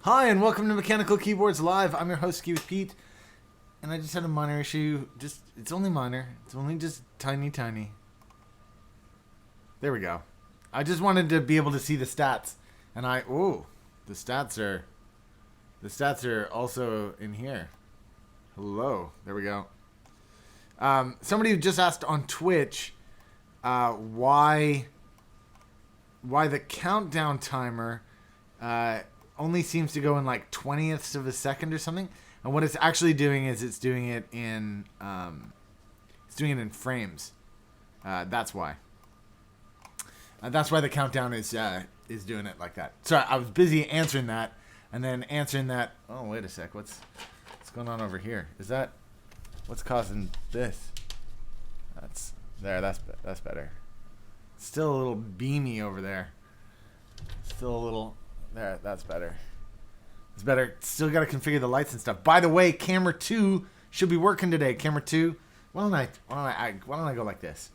Hi, and welcome to Mechanical Keyboards Live. I'm your host, skiwithpete, and I just had a minor issue. It's only minor. It's only just tiny. There we go. I just wanted to be able to see the stats, and the stats are also in here. Hello. There we go. Somebody just asked on Twitch why the countdown timer only seems to go in like 20ths of a second or something, and what it's actually doing is it's doing it in frames. That's why. That's why the countdown is doing it like that. Sorry, I was busy answering that, and then answering that. Oh, wait a sec. What's going on over here? Is that what's causing this? That's better. Still a little beamy over there. Still a little. There, that's better. It's better. Still got to configure the lights and stuff. By the way, camera 2 should be working today. Camera 2. Why don't I go like this?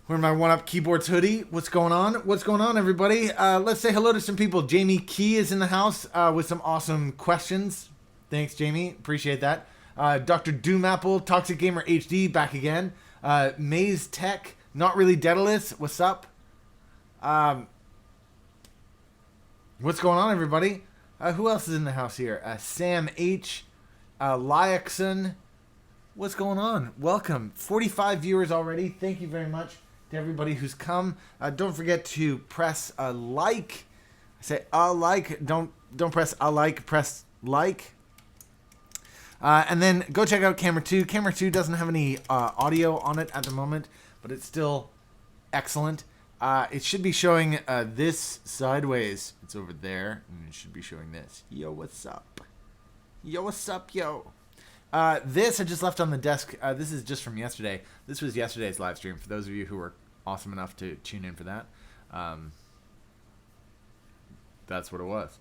Wearing my 1UP Keyboards hoodie. What's going on? What's going on, everybody? Let's say hello to some people. Jamie Key is in the house with some awesome questions. Thanks, Jamie. Appreciate that. Dr. Doomapple, Toxic Gamer HD, back again. Maze Tech, Not Really Daedalus. What's up? What's going on, everybody? Who else is in the house here? Sam H. Lyaxon. What's going on? Welcome. 45 viewers already. Thank you very much to everybody who's come. Don't forget to press a like. I say a like. Don't press a like. Press like. And then go check out Camera 2. Camera 2 doesn't have any audio on it at the moment, but it's still excellent. It should be showing this sideways. It's over there, and it should be showing this. Yo, what's up? Yo, what's up, yo? This I just left on the desk. This is just from yesterday. This was yesterday's live stream. For those of you who were awesome enough to tune in for that, that's what it was.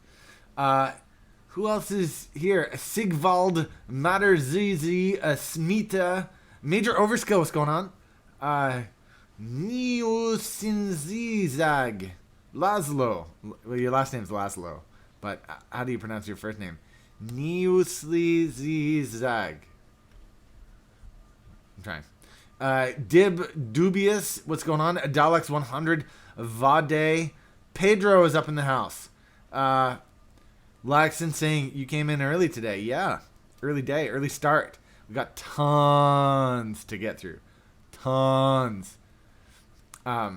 Who else is here? Sigvald Materzizi, Smita, Major Overskill. What's going on? Neosinzizag, Laszlo. Well, your last name's Laszlo, but how do you pronounce your first name? Neoslizizag. I'm trying. Dib Dubious. What's going on? Daleks 100. Vade. Pedro is up in the house. Laxon saying you came in early today. Yeah. Early day. Early start. We got tons to get through. Tons. I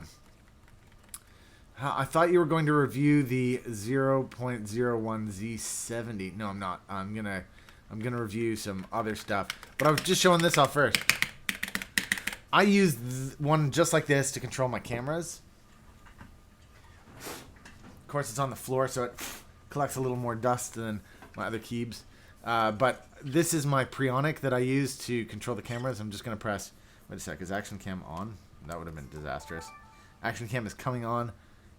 thought you were going to review the 0.01 Z70. No, I'm not. I'm gonna review some other stuff. But I was just showing this off first. I use one just like this to control my cameras. Of course, it's on the floor, so it collects a little more dust than my other keybs. But this is my Prionic that I use to control the cameras. I'm just gonna press. Wait a sec. Is Action Cam on? That would have been disastrous. Action Cam is coming on.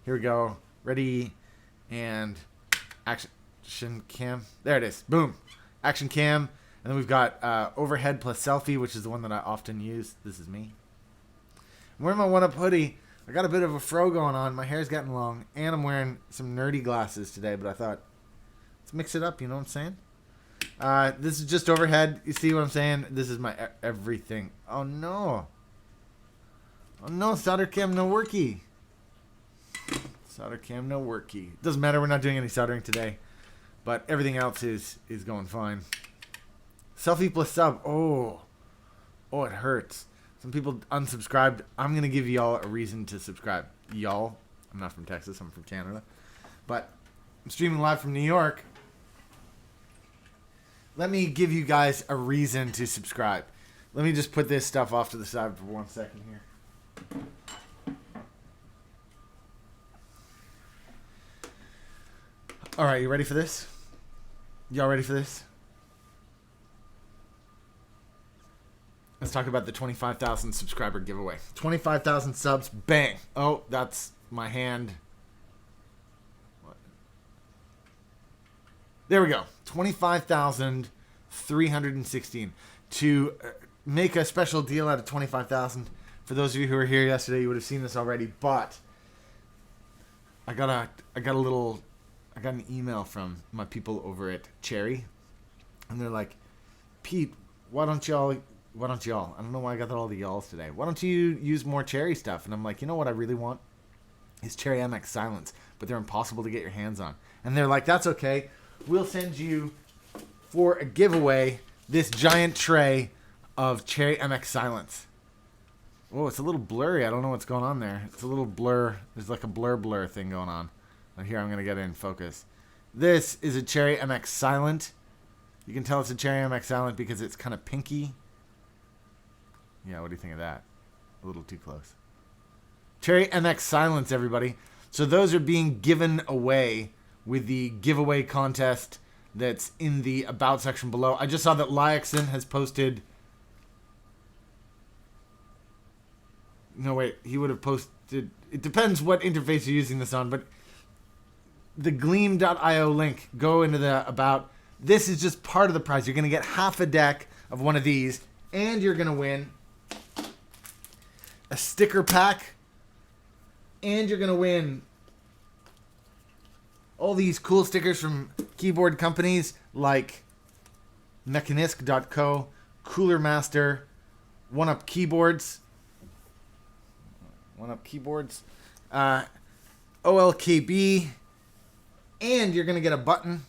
Here we go. Ready. And Action Cam. There it is. Boom. Action Cam. And then we've got Overhead plus Selfie, which is the one that I often use. This is me. I'm wearing my 1UP hoodie. I got a bit of a fro going on. My hair's getting long. And I'm wearing some nerdy glasses today. But I thought, let's mix it up. You know what I'm saying? This is just Overhead. You see what I'm saying? This is my everything. Oh, no. Oh no, solder cam no worky. Solder cam no worky. Doesn't matter, we're not doing any soldering today. But everything else is going fine. Selfie plus sub. Oh, it hurts. Some people unsubscribed. I'm going to give y'all a reason to subscribe. Y'all. I'm not from Texas, I'm from Canada. But I'm streaming live from New York. Let me give you guys a reason to subscribe. Let me just put this stuff off to the side for 1 second here. All right, you ready for this? Y'all ready for this? Let's talk about the 25,000 subscriber giveaway. 25,000 subs, bang. Oh, that's my hand. What? There we go. 25,316. To make a special deal out of 25,000. For those of you who were here yesterday, you would have seen this already, but I got a little I got an email from my people over at Cherry, and they're like, Pete, why don't y'all, I don't know why I got all the y'alls today. Why don't you use more Cherry stuff? And I'm like, you know what I really want? Is Cherry MX Silence, but they're impossible to get your hands on. And they're like, that's okay. We'll send you, for a giveaway, this giant tray of Cherry MX Silence. Oh, it's a little blurry. I don't know what's going on there. It's a little blur. There's like a blur thing going on. Here, I'm going to get it in focus. This is a Cherry MX Silent. You can tell it's a Cherry MX Silent because it's kind of pinky. Yeah, what do you think of that? A little too close. Cherry MX Silence, everybody. So those are being given away with the giveaway contest that's in the About section below. I just saw that Lyexon has posted... No, wait. He would have posted... It depends what interface you're using this on, but... The gleam.io link, go into the About. This is just part of the prize. You're going to get half a deck of one of these, and you're going to win a sticker pack, and you're going to win all these cool stickers from keyboard companies like Mechanisk.co, Cooler Master, OneUp Keyboards, OLKB, and you're going to get a button,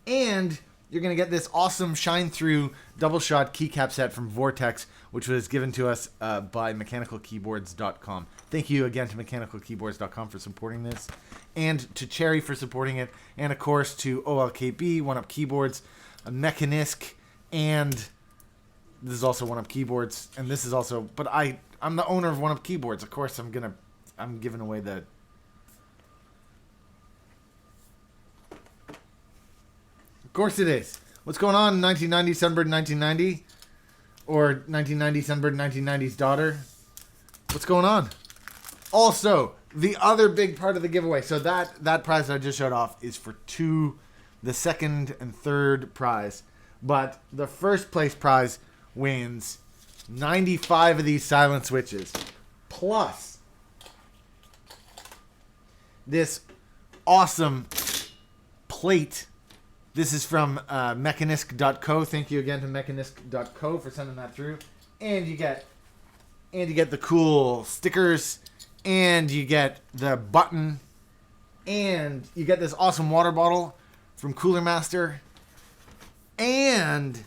and you're going to get this awesome shine through double shot keycap set from Vortex, which was given to us by mechanicalkeyboards.com. Thank you again to mechanicalkeyboards.com for supporting this, and to Cherry for supporting it, and of course to OLKB, OneUp Keyboards, Mechanisk, and this is also OneUp Keyboards, and this is also, but I'm the owner of OneUp Keyboards. Of course I'm giving away the... Of course it is. What's going on, 1990 Sunbird 1990? Or 1990 Sunbird 1990's daughter? What's going on? Also, the other big part of the giveaway. So that prize that I just showed off is for the second and third prize. But the first place prize wins 95 of these silent switches. Plus this awesome plate. This is from Mechanisk.co. Thank you again to Mechanisk.co for sending that through. And you get the cool stickers, and you get the button, and you get this awesome water bottle from Cooler Master, and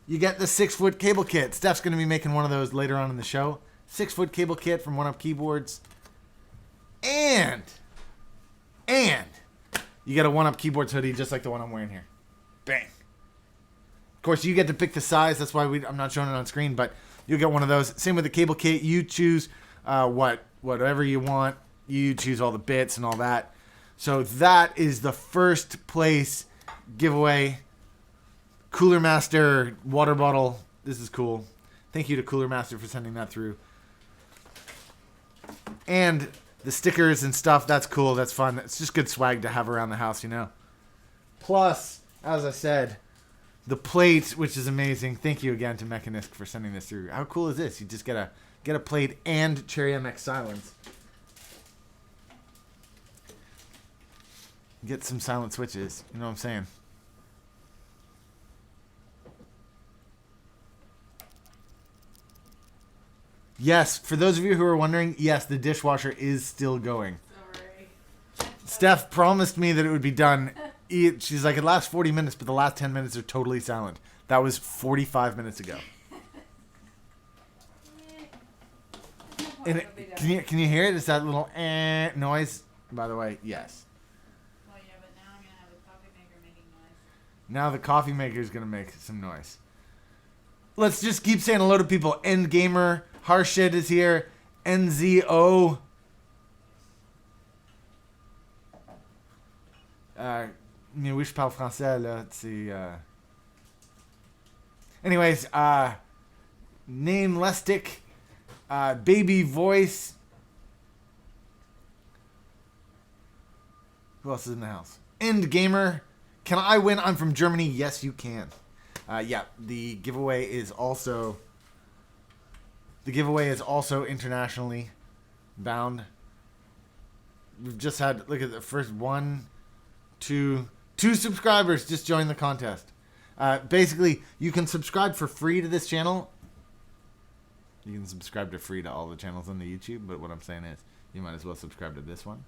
you get the 6-foot cable kit. Steph's going to be making one of those later on in the show. 6-foot cable kit from OneUp Keyboards, and you get a OneUp Keyboards hoodie just like the one I'm wearing here. Bang. Of course, you get to pick the size. That's why I'm not showing it on screen, but you'll get one of those. Same with the cable kit. You choose whatever you want. You choose all the bits and all that. So that is the first place giveaway. Cooler Master water bottle. This is cool. Thank you to Cooler Master for sending that through. And the stickers and stuff, that's cool. That's fun. It's just good swag to have around the house, you know. Plus, as I said, the plate, which is amazing. Thank you again to Mechanisk for sending this through. How cool is this? You just get a plate and Cherry MX Silence. Get some silent switches. You know what I'm saying? Yes, for those of you who are wondering, yes, the dishwasher is still going. Sorry. Steph promised me that it would be done. She's like, it lasts 40 minutes, but the last 10 minutes are totally silent. That was 45 minutes ago. And can you hear it? It's that little noise. By the way, yes. Well, yeah, but now I'm going to have a coffee maker making noise. Now the coffee maker is going to make some noise. Let's just keep saying hello to people. Endgamer, Harshit is here. NZO. Mais oui, je parle français, là. Anyways, Namelestic, Baby Voice. Who else is in the house? End Gamer. Can I win? I'm from Germany. Yes, you can. Yeah, the giveaway is also internationally bound. We've just had, look at the first two subscribers just joined the contest. Basically, you can subscribe for free to this channel. You can subscribe to free to all the channels on the YouTube, but what I'm saying is you might as well subscribe to this one.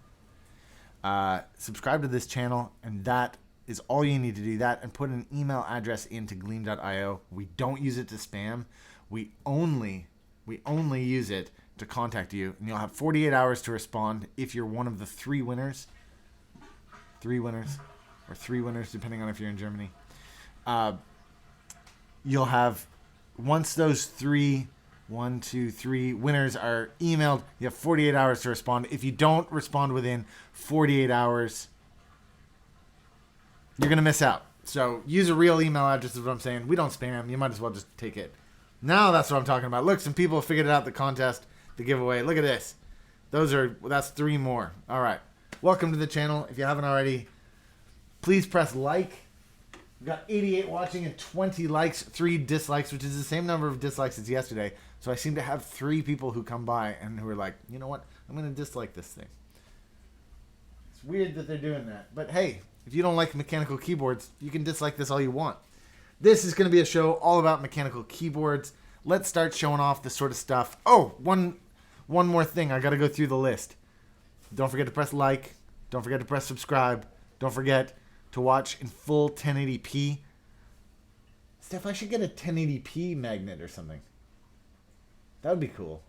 Subscribe to this channel, and that is all you need to do. That and put an email address into gleam.io. We don't use it to spam. We only use it to contact you, and you'll have 48 hours to respond if you're one of the three winners, depending on if you're in Germany. You'll have, once those 3 winners are emailed, you have 48 hours to respond. If you don't respond within 48 hours, you're going to miss out. So use a real email address is what I'm saying. We don't spam. You might as well just take it. Now that's what I'm talking about. Look, some people figured out the contest, the giveaway. Look at this. That's 3 more. All right. Welcome to the channel. If you haven't already, please press like. We've got 88 watching and 20 likes, 3 dislikes, which is the same number of dislikes as yesterday. So I seem to have 3 people who come by and who are like, you know what? I'm going to dislike this thing. It's weird that they're doing that. But hey, if you don't like mechanical keyboards, you can dislike this all you want. This is going to be a show all about mechanical keyboards. Let's start showing off this sort of stuff. Oh, one more thing. I got to go through the list. Don't forget to press like. Don't forget to press subscribe. Don't forget to watch in full 1080p. Steph, I should get a 1080p magnet or something. That would be cool.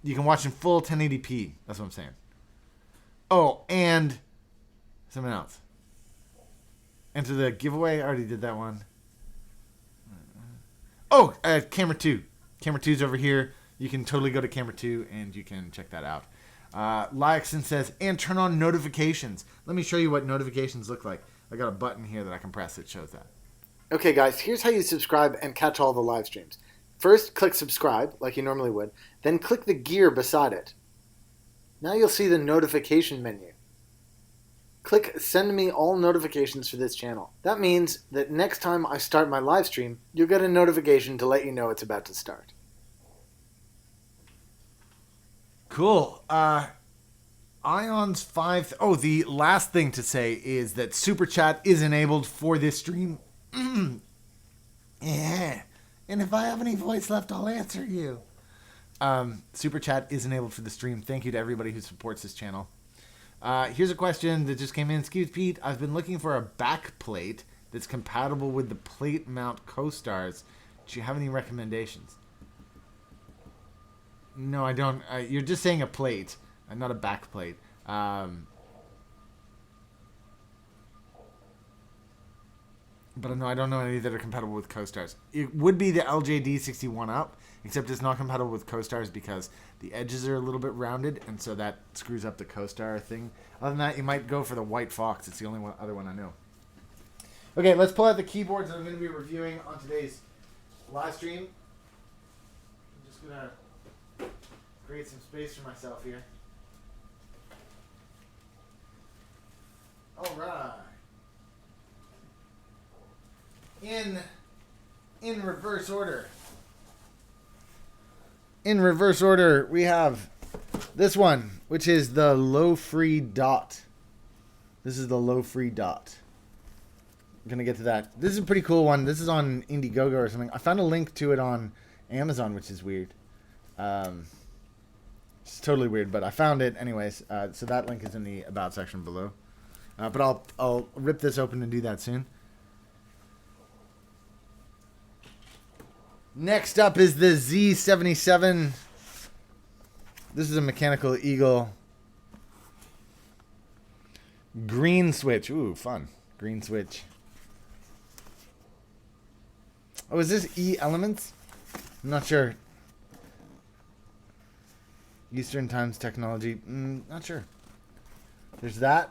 You can watch in full 1080p. That's what I'm saying. Oh, and something else. Enter the giveaway. I already did that one. Oh, camera 2. Camera 2's over here. You can totally go to camera 2 and you can check that out. Lyxon says, and turn on notifications. Let me show you what notifications look like. I got a button here that I can press that shows that. Okay, guys, here's how you subscribe and catch all the live streams. First, click subscribe, like you normally would. Then click the gear beside it. Now you'll see the notification menu. Click send me all notifications for this channel. That means that next time I start my live stream, you'll get a notification to let you know it's about to start. Cool. Ions 5. Oh, the last thing to say is that Super Chat is enabled for this stream. Yeah. And if I have any voice left, I'll answer you. Super Chat is enabled for the stream. Thank you to everybody who supports this channel. Here's a question that just came in. Skiwithpete, I've been looking for a back plate that's compatible with the plate mount co-stars. Do you have any recommendations? No, I don't. You're just saying a plate, not a back plate. But no, I don't know any that are compatible with co-stars. It would be the LJD61 up, except it's not compatible with co-stars because the edges are a little bit rounded, and so that screws up the co-star thing. Other than that, you might go for the White Fox. It's the only other one I know. Okay, let's pull out the keyboards I'm going to be reviewing on today's live stream. I'm just going to create some space for myself here. All right. In reverse order. In reverse order, we have this one, which is the LoFree Dot. This is the LoFree Dot. I'm going to get to that. This is a pretty cool one. This is on Indiegogo or something. I found a link to it on Amazon, which is weird. It's totally weird, but I found it anyways. So that link is in the About section below. But I'll rip this open and do that soon. Next up is the Z77. This is a Mechanical Eagle green switch. Ooh, fun. Green switch. Oh, is this E Elements? I'm not sure. Eastern Times Technology. Not sure. There's that.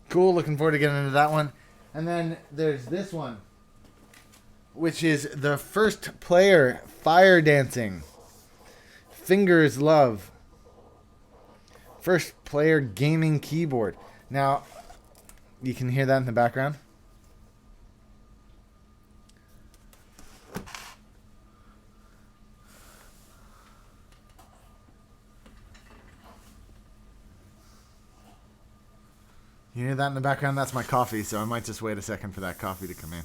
Cool, looking forward to getting into that one. And then there's this one, which is the first player FireDancing. Fingers Love. First player gaming keyboard. Now, you can hear that in the background. You hear that in the background? That's my coffee, so I might just wait a second for that coffee to come in.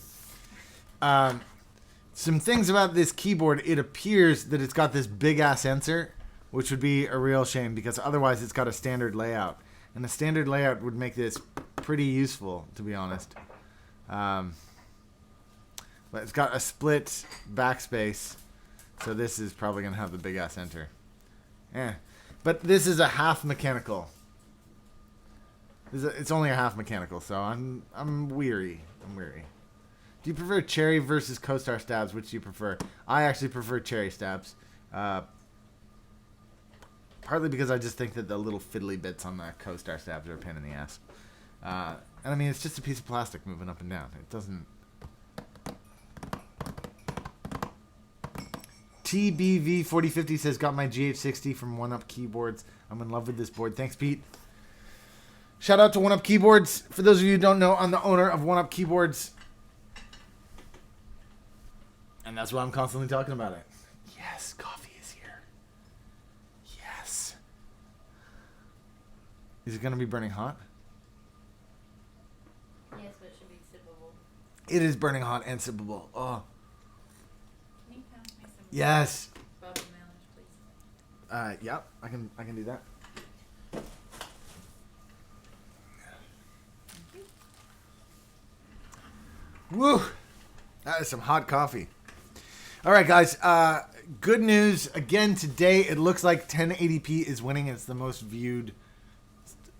Some things about this keyboard. It appears that it's got this big-ass sensor, which would be a real shame because otherwise it's got a standard layout. And a standard layout would make this pretty useful, to be honest. But it's got a split backspace, so this is probably going to have the big-ass enter. But this is a half mechanical. It's only a half mechanical, so I'm weary. I'm weary. Do you prefer cherry versus co-star stabs? Which do you prefer? I actually prefer cherry stabs. Partly because I just think that the little fiddly bits on the co-star stabs are a pain in the ass. And I mean, it's just a piece of plastic moving up and down. It doesn't... TBV4050 says, got my GH60 from 1UP Keyboards. I'm in love with this board. Thanks, Pete. Shout out to 1UP Keyboards. For those of you who don't know, I'm the owner of 1UP Keyboards. And that's why I'm constantly talking about it. Yes, coffee is here. Yes. Is it going to be burning hot? Yes, but it should be sippable. It is burning hot and sippable. Oh. Can you pass me some Yes. watermelons, please? Yep, I can do that. Woo! That is some hot coffee. All right, guys. Good news again today. It looks like 1080p is winning. It's the most viewed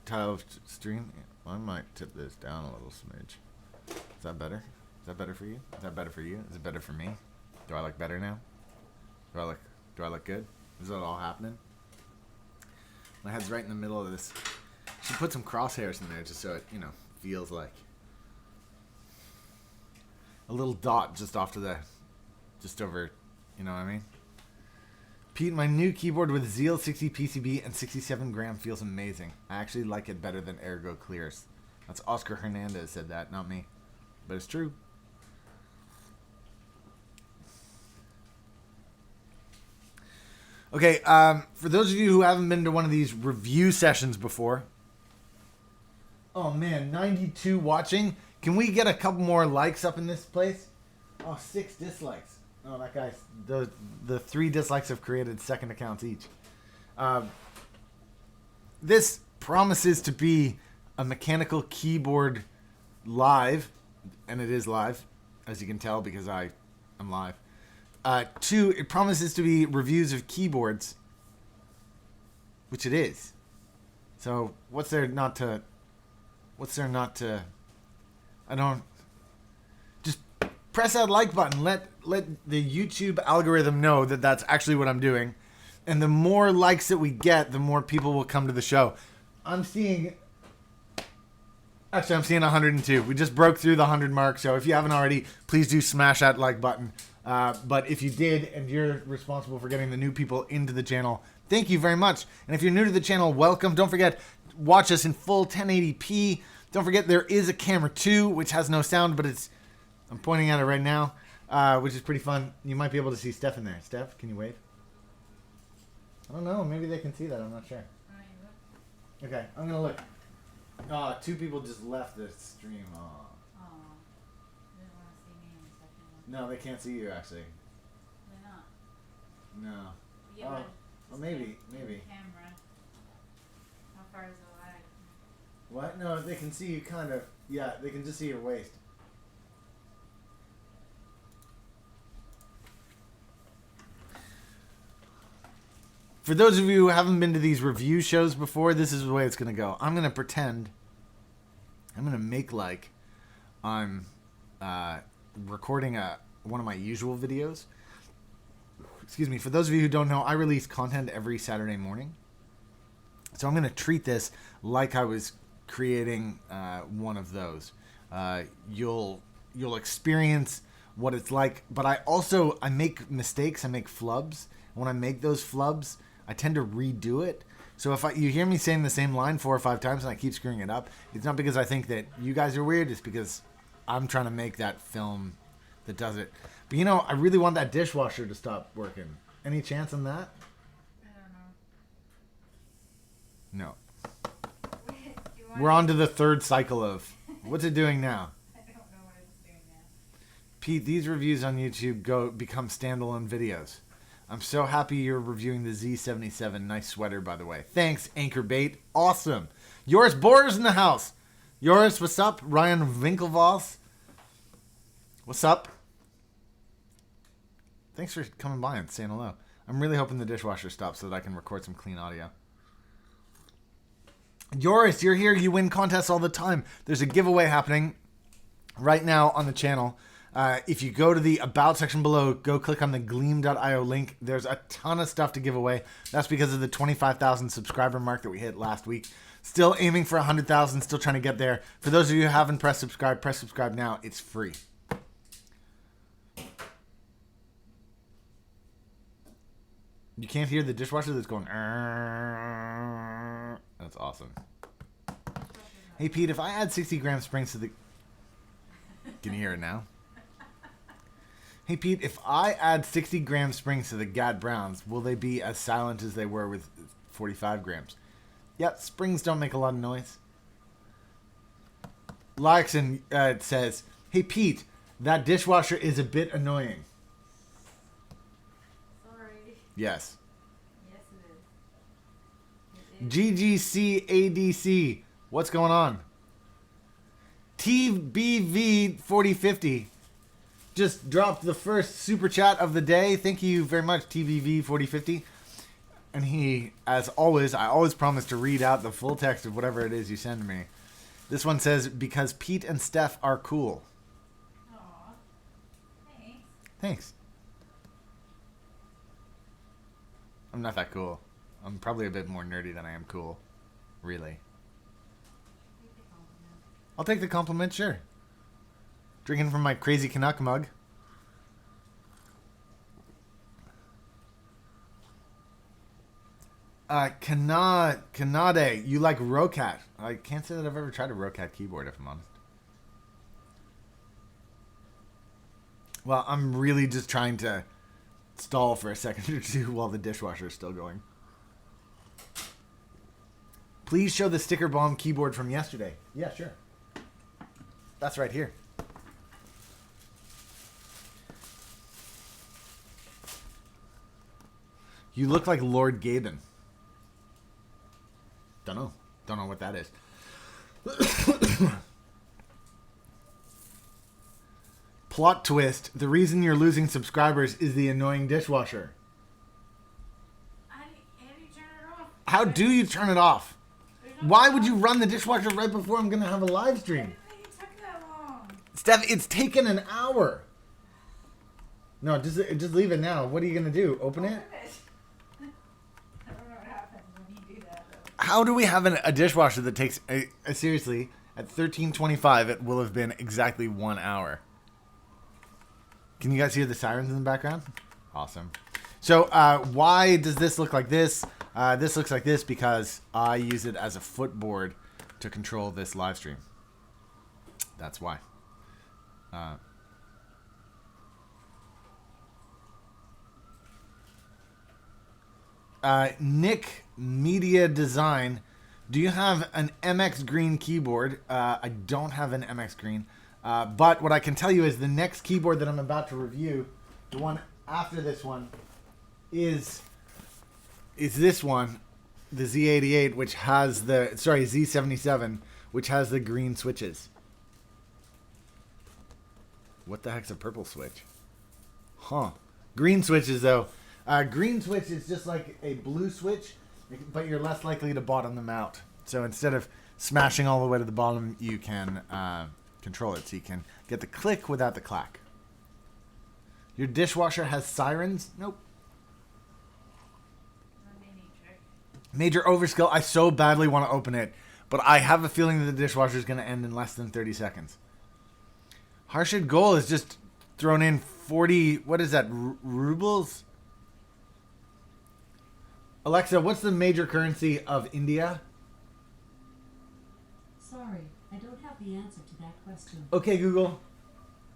style of stream. Well, I might tip this down a little smidge. Is that better? Is that better for you? Is that better for you? Is it better for me? Do I look better now? Do I look good? Is that all happening? My head's right in the middle of this. Should put some crosshairs in there just so it, feels like a little dot just off to the, just over, you know what I mean? Pete, my new keyboard with Zeal 60 PCB and 67 gram feels amazing. I actually like it better than Ergo Clears. That's Oscar Hernandez said that, not me. But it's true. Okay, for those of you who haven't been to one of these review sessions before. Oh man, 92 watching. Can we get a couple more likes up in this place? Oh, 6 dislikes. Oh, that guy's... The 3 dislikes have created second accounts each. This promises to be a mechanical keyboard live. And it is live, as you can tell, because I'm live. 2, it promises to be reviews of keyboards. Which it is. So, what's there not to... I don't... Just press that like button. Let the YouTube algorithm know that that's actually what I'm doing. And the more likes that we get, the more people will come to the show. I'm seeing 102. We just broke through the 100 mark. So if you haven't already, please do smash that like button. But if you did, and you're responsible for getting the new people into the channel, thank you very much. And if you're new to the channel, welcome. Don't forget, watch us in full 1080p. Don't forget, there is a camera 2, which has no sound, but I'm pointing at it right now, which is pretty fun. You might be able to see Steph in there. Steph, can you wave? I don't know. Maybe they can see that. I'm not sure. Okay, I'm going to look. 2 people just left the stream. Aw. Oh, they didn't want to see me in the second one. No, they can't see you, actually. They're not. No. Yeah, Oh, but well, maybe. camera. How far is the lag? What? No, they can see you kind of. Yeah, they can just see your waist. For those of you who haven't been to these review shows before, this is the way it's going to go. I'm going to pretend. I'm going to make like I'm recording one of my usual videos. Excuse me. For those of you who don't know, I release content every Saturday morning. So I'm going to treat this like I was creating one of those. You'll experience what it's like, but I make mistakes. I make flubs. When I make those flubs, I tend to redo it. So if you hear me saying the same line 4 or 5 times and I keep screwing it up, it's not because I think that you guys are weird. It's because I'm trying to make that film that does it. But I really want that dishwasher to stop working. Any chance on that? I don't know. No. Do you We're on to the third cycle of... What's it doing now? I don't know what it's doing now. Pete, these reviews on YouTube become standalone videos. I'm so happy you're reviewing the Z77. Nice sweater, by the way. Thanks, Anchor Bait. Awesome. Yoris Boer's in the house. Yoris, what's up? Ryan Winklevoss. What's up? Thanks for coming by and saying hello. I'm really hoping the dishwasher stops so that I can record some clean audio. Yoris, you're here. You win contests all the time. There's a giveaway happening right now on the channel. If you go to the About section below, go click on the gleam.io link. There's a ton of stuff to give away. That's because of the 25,000 subscriber mark that we hit last week. Still aiming for 100,000, still trying to get there. For those of you who haven't press subscribe now. It's free. You can't hear the dishwasher that's going... That's awesome. Hey, Pete, if I add 60 gram springs to the... Can you hear it now? Hey, Pete, if I add 60 gram springs to the Gad Browns, will they be as silent as they were with 45 grams? Yep, springs don't make a lot of noise. Larkson says, hey, Pete, that dishwasher is a bit annoying. Sorry. Yes. Yes, it is. GGCADC. What's going on? TBV4050 just dropped the first super chat of the day. Thank you very much, TBV4050. And he, as always, I always promise to read out the full text of whatever it is you send me. This one says, because Pete and Steph are cool. Aw. Thanks. Thanks. I'm not that cool. I'm probably a bit more nerdy than I am cool. Really. Take the compliment. I'll take the compliment, sure. Drinking from my crazy Canuck mug. Kanade, you like Rocat. I can't say that I've ever tried a Rocat keyboard, if I'm honest. Well, I'm really just trying to stall for a second or two while the dishwasher is still going. Please show the sticker bomb keyboard from yesterday. Yeah, sure. That's right here. You look like Lord Gaben. Don't know. Don't know what that is. Plot twist. The reason you're losing subscribers is the annoying dishwasher. How do you turn it off? How do you turn it off? Why would you run the dishwasher right before I'm going to have a live I stream? didn't think it took that long. Steph, it's taken an hour. No, just leave it now. What are you going to do? Open it? I don't know what happens when you do that, though. How do we have a dishwasher that takes... seriously, at 13:25, it will have been exactly 1 hour. Can you guys hear the sirens in the background? Awesome. So, why does this look like this? This looks like this because I use it as a footboard to control this live stream. That's why. Nick Media Design. Do you have an MX Green keyboard? I don't have an MX Green. But what I can tell you is the next keyboard that I'm about to review, the one after this one, is this one, the Z88, which has the, sorry, Z77, which has the green switches. What the heck's a purple switch? Huh. Green switches, though. Green switch is just like a blue switch, but you're less likely to bottom them out. So instead of smashing all the way to the bottom, you can control it. So you can get the click without the clack. Your dishwasher has sirens? Nope. Major overskill. I so badly want to open it, but I have a feeling that the dishwasher is going to end in less than 30 seconds. Harshad Goal is just thrown in 40, what is that, rubles? Alexa, what's the major currency of India? Sorry, I don't have the answer to that question. Okay, Google.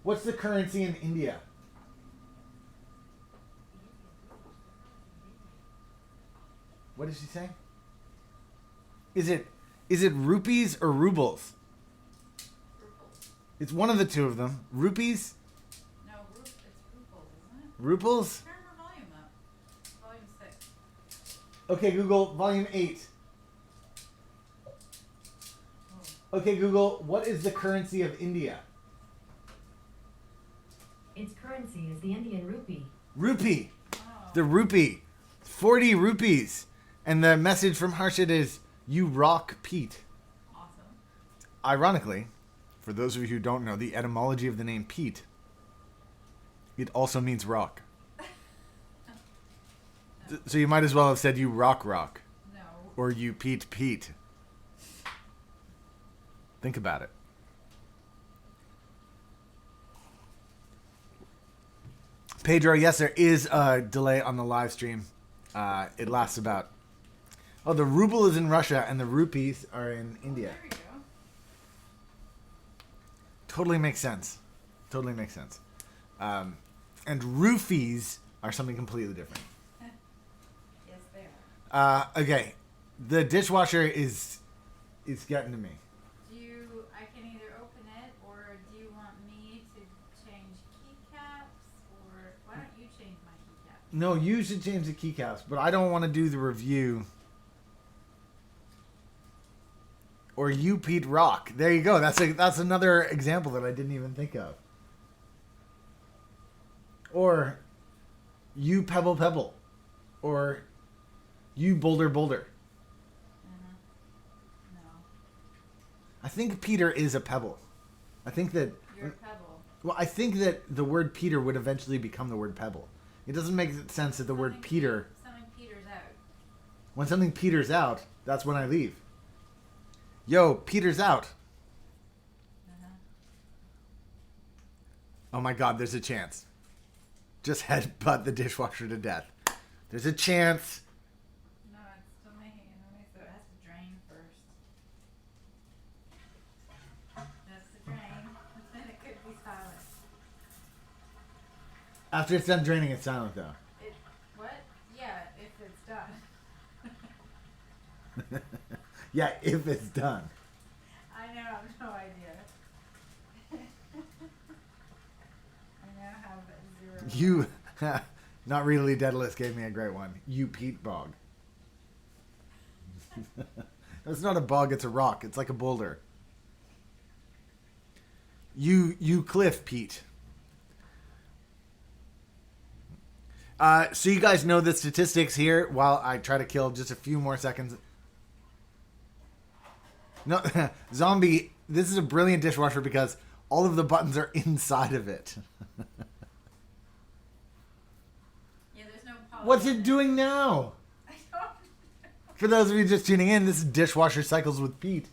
What's the currency in India? What did she say? Is it Is it rupees or rubles? Ruples. It's one of the two of them. Rupees? No, it's ruples, isn't it? Ruples? Turn her volume up. Volume 6. Okay, Google, volume 8. Okay, Google, what is the currency of India? Its currency is the Indian rupee. Rupee. Oh. The rupee. 40 rupees. And the message from Harshit is, you rock, Pete. Awesome. Ironically, for those of you who don't know the etymology of the name Pete, it also means rock. So you might as well have said you rock. No. Or you Pete. Think about it. Pedro, yes, there is a delay on the live stream. It lasts about... Oh, the ruble is in Russia and the rupees are in India. There we go. Totally makes sense. Totally makes sense. And roofies are something completely different. Yes, they are. Okay. The dishwasher is getting to me. I can either open it, or do you want me to change keycaps, or why don't you change my keycaps? No, you should change the keycaps, but I don't want to do the review. Or you Pete Rock. There you go. That's another example that I didn't even think of. Or you Pebble. Or you Boulder. No. I think Peter is a pebble. I think that... You're a pebble. Well, I think that the word Peter would eventually become the word pebble. It doesn't make sense that the word Peter... Something peters out. When something peters out, that's when I leave. Yo, Peter's out. Oh my god, there's a chance. Just headbutt the dishwasher to death. There's a chance. No, it's still making a noise, so it has to drain first. That's the drain. Then it could be silent. After it's done draining, it's silent though. What? Yeah, if it's done. Yeah, if it's done. I know, I have no idea. I now have 0. You, not really Daedalus gave me a great one. You Pete Bog. It's not a bog, it's a rock. It's like a boulder. You Cliff Pete. So you guys know the statistics here while I try to kill just a few more seconds. No, Zombie, this is a brilliant dishwasher because all of the buttons are inside of it. Yeah, there's no poly. What's it doing now? I don't know. For those of you just tuning in, this is Dishwasher Cycles with Pete.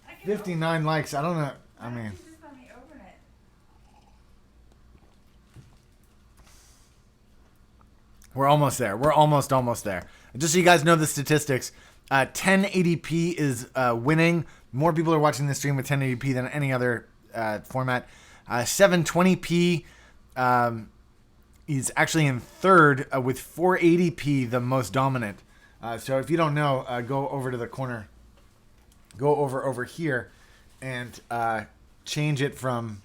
I can 59 likes. I don't know. I open- mean, You just let me open it. we're almost there. We're almost there. Just so you guys know the statistics, 1080p is winning. More people are watching this stream with 1080p than any other format. 720p is actually in third with 480p the most dominant. So if you don't know, go over to the corner. Go over here and change it from...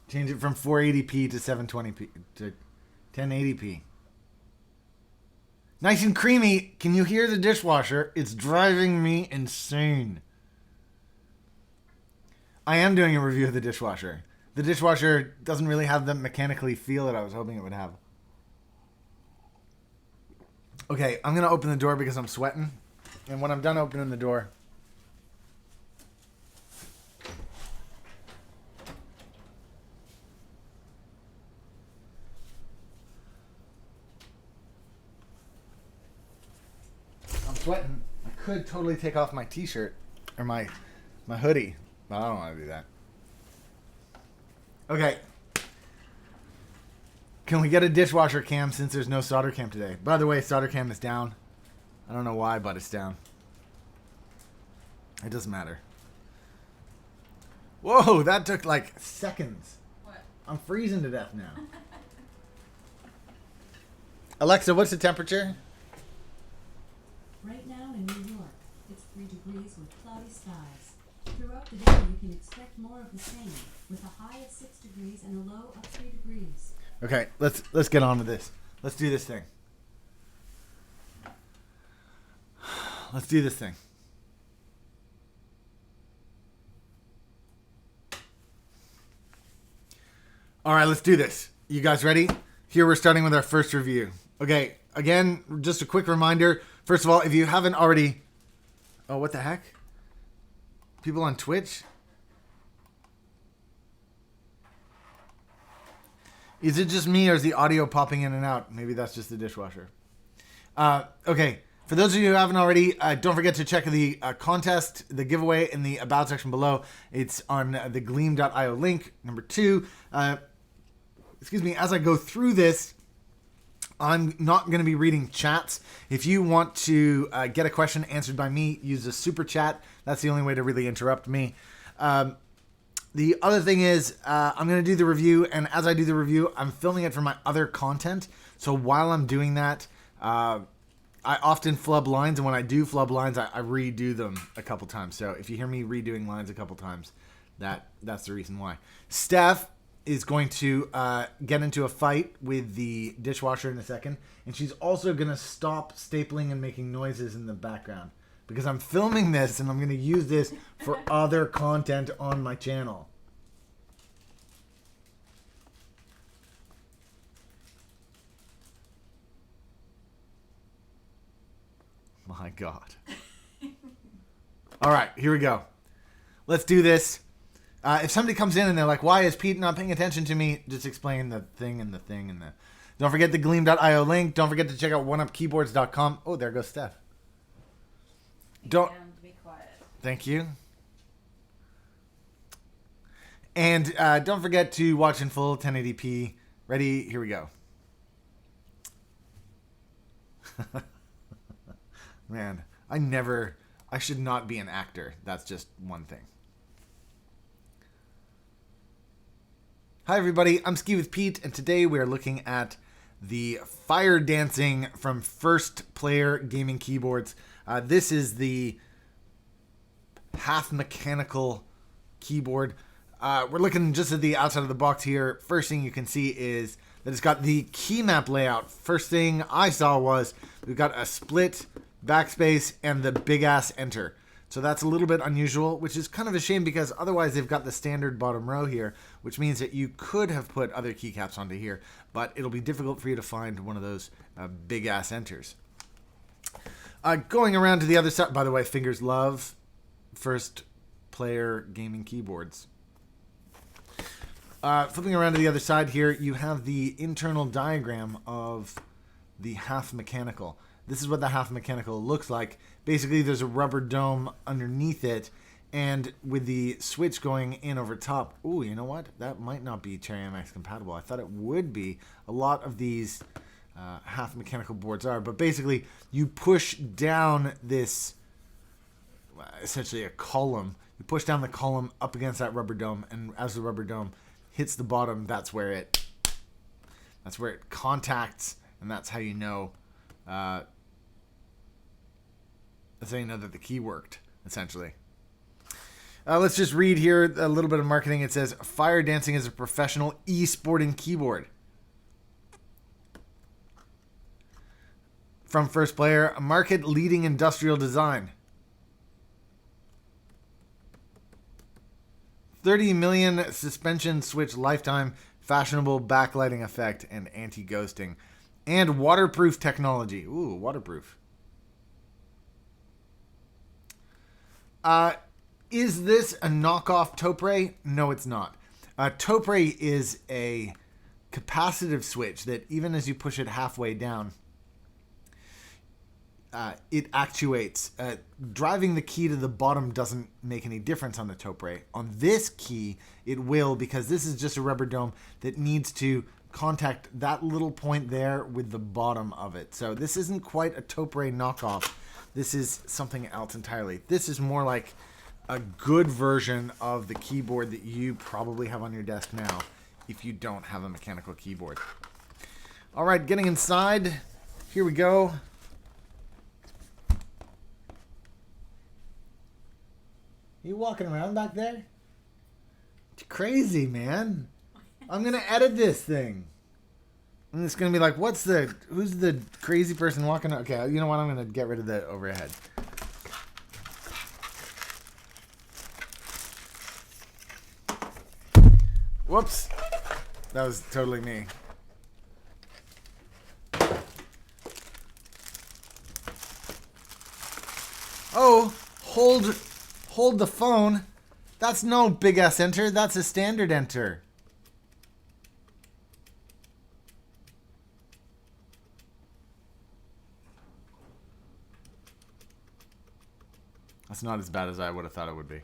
Change it from 480p to 720p to 1080p. Nice and creamy. Can you hear the dishwasher? It's driving me insane. I am doing a review of the dishwasher. The dishwasher doesn't really have the mechanically feel that I was hoping it would have. Okay, I'm going to open the door because I'm sweating. And when I'm done opening the door... I'm sweating. I could totally take off my t-shirt or my hoodie, but I don't want to do that. Okay. Can we get a dishwasher cam since there's no solder cam today? By the way, solder cam is down. I don't know why, but it's down. It doesn't matter. Whoa, that took like seconds. What? I'm freezing to death now. Alexa, what's the temperature? Right now in New York, it's 3 degrees with cloudy skies. Throughout the day, you can expect more of the same, with a high of 6 degrees and a low of 3 degrees. Okay, let's get on with this. Let's do this thing. Let's do this thing. All right, let's do this. You guys ready? Here we're starting with our first review. Okay, again, just a quick reminder. First of all, if you haven't already... Oh, what the heck? People on Twitch? Is it just me or is the audio popping in and out? Maybe that's just the dishwasher. Okay, for those of you who haven't already, don't forget to check the contest, the giveaway in the About section below. It's on the gleam.io link. Number 2, excuse me, as I go through this, I'm not going to be reading chats. If you want to get a question answered by me, use a super chat. That's the only way to really interrupt me. The other thing is, I'm going to do the review, and as I do the review, I'm filming it for my other content. So while I'm doing that, I often flub lines, and when I do flub lines, I redo them a couple times. So if you hear me redoing lines a couple times, that's the reason why. Steph is going to get into a fight with the dishwasher in a second, and she's also going to stop stapling and making noises in the background. Because I'm filming this and I'm going to use this for other content on my channel. My God. All right, here we go. Let's do this. If somebody comes in and they're like, why is Pete not paying attention to me? Just explain the thing and the thing and the... Don't forget the gleam.io link. Don't forget to check out oneupkeyboards.com. Oh, there goes Steph. Don't be quiet. Thank you. And don't forget to watch in full 1080p. Ready? Here we go. Man, I should not be an actor. That's just one thing. Hi everybody, I'm skiwithpete, and today we are looking at the FireDancing from First Player Gaming Keyboards. This is the half mechanical keyboard. We're looking just at the outside of the box here. First thing you can see is that it's got the key map layout. First thing I saw was we've got a split backspace and the big ass enter. So that's a little bit unusual, which is kind of a shame because otherwise they've got the standard bottom row here, which means that you could have put other keycaps onto here, but it'll be difficult for you to find one of those big ass enters. Going around to the other side, by the way, fingers love First Player Gaming Keyboards. Flipping around to the other side here, you have the internal diagram of the half mechanical. This is what the half mechanical looks like. Basically, there's a rubber dome underneath it, and with the switch going in over top. Ooh, you know what? That might not be Cherry MX compatible. I thought it would be. A lot of these half mechanical boards are, but basically, you push down this, essentially a column. You push down the column up against that rubber dome, and as the rubber dome hits the bottom, that's where it contacts, and that's how you know. That's how you know that the key worked, essentially. Let's just read here a little bit of marketing. It says, FireDancing is a professional e-sporting keyboard. From First Player, a market-leading industrial design. 30 million suspension switch lifetime, fashionable backlighting effect, and anti-ghosting. And waterproof technology. Ooh, waterproof. Is this a knockoff Topre? No, it's not. Topre is a capacitive switch that even as you push it halfway down, it actuates. Driving the key to the bottom doesn't make any difference on the Topre. On this key, it will, because this is just a rubber dome that needs to contact that little point there with the bottom of it. So this isn't quite a Topre knockoff. This is something else entirely. This is more like a good version of the keyboard that you probably have on your desk now if you don't have a mechanical keyboard. All right, getting inside, Here we go. You walking around back there? It's crazy, man. I'm gonna edit this thing. And it's gonna be like, who's the crazy person walking? Okay, you know what? I'm gonna get rid of the overhead. Whoops. That was totally me. Oh, hold the phone. That's no big ass enter. That's a standard enter. That's not as bad as I would have thought it would be.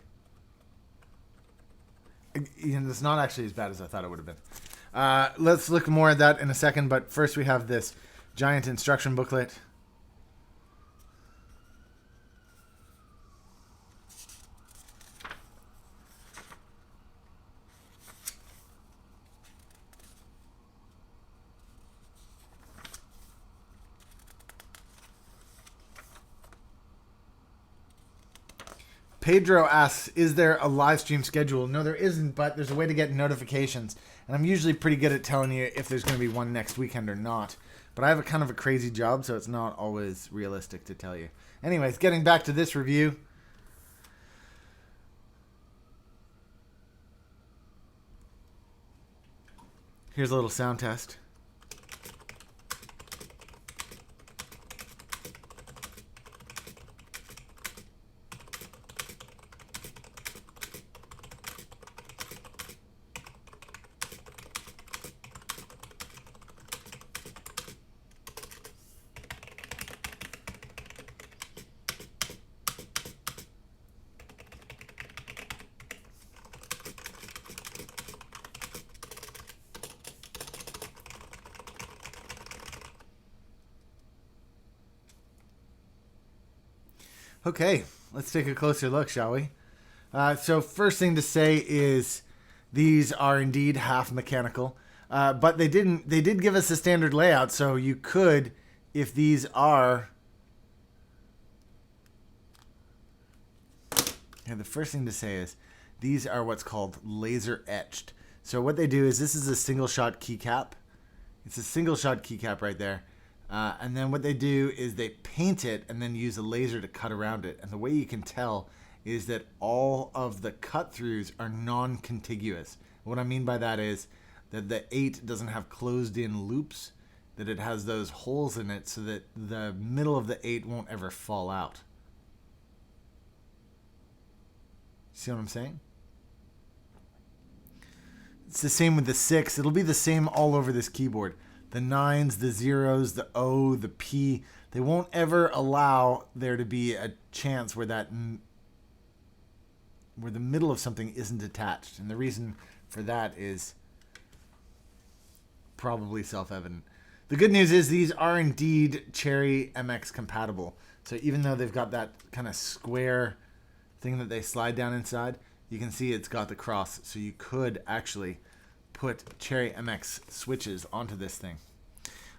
It's not actually as bad as I thought it would have been. Let's look more at that in a second, but first we have this giant instruction booklet. Pedro asks, is there a live stream schedule? No, there isn't, but there's a way to get notifications. And I'm usually pretty good at telling you if there's going to be one next weekend or not. But I have a kind of a crazy job, so it's not always realistic to tell you. Anyways, getting back to this review. Here's a little sound test. Okay, let's take a closer look, shall we? So first thing to say is these are indeed half mechanical, but they did give us a standard layout, so you could, if these are... Yeah, the first thing to say is these are what's called laser etched. So what they do is this is a single shot keycap. It's a single shot keycap right there. And then what they do is they paint it and then use a laser to cut around it. And the way you can tell is that all of the cut throughs are non-contiguous. What I mean by that is that the 8 doesn't have closed in loops, that it has those holes in it so that the middle of the 8 won't ever fall out. See what I'm saying? It's the same with the 6. It'll be the same all over this keyboard. The 9s, the 0s, the O, the P, they won't ever allow there to be a chance where where the middle of something isn't attached. And the reason for that is probably self-evident. The good news is these are indeed Cherry MX compatible. So even though they've got that kind of square thing that they slide down inside, you can see it's got the cross. So you could actually put Cherry MX switches onto this thing.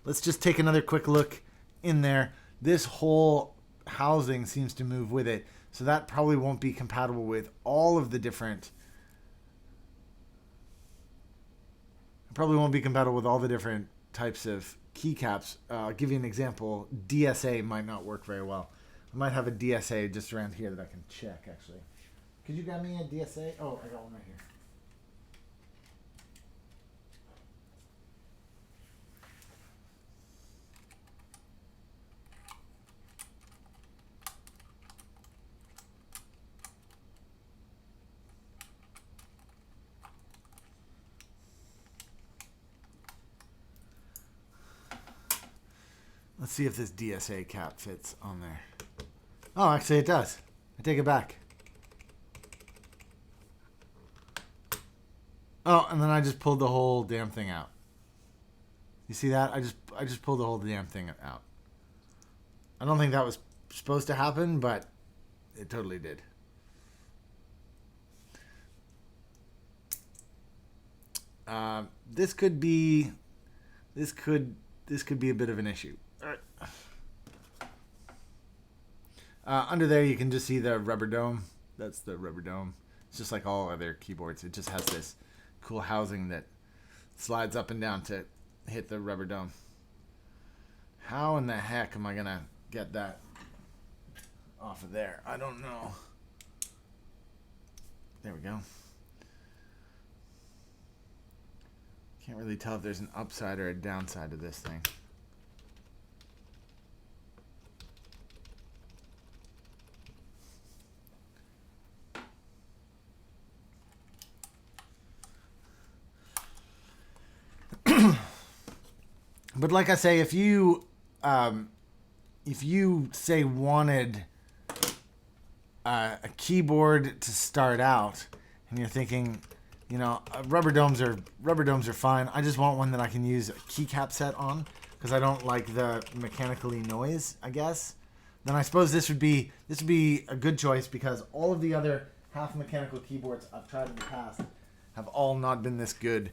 Let's just take another quick look in there. This whole housing seems to move with it, so that probably won't be compatible with all of the different... Probably won't be compatible with all the different types of keycaps. I'll give you an example. DSA might not work very well. I might have a DSA just around here that I can check, actually. Could you grab me a DSA? Oh, I got one right here. Let's see if this DSA cap fits on there. Oh, actually it does. I take it back. Oh, and then I just pulled the whole damn thing out. You see that? I just pulled the whole damn thing out. I don't think that was supposed to happen, but it totally did. This could be a bit of an issue. Under there, you can just see the rubber dome. That's the rubber dome. It's just like all other keyboards. It just has this cool housing that slides up and down to hit the rubber dome. How in the heck am I going to get that off of there? I don't know. There we go. Can't really tell if there's an upside or a downside to this thing. But like I say, if you say wanted a keyboard to start out, and you're thinking, you know, rubber domes are fine. I just want one that I can use a keycap set on because I don't like the mechanically noise, I guess. Then I suppose this would be a good choice because all of the other half mechanical keyboards I've tried in the past have all not been this good.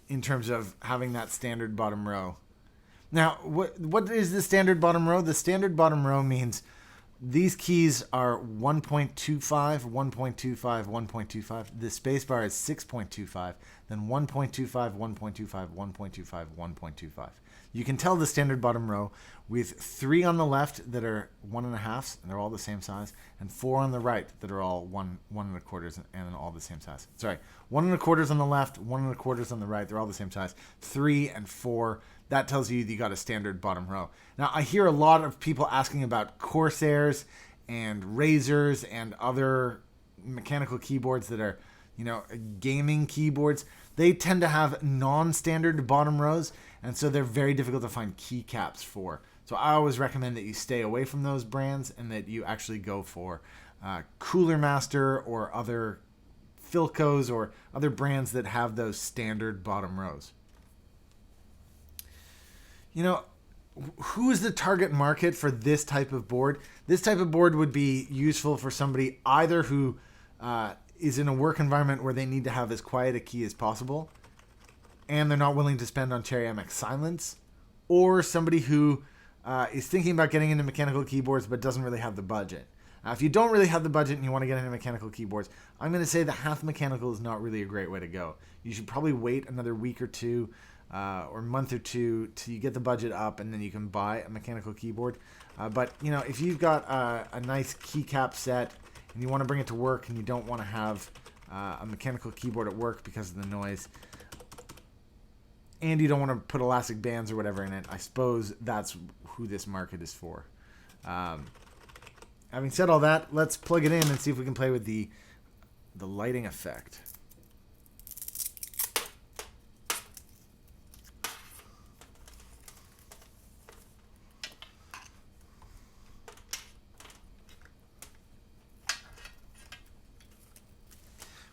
In terms of having that standard bottom row. Now, what is the standard bottom row? The standard bottom row means these keys are 1.25, 1.25, 1.25. The spacebar is 6.25, then 1.25, 1.25, 1.25, 1.25. You can tell the standard bottom row with 3 on the left that are 1.5s, and they're all the same size, and 4 on the right that are all 1.25 and all the same size. Sorry, 1.25 on the left, 1.25 on the right, they're all the same size. 3 and 4, that tells you got a standard bottom row. Now, I hear a lot of people asking about Corsairs and Razors and other mechanical keyboards that are, you know, gaming keyboards. They tend to have non-standard bottom rows, and so they're very difficult to find keycaps for. So I always recommend that you stay away from those brands and that you actually go for Cooler Master or other Philcos or other brands that have those standard bottom rows. You know, who is the target market for this type of board? This type of board would be useful for somebody either who is in a work environment where they need to have as quiet a key as possible and they're not willing to spend on Cherry MX Silence, or somebody who is thinking about getting into mechanical keyboards but doesn't really have the budget. If you don't really have the budget and you want to get into mechanical keyboards, I'm going to say the half mechanical is not really a great way to go. You should probably wait another week or two or month or two till you get the budget up, and then you can buy a mechanical keyboard. But you know, if you've got a nice keycap set and you want to bring it to work and you don't want to have a mechanical keyboard at work because of the noise, and you don't want to put elastic bands or whatever in it, I suppose that's who this market is for. Having said all that, let's plug it in and see if we can play with the lighting effect.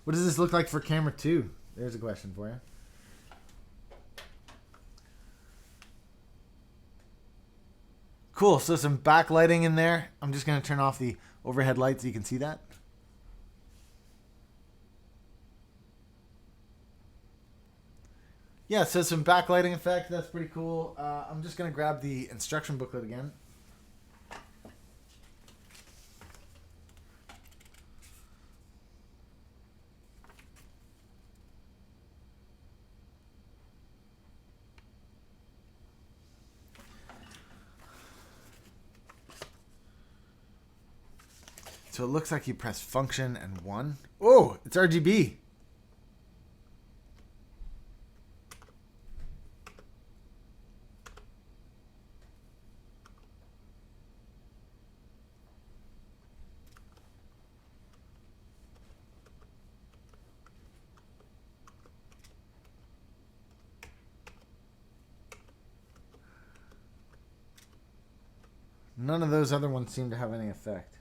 What does this look like for camera 2? There's a question for you. Cool, so some backlighting in there. I'm just going to turn off the overhead lights so you can see that. Yeah, so some backlighting effect. That's pretty cool. I'm just going to grab the instruction booklet again. So it looks like you press function and 1. Oh, it's RGB. None of those other ones seem to have any effect.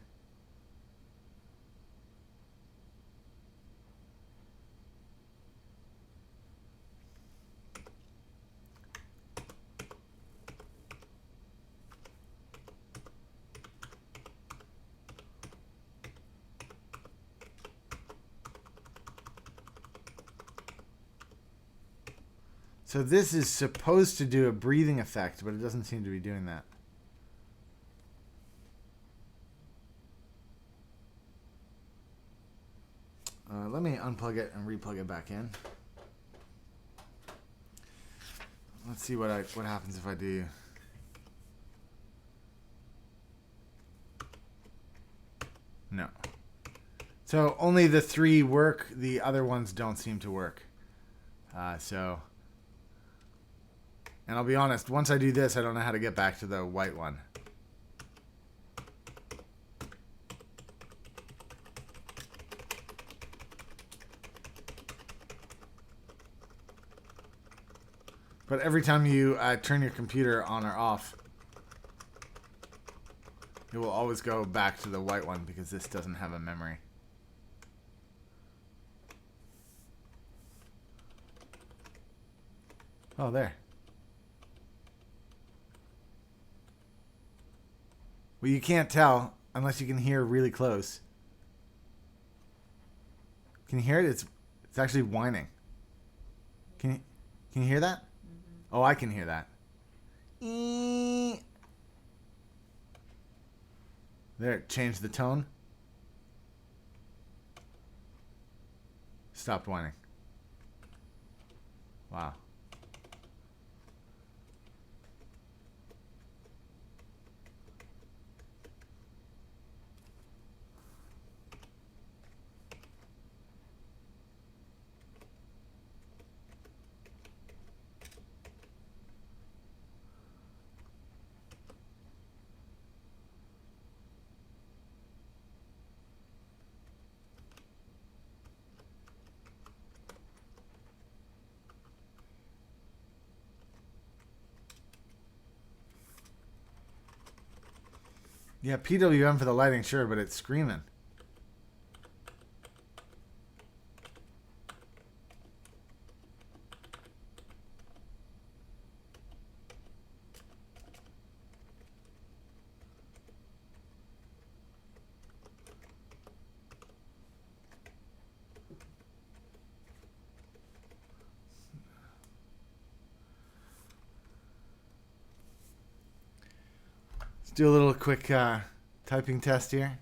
So this is supposed to do a breathing effect, but it doesn't seem to be doing that. Let me unplug it and replug it back in. Let's see what happens if I do. No. So only the 3 work. The other ones don't seem to work. And I'll be honest, once I do this, I don't know how to get back to the white one. But every time you turn your computer on or off, it will always go back to the white one because this doesn't have a memory. Oh, there. Well, you can't tell unless you can hear really close. Can you hear it? It's actually whining. Can you hear that? Mm-hmm. Oh, I can hear that. There, it changed the tone. Stopped whining. Wow. Yeah, PWM for the lighting, sure, but it's screaming. Let's do a little quick typing test here.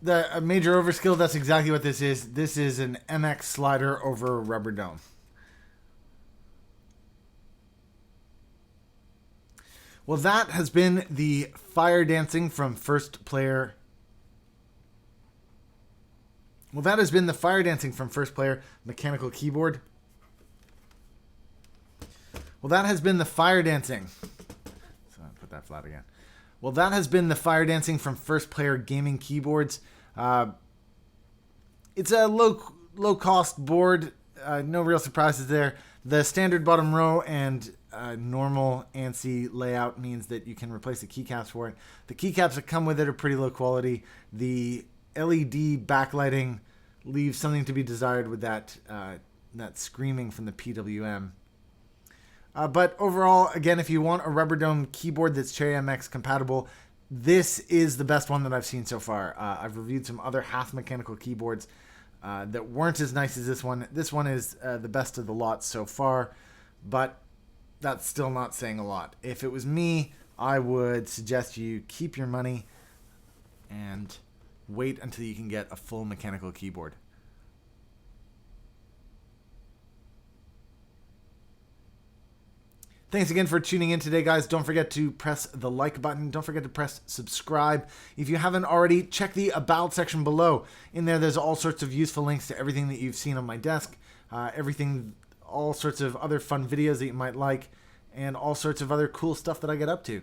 The major overskill, that's exactly what this is. This is an MX slider over a rubber dome. Well, that has been the FireDancing from First Player. Well, that has been the FireDancing from First Player mechanical keyboard. Well, that has been the FireDancing. So I'll put that flat again. Well, that has been the FireDancing from First Player gaming keyboards. It's a low cost board. No real surprises there. The standard bottom row and normal ANSI layout means that you can replace the keycaps for it. The keycaps that come with it are pretty low quality. The LED backlighting leaves something to be desired with that screaming from the PWM. But overall, again, if you want a rubber dome keyboard that's Cherry MX compatible, this is the best one that I've seen so far. I've reviewed some other half mechanical keyboards that weren't as nice as this one. This one is the best of the lot so far, but that's still not saying a lot. If it was me, I would suggest you keep your money and wait until you can get a full mechanical keyboard. Thanks again for tuning in today, guys. Don't forget to press the like button. Don't forget to press subscribe. If you haven't already, check the About section below. In there, there's all sorts of useful links to everything that you've seen on my desk, all sorts of other fun videos that you might like, and all sorts of other cool stuff that I get up to.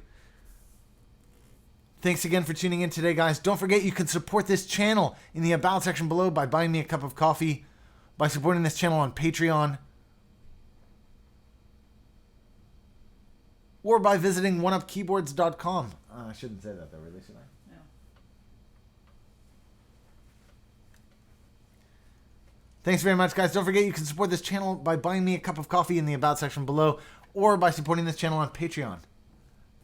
Thanks again for tuning in today, guys. Don't forget you can support this channel in the About section below by buying me a cup of coffee, by supporting this channel on Patreon, or by visiting oneupkeyboards.com. I shouldn't say that though, really, should I? No. Thanks very much, guys. Don't forget you can support this channel by buying me a cup of coffee in the About section below, or by supporting this channel on Patreon.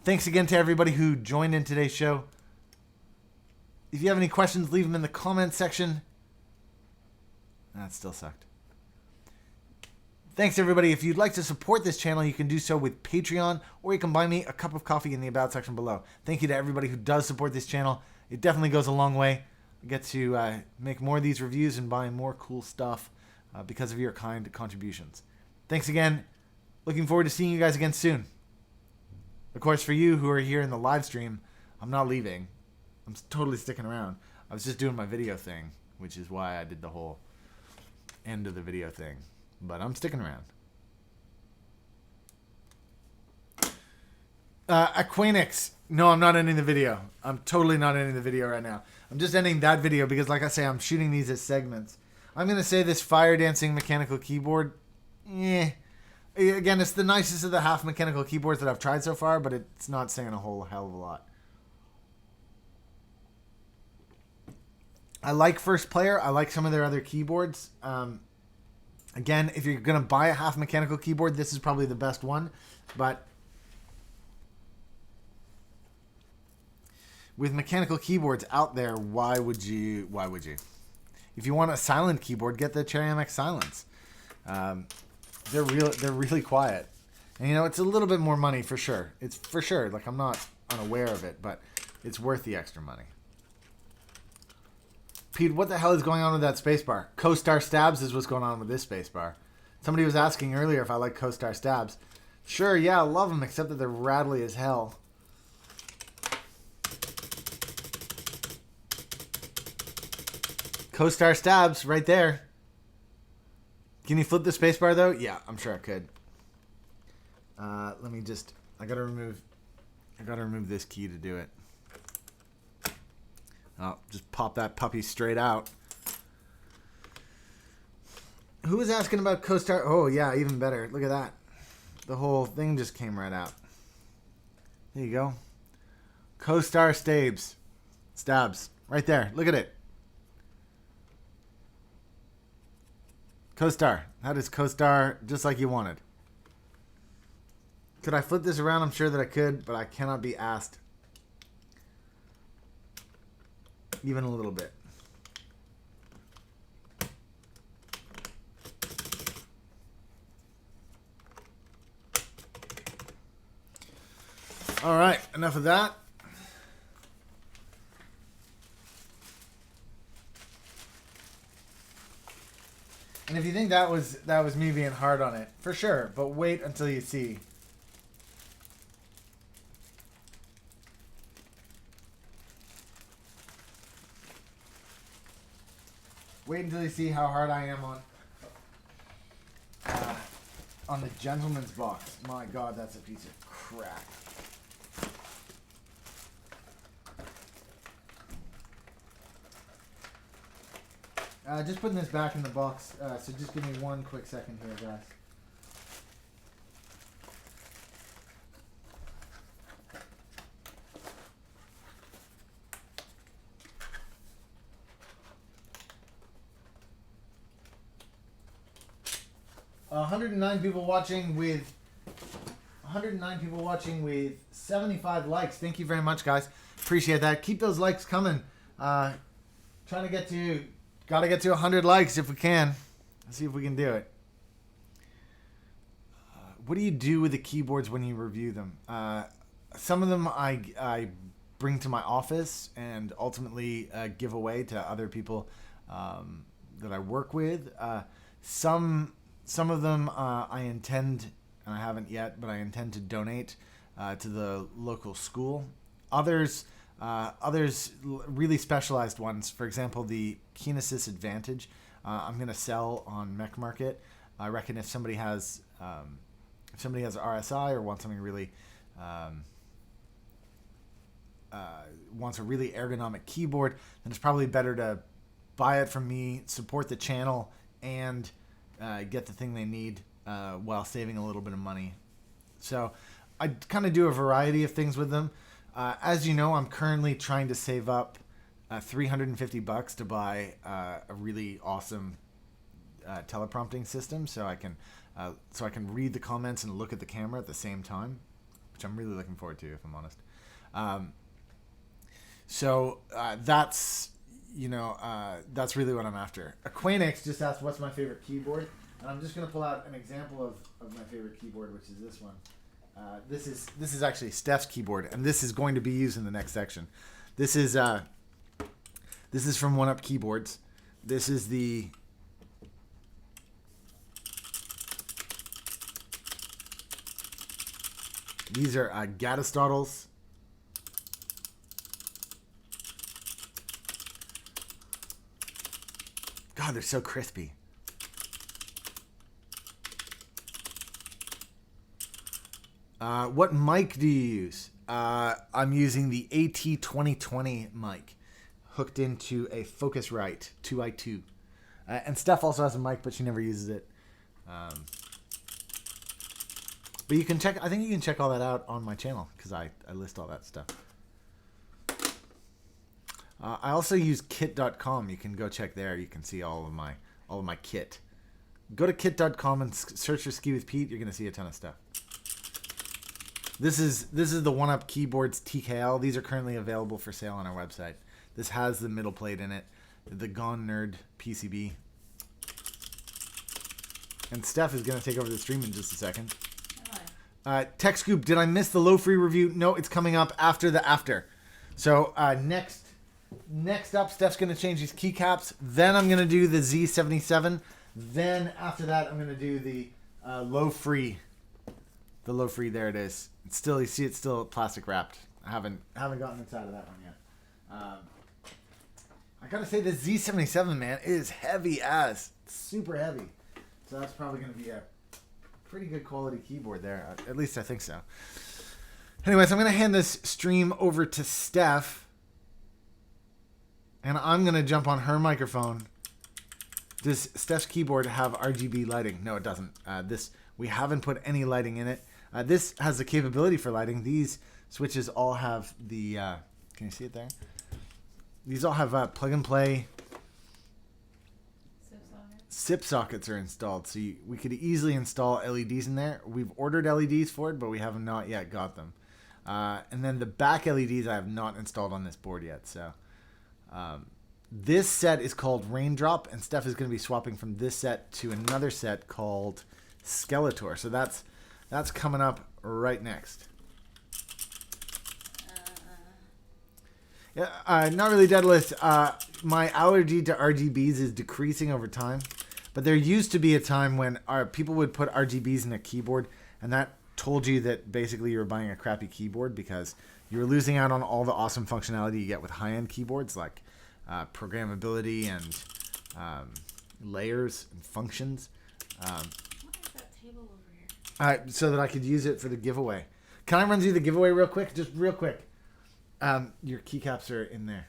Thanks again to everybody who joined in today's show. If you have any questions, leave them in the comments section. That still sucked. Thanks, everybody. If you'd like to support this channel, you can do so with Patreon, or you can buy me a cup of coffee in the About section below. Thank you to everybody who does support this channel. It definitely goes a long way. I get to make more of these reviews and buy more cool stuff because of your kind contributions. Thanks again. Looking forward to seeing you guys again soon. Of course, for you who are here in the live stream, I'm not leaving. I'm totally sticking around. I was just doing my video thing, which is why I did the whole end of the video thing. But I'm sticking around. Aquanix. No, I'm not ending the video. I'm totally not ending the video right now. I'm just ending that video because, like I say, I'm shooting these as segments. I'm going to say this FireDancing mechanical keyboard, again, it's the nicest of the half mechanical keyboards that I've tried so far, but it's not saying a whole hell of a lot. I like First Player. I like some of their other keyboards. Again, if you're going to buy a half mechanical keyboard, this is probably the best one. But with mechanical keyboards out there, why would you? If you want a silent keyboard, get the Cherry MX Silence. They're really quiet. And you know, it's a little bit more money for sure. It's for sure. Like, I'm not unaware of it, but it's worth the extra money. Pete, what the hell is going on with that spacebar? Co-Star Stabs is what's going on with this spacebar. Somebody was asking earlier if I like Co-Star Stabs. Sure, yeah, I love them, except that they're rattly as hell. Co-Star Stabs, right there. Can you flip the spacebar though? Yeah, I'm sure I could. Let me just. I gotta remove this key to do it. Oh, just pop that puppy straight out. Who was asking about Co-Star? Oh yeah, even better. Look at that. The whole thing just came right out. There you go. Co-Star Stabs. Stabs. Right there. Look at it. Co-Star. That is Co-Star just like you wanted. Could I flip this around? I'm sure that I could, but I cannot be asked. Even a little bit. All right, enough of that. And if you think that was me being hard on it, for sure, but wait until you see. Wait until you see how hard I am on the gentleman's box. My God, that's a piece of crap. Just putting this back in the box, so just give me one quick second here, guys. People watching with 109 people watching with 75 likes. Thank you very much, guys. Appreciate that. Keep those likes coming. Trying to get to, gotta get to 100 likes if we can. Let's see if we can do it. What do you do with the keyboards when you review them? Some of them I bring to my office and ultimately give away to other people that I work with. Some of them I intend, and I haven't yet, but I intend to donate to the local school. Others really specialized ones. For example, the Kinesis Advantage, I'm going to sell on Mech Market. I reckon if somebody has RSI or wants something really wants a really ergonomic keyboard, then it's probably better to buy it from me, support the channel, and get the thing they need while saving a little bit of money. So I kind of do a variety of things with them. As you know, I'm currently trying to save up $350 to buy a really awesome teleprompting system, so I can read the comments and look at the camera at the same time, which I'm really looking forward to, if I'm honest. That's really what I'm after. Aquanix just asked what's my favorite keyboard, and I'm just going to pull out an example of my favorite keyboard, which is this one. This is actually Steph's keyboard, and this is going to be used in the next section. This is from One Up Keyboards. This is the these are Gatistotles. God, they're so crispy. What mic do you use? I'm using the AT2020 mic, hooked into a Focusrite 2i2. And Steph also has a mic, but she never uses it. But you can check. I think you can check all that out on my channel because I list all that stuff. I also use kit.com. You can go check there. You can see all of my kit. Go to kit.com and search for Ski with Pete. You're gonna see a ton of stuff. This is the One Up Keyboards TKL. These are currently available for sale on our website. This has the middle plate in it, the Gone Nerd PCB. And Steph is going to take over the stream in just a second. Tech Scoop, did I miss the LoFree review? No, it's coming up after the after. So next up, Steph's going to change these keycaps. Then I'm going to do the Z77. Then after that, I'm going to do the LoFree. The LoFree, there it is. It's still, you see, it's still plastic wrapped. I haven't gotten inside of that one yet. I gotta say, the Z77, man, is heavy as. It's super heavy. So that's probably gonna be a pretty good quality keyboard there. At least I think so. Anyways, I'm gonna hand this stream over to Steph, and I'm gonna jump on her microphone. Does Steph's keyboard have RGB lighting? No, it doesn't. We haven't put any lighting in it. This has the capability for lighting. These switches all have the, can you see it there? These all have plug and play. SIP sockets are installed. So we could easily install LEDs in there. We've ordered LEDs for it, but we have not yet got them. And then the back LEDs I have not installed on this board yet. So this set is called Raindrop, and Steph is going to be swapping from this set to another set called Skeletor. So that's coming up right next. Yeah, not really, Daedalus. My allergy to RGBs is decreasing over time, but there used to be a time when people would put RGBs in a keyboard, and that told you that basically you were buying a crappy keyboard because you were losing out on all the awesome functionality you get with high-end keyboards, like programmability and layers and functions. So that I could use it for the giveaway. Can I run through the giveaway real quick? Just real quick. Your keycaps are in there.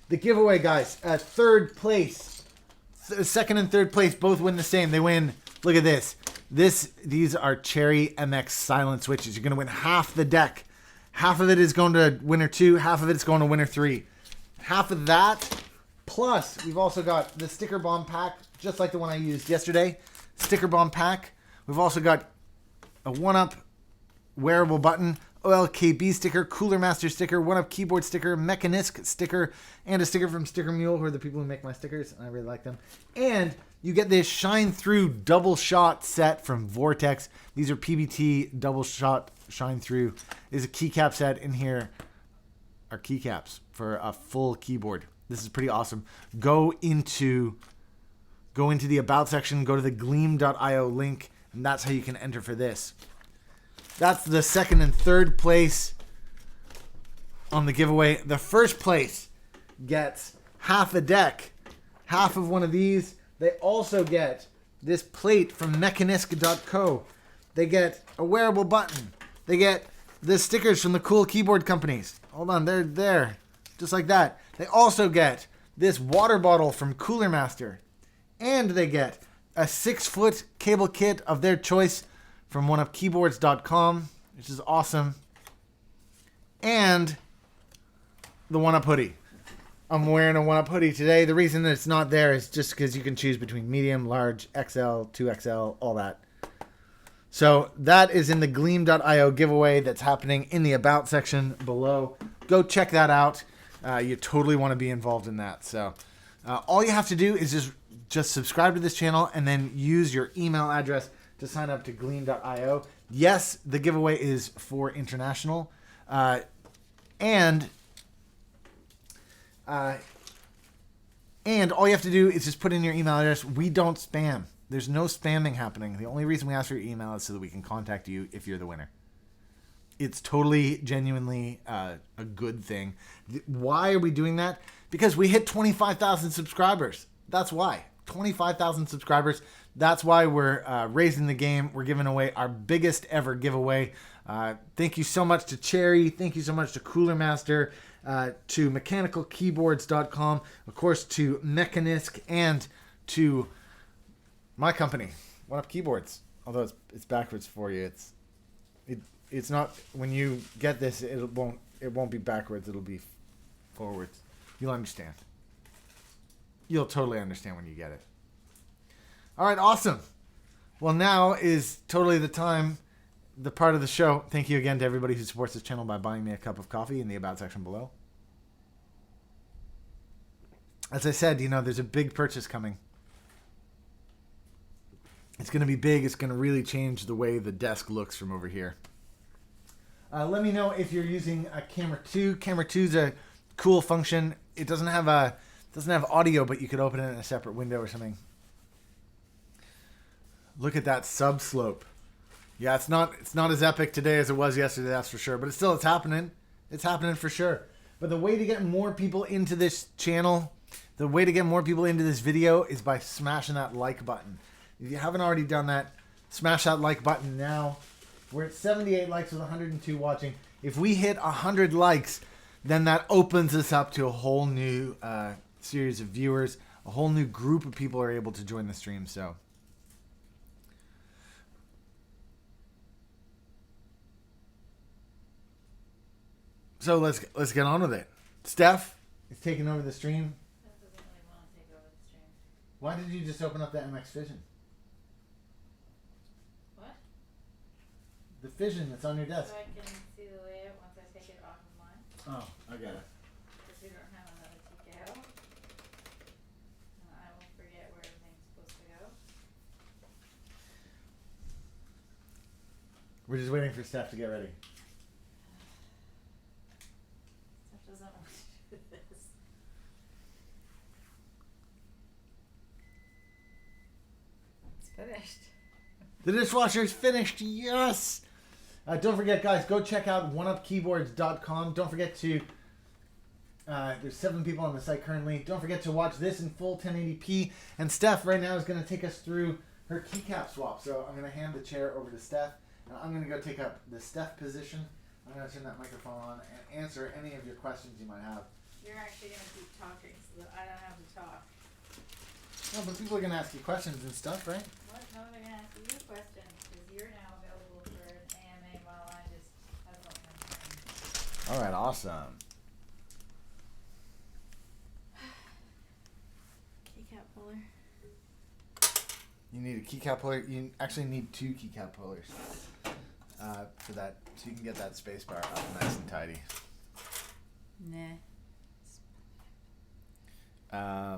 The giveaway, guys. Third place. Second and third place both win the same. They win. Look at this. These are Cherry MX silent switches. You're going to win half the deck. Half of it is going to winner 2. Half of it is going to winner 3. Half of that. Plus, we've also got the sticker bomb pack, just like the one I used yesterday. Sticker bomb pack. We've also got a One-Up wearable button, OLKB sticker, Cooler Master sticker, One-Up keyboard sticker, Mechanisk sticker, and a sticker from Sticker Mule, who are the people who make my stickers, and I really like them. And you get this Shine Through double shot set from Vortex. These are PBT double shot Shine Through. There's a keycap set in here. Are keycaps for a full keyboard. This is pretty awesome. Go into the About section, go to the gleam.io link, and that's how you can enter for this. That's the second and third place on the giveaway. The first place gets half a deck, half of one of these. They also get this plate from mechanisk.co. They get a wearable button. They get the stickers from the cool keyboard companies. Hold on, they're there. Just like that. They also get this water bottle from Cooler Master. And they get a 6-foot cable kit of their choice from oneupkeyboards.com, which is awesome. And the One-Up hoodie. I'm wearing a 1UP hoodie today. The reason that it's not there is just because you can choose between medium, large, XL, 2XL, all that. So that is in the Gleam.io giveaway that's happening in the About section below. Go check that out. You totally want to be involved in that. So all you have to do is just subscribe to this channel and then use your email address to sign up to Gleam.io. Yes, the giveaway is for international. And all you have to do is just put in your email address. We don't spam. There's no spamming happening. The only reason we ask for your email is so that we can contact you if you're the winner. It's totally, genuinely a good thing. Why are we doing that? Because we hit 25,000 subscribers. That's why. 25,000 subscribers. That's why we're raising the game. We're giving away our biggest ever giveaway. Thank you so much to Cherry. Thank you so much to Cooler Master, to mechanicalkeyboards.com, of course to Mechanisk, and to my company, 1UP Keyboards. Although it's backwards for you. It's not, when you get this, it won't be backwards. It'll be forwards. You'll understand. You'll totally understand when you get it. All right, awesome. Well, now is totally the time, the part of the show. Thank you again to everybody who supports this channel by buying me a cup of coffee in the About section below. As I said, there's a big purchase coming. It's going to be big. It's going to really change the way the desk looks from over here. Let me know if you're using a Camera 2. Camera 2 is a cool function. It doesn't have audio, but you could open it in a separate window or something. Look at that sub slope. Yeah, it's not as epic today as it was yesterday, that's for sure. But it's happening. It's happening for sure. But the way to get more people into this channel, the way to get more people into this video is by smashing that like button. If you haven't already done that, smash that like button now. We're at 78 likes with 102 watching. If we hit 100 likes, then that opens us up to a whole new series of viewers. A whole new group of people are able to join the stream. So let's get on with it. Steph is taking over the stream. Steph doesn't really want to take over the stream. Why did you just open up that MX Fission? What? The Fission that's on your desk. So I can see the layout once I take it off of mine. Oh, I get it. Because we don't have another TKO. I will forget where everything's supposed to go. We're just waiting for Steph to get ready. Steph doesn't want to do this. It's finished. The dishwasher is finished. Yes. Don't forget, guys, go check out oneupkeyboards.com. Don't forget to, there's 7 people on the site currently. Don't forget to watch this in full 1080p. And Steph right now is going to take us through her keycap swap. So I'm going to hand the chair over to Steph. And I'm going to go take up the Steph position. I'm going to turn that microphone on and answer any of your questions you might have. You're actually going to keep talking so that I don't have to talk. No, but people are going to ask you questions and stuff, right? What? No, they're going to ask you questions because you're now available for an AMA while I just have all my time. All right, awesome. Keycap puller. You need a keycap puller. You actually need 2 keycap pullers for that, so you can get that space bar up nice and tidy. Nah.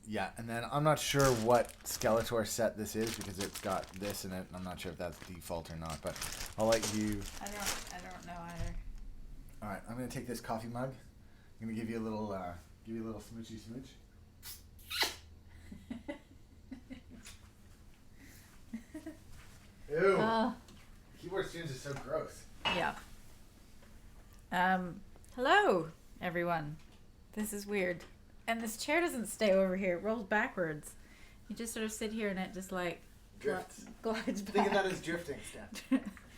Yeah, and then I'm not sure what Skeletor set this is because it's got this in it, and I'm not sure if that's default or not, but I'll let you... I don't know either. All right, I'm going to take this coffee mug. I'm going to give you a little smoochy smooch. Ew. Keyboard streams are so gross. Yeah. Hello, everyone. This is weird. And this chair doesn't stay over here. It rolls backwards. You just sort of sit here and it just like Drifts. glides back. Think of that as drifting, Steph.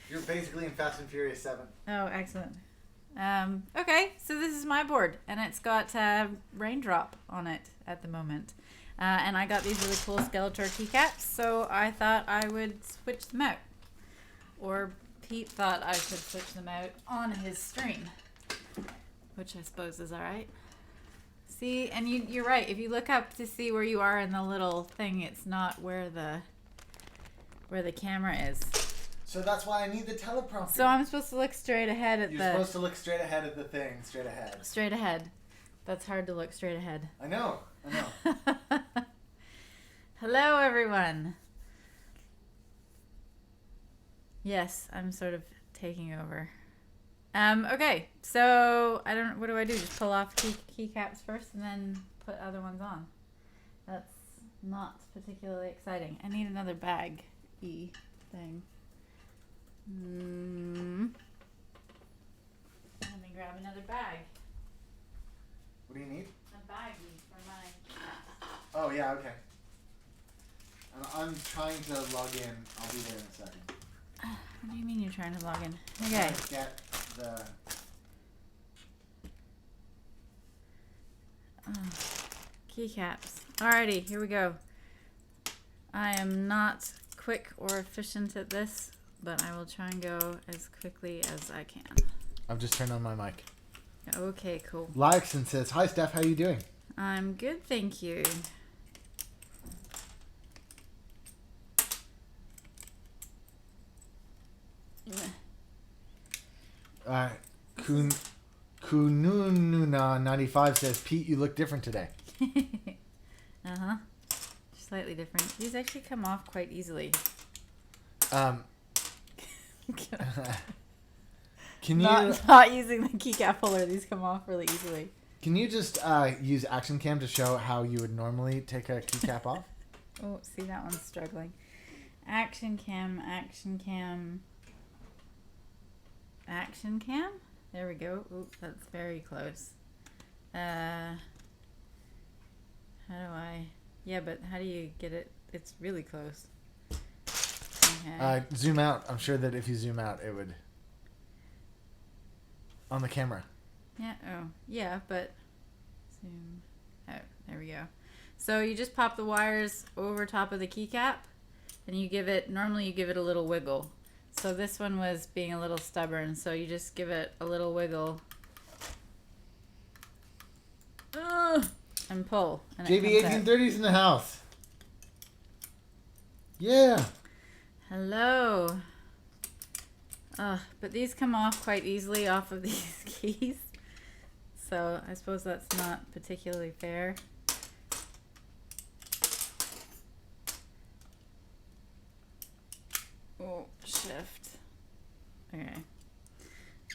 You're basically in Fast and Furious 7. Oh, excellent. Okay, so this is my board, and it's got Raindrop on it at the moment. And I got these really cool Skeletor keycaps, so I thought I would switch them out. Or Pete thought I should switch them out on his stream, which I suppose is alright. See, and you're right. If you look up to see where you are in the little thing, it's not where the camera is. So that's why I need the teleprompter. So I'm supposed to look straight ahead at You're supposed to look straight ahead at the thing, straight ahead. Straight ahead. That's hard to look straight ahead. I know. Hello, everyone. Yes, I'm sort of taking over. Okay, so what do I do? Just pull off keycaps first and then put other ones on. That's not particularly exciting. I need another bag thing. Let me grab another bag. What do you need? A baggie for my... Oh, yeah, okay. I'm trying to log in. I'll be there in a second. What do you mean you're trying to log in? Okay. Get the... Keycaps. Alrighty, here we go. I am not quick or efficient at this, but I will try and go as quickly as I can. I've just turned on my mic. Okay, cool. Lyxon says, "Hi, Steph. How you doing?" I'm good, thank you. Kunununa95 says, "Pete, you look different today." Uh-huh. Slightly different. These actually come off quite easily. Can you not using the keycap holder? These come off really easily. Can you just use Action Cam to show how you would normally take a keycap off? Oh, see, that one's struggling. Action Cam, Action Cam, Action Cam. There we go. Oop, that's very close. How do I? Yeah, but how do you get it? It's really close. Okay. Zoom out. I'm sure that if you zoom out, it would. On the camera. Yeah. Oh, yeah, but zoom out. There we go. So you just pop the wires over top of the keycap, and you give it. Normally, you give it a little wiggle. So this one was being a little stubborn. So you just give it a little wiggle. And pull. And JB1830's in the house. Yeah. Hello. But these come off quite easily off of these keys. So I suppose that's not particularly fair. Oh, shift. Okay.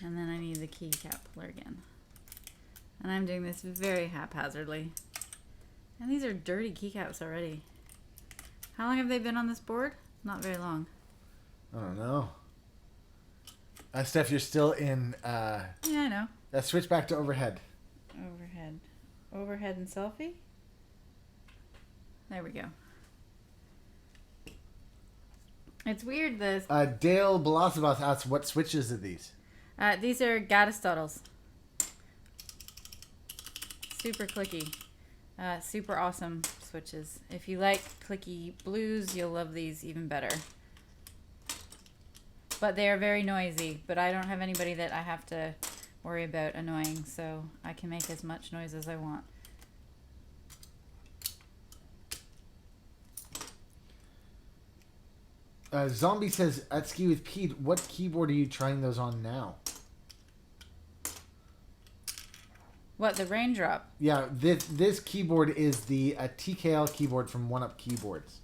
And then I need the keycap puller again. And I'm doing this very haphazardly. And these are dirty keycaps already. How long have they been on this board? Not very long. I don't know. Steph, you're still in... Yeah, I know. Let's switch back to overhead. Overhead. Overhead and selfie? There we go. It's weird, this... Dale Belasabas asks, what switches are these? These are Gadistottles. Super clicky. Super awesome switches. If you like clicky blues, you'll love these even better. But they are very noisy, but I don't have anybody that I have to worry about annoying, so I can make as much noise as I want. Zombie says, at Ski with Pete, what keyboard are you trying those on now? What, the raindrop? Yeah, this keyboard is the TKL keyboard from 1UP Keyboards.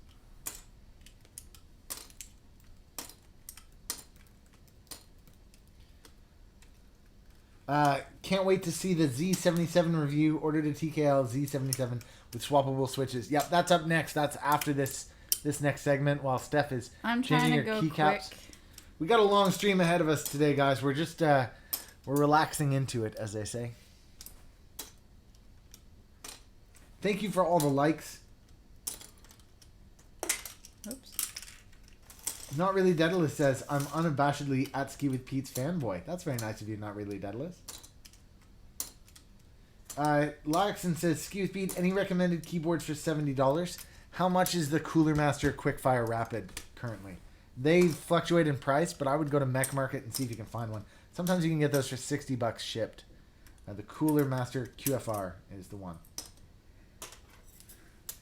Can't wait to see the Z77 review. Ordered a TKL Z77 with swappable switches. Yep, that's up next. That's after this next segment while Steph is changing her keycaps. We got a long stream ahead of us today, guys. We're just we're relaxing into it, as they say. Thank you for all the likes. Oops. Not Really Daedalus says, I'm unabashedly at Ski with Pete's fanboy. That's very nice of you, Not Really Daedalus. Larkson says, Ski with Pete, any recommended keyboards for $70? How much is the Cooler Master Quickfire Rapid currently? They fluctuate in price, but I would go to Mech Market and see if you can find one. Sometimes you can get those for $60 shipped. The Cooler Master QFR is the one.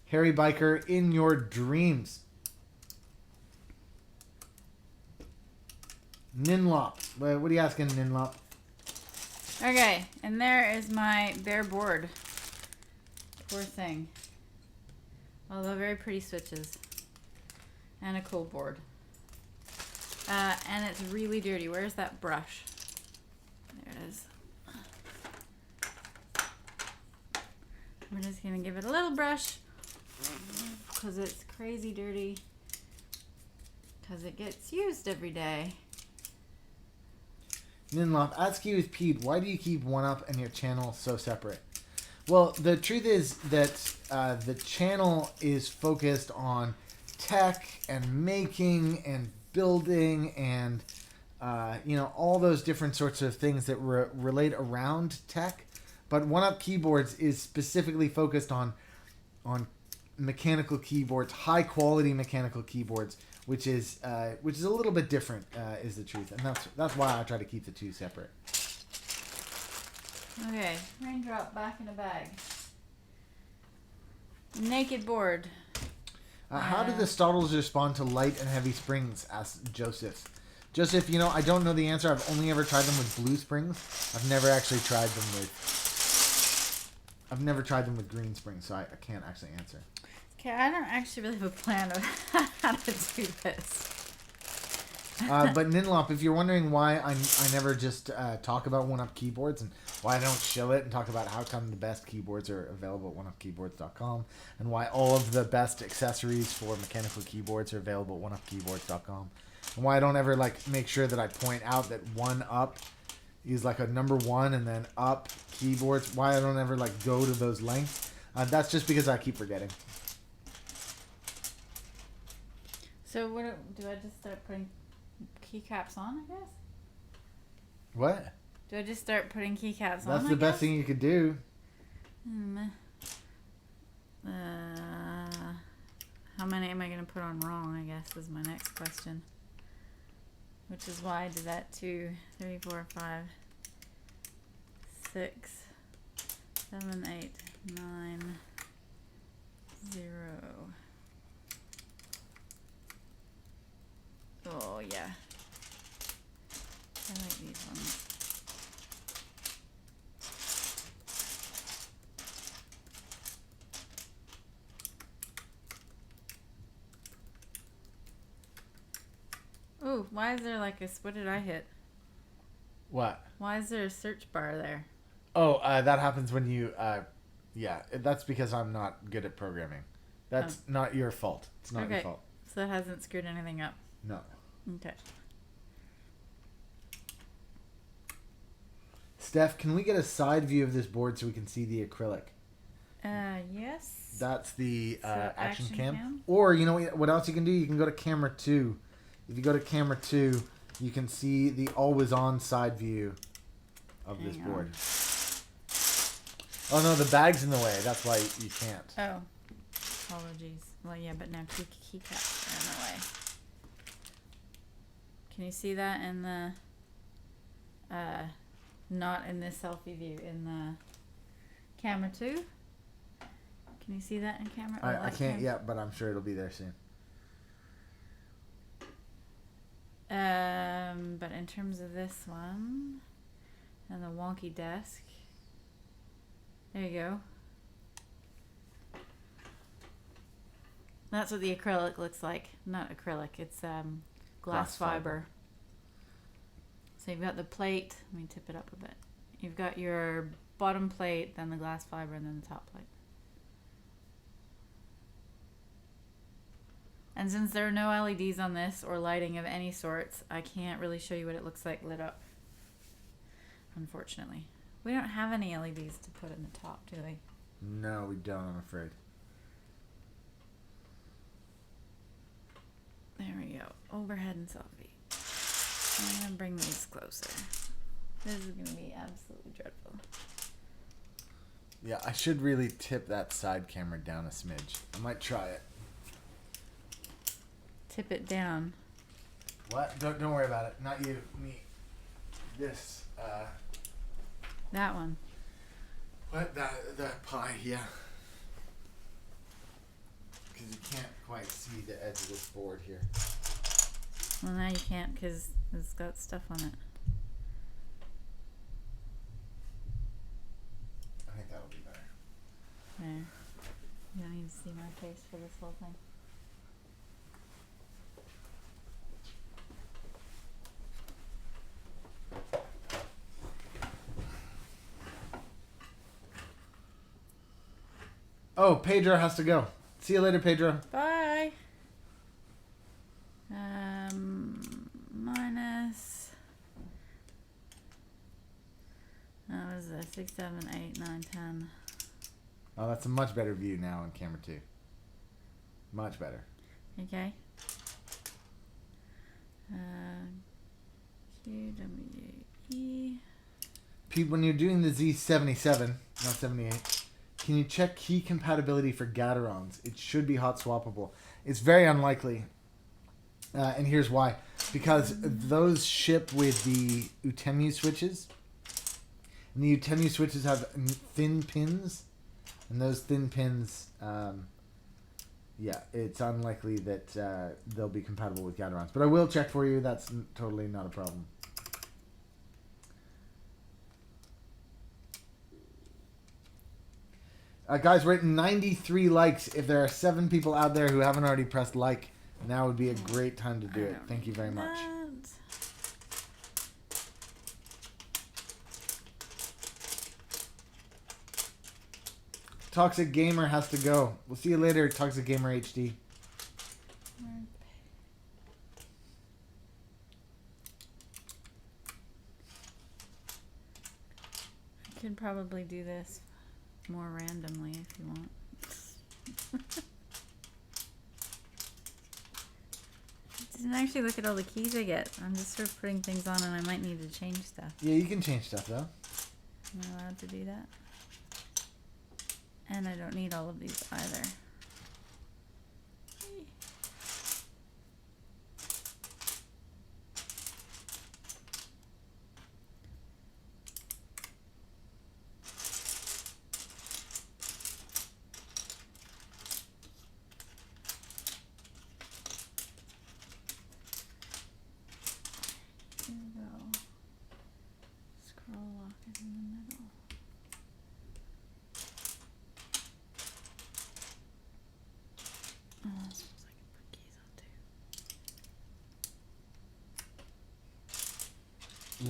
Harry Biker in your dreams. Ninlop. What are you asking, Ninlop? Okay, and there is my bare board. Poor thing. Although very pretty switches. And a cool board. And it's really dirty. Where's that brush? There it is. We're just going to give it a little brush. Because it's crazy dirty. Because it gets used every day. Ninlop, at skiwithpete, why do you keep 1UP and your channel so separate? Well, the truth is that the channel is focused on tech and making and building and all those different sorts of things that relate around tech. But 1UP Keyboards is specifically focused on mechanical keyboards, high quality mechanical keyboards, which is a little bit different, is the truth, and that's why I try to keep the two separate. Okay, raindrop back in a bag. Naked board. How do the Stottles respond to light and heavy springs? Asked Joseph. Joseph, I don't know the answer. I've only ever tried them with blue springs. I've never actually tried them with green springs, so I can't actually answer. Okay, I don't actually really have a plan of how to do this. But Ninlop, if you're wondering why I never just talk about 1UP keyboards and why I don't show it and talk about how come the best keyboards are available at oneupkeyboards.com and why all of the best accessories for mechanical keyboards are available at oneupkeyboards.com and why I don't ever make sure that I point out that 1UP is like a number one and then up keyboards, why I don't ever go to those lengths, that's just because I keep forgetting. So what do I just start putting keycaps on, I guess? What? Do I just start putting keycaps on? That's the best thing you could do. How many am I going to put on wrong, I guess, is my next question. Which is why I did that 2, 3, 4, 5, 6, 7, 8, 9, 0. Oh, yeah. I like these ones. Ooh, why is there what did I hit? What? Why is there a search bar there? Oh, that happens when you, that's because I'm not good at programming. That's not your fault. It's not your fault. So that hasn't screwed anything up? No. Okay. Steph, can we get a side view of this board so we can see the acrylic? Yes. That's the action action cam. cam. Or, what else you can do? You can go to camera 2. If you go to camera 2, you can see the always-on side view of this board. Oh, no, the bag's in the way. That's why you can't. Oh. Apologies. Well, yeah, but now keycaps are in the way. Can you see that in the... not in this selfie view, in the camera 2? Can you see that in camera? I can't yet, but I'm sure it'll be there soon. But in terms of this one and the wonky desk, there you go. That's what the acrylic looks like. Not acrylic, it's glass fiber. So you've got the plate. Let me tip it up a bit. You've got your bottom plate, then the glass fiber, and then the top plate. And since there are no LEDs on this or lighting of any sorts, I can't really show you what it looks like lit up. Unfortunately. We don't have any LEDs to put in the top, do we? No, we don't, I'm afraid. There we go. Overhead and selfie. I'm going to bring these closer. This is going to be absolutely dreadful. Yeah, I should really tip that side camera down a smidge. I might try it. Tip it down. What? Don't worry about it. Not you. Me. This. That one. What? That pie, yeah. Because you can't quite see the edge of this board here. Well, now you can't because it's got stuff on it. I think that'll be better. There. You don't need to see my face for this whole thing. Oh, Pedro has to go. See you later, Pedro. Bye. Minus. What is this? 6, 7, 8, 9, 10. Oh, that's a much better view now on camera 2. Much better. Okay. Q, W, E. Pete, when you're doing the Z77, not 78, can you check key compatibility for Gatorons? It should be hot swappable. It's very unlikely. And here's why. Because those ship with the Utemu switches. And the Utemu switches have thin pins. And those thin pins, yeah, it's unlikely that they'll be compatible with Gatorons. But I will check for you. That's totally not a problem. Guys, we're at 93 likes. If there are 7 people out there who haven't already pressed like, now would be a great time to do it. Thank you very much. Toxic Gamer has to go. We'll see you later, Toxic Gamer HD. I could probably do this more randomly if you want. Didn't actually look at all the keys I get. I'm just sort of putting things on and I might need to change stuff. Yeah, you can change stuff though. Am I allowed to do that? And I don't need all of these either. Here we go. Scroll lock is in the middle. Oh, I suppose I can put keys on too.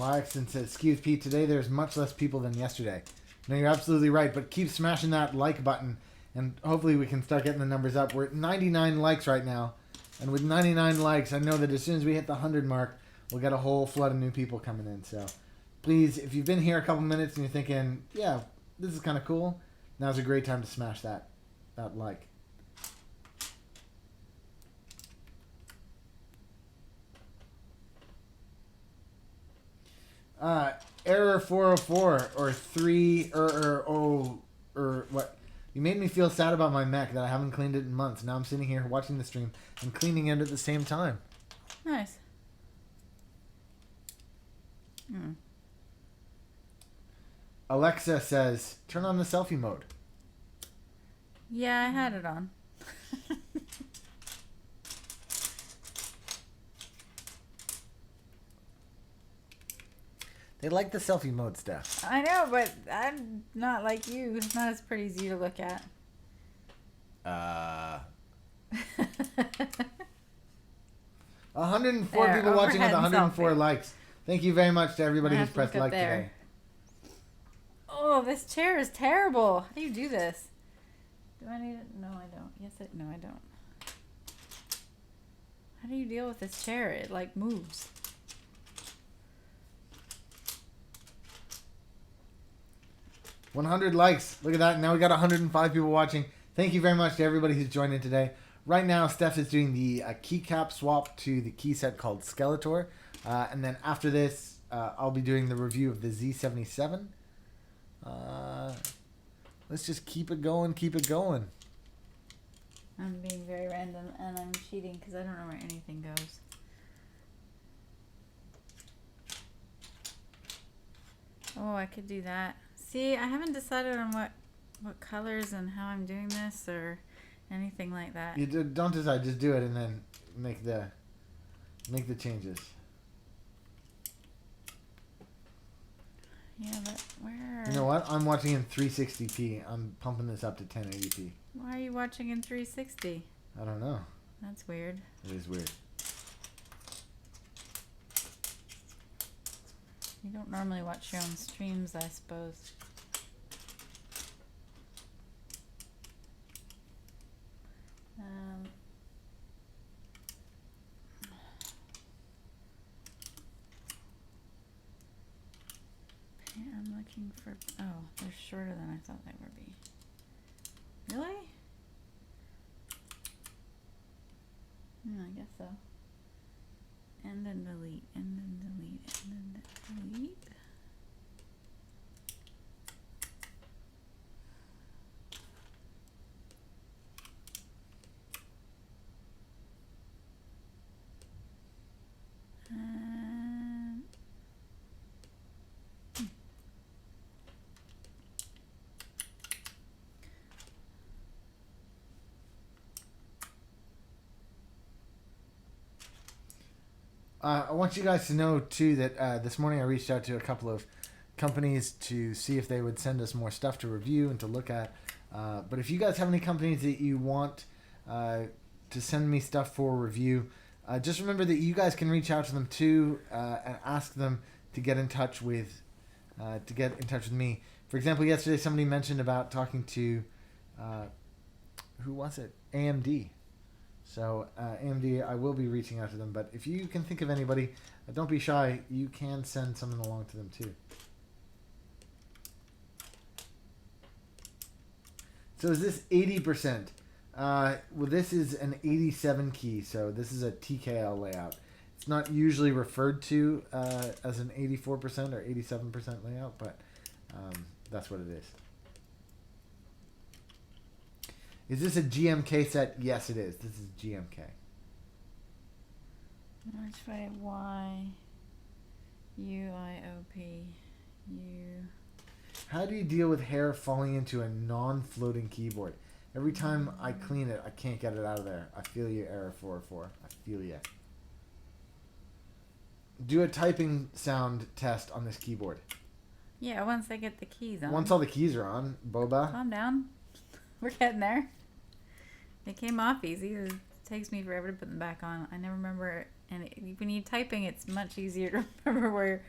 Laxton says, skiwithpete, today there's much less people than yesterday. No, you're absolutely right, but keep smashing that like button, and hopefully we can start getting the numbers up. We're at 99 likes right now, and with 99 likes, I know that as soon as we hit the 100 mark, we'll get a whole flood of new people coming in. So please, if you've been here a couple minutes and you're thinking, yeah, this is kind of cool, now's a great time to smash that like. Error 404 or 3 or what? You made me feel sad about my mech that I haven't cleaned it in months. Now I'm sitting here watching the stream and cleaning it at the same time. Nice. Alexa says, turn on the selfie mode. Yeah, I had it on. They like the selfie mode stuff. I know, but I'm not like you. It's not as pretty as you to look at. 104 There, people watching with overhead 104 selfie. likes. Thank you very much to everybody I who's have to pressed look up like there. today. Oh, this chair is terrible. How do you do this? Do I need it? No, I don't. Yes, no, I don't. How do you deal with this chair? It like moves. $100 likes. Look at that. Now we got 105 people watching. Thank you very much to everybody who's joined in today. Right now, Steph is doing the keycap swap to the key set called Skeletor. And then after this, I'll be doing the review of the Z77. Let's just keep it going, keep it going. I'm being very random and I'm cheating because I don't know where anything goes. Oh, I could do that. See, I haven't decided on what colors and how I'm doing this or anything like that. You don't decide. Just do it and then make the changes. Yeah, but where? You know what? I'm watching in 360p. I'm pumping this up to 1080p. Why are you watching in 360? I don't know. That's weird. It is weird. You don't normally watch your own streams, I suppose. I'm looking for... Oh, they're shorter than I thought they would be. Really? I guess so. End and delete, end and delete, end and delete. I want you guys to know, too, that this morning I reached out to a couple of companies to see if they would send us more stuff to review and to look at. But if you guys have any companies that you want to send me stuff for review, just remember that you guys can reach out to them, too, and ask them to get in touch with me. For example, yesterday somebody mentioned about talking to, who was it? AMD. So AMD, I will be reaching out to them. But if you can think of anybody, don't be shy. You can send something along to them too. So is this 80%? Well, this is an 87 key. So this is a TKL layout. It's not usually referred to as an 84% or 87% layout, but that's what it is. Is this a GMK set? Yes, it is. This is GMK. Which way? Y. U I O P. U. How do you deal with hair falling into a non-floating keyboard? Every time I clean it, I can't get it out of there. I feel you, Error 404. I feel you. Do a typing sound test on this keyboard. Yeah, once I get the keys on. Once all the keys are on, Boba. Calm down. We're getting there. They came off easy. It takes me forever to put them back on. I never remember. And when you're typing, it's much easier to remember where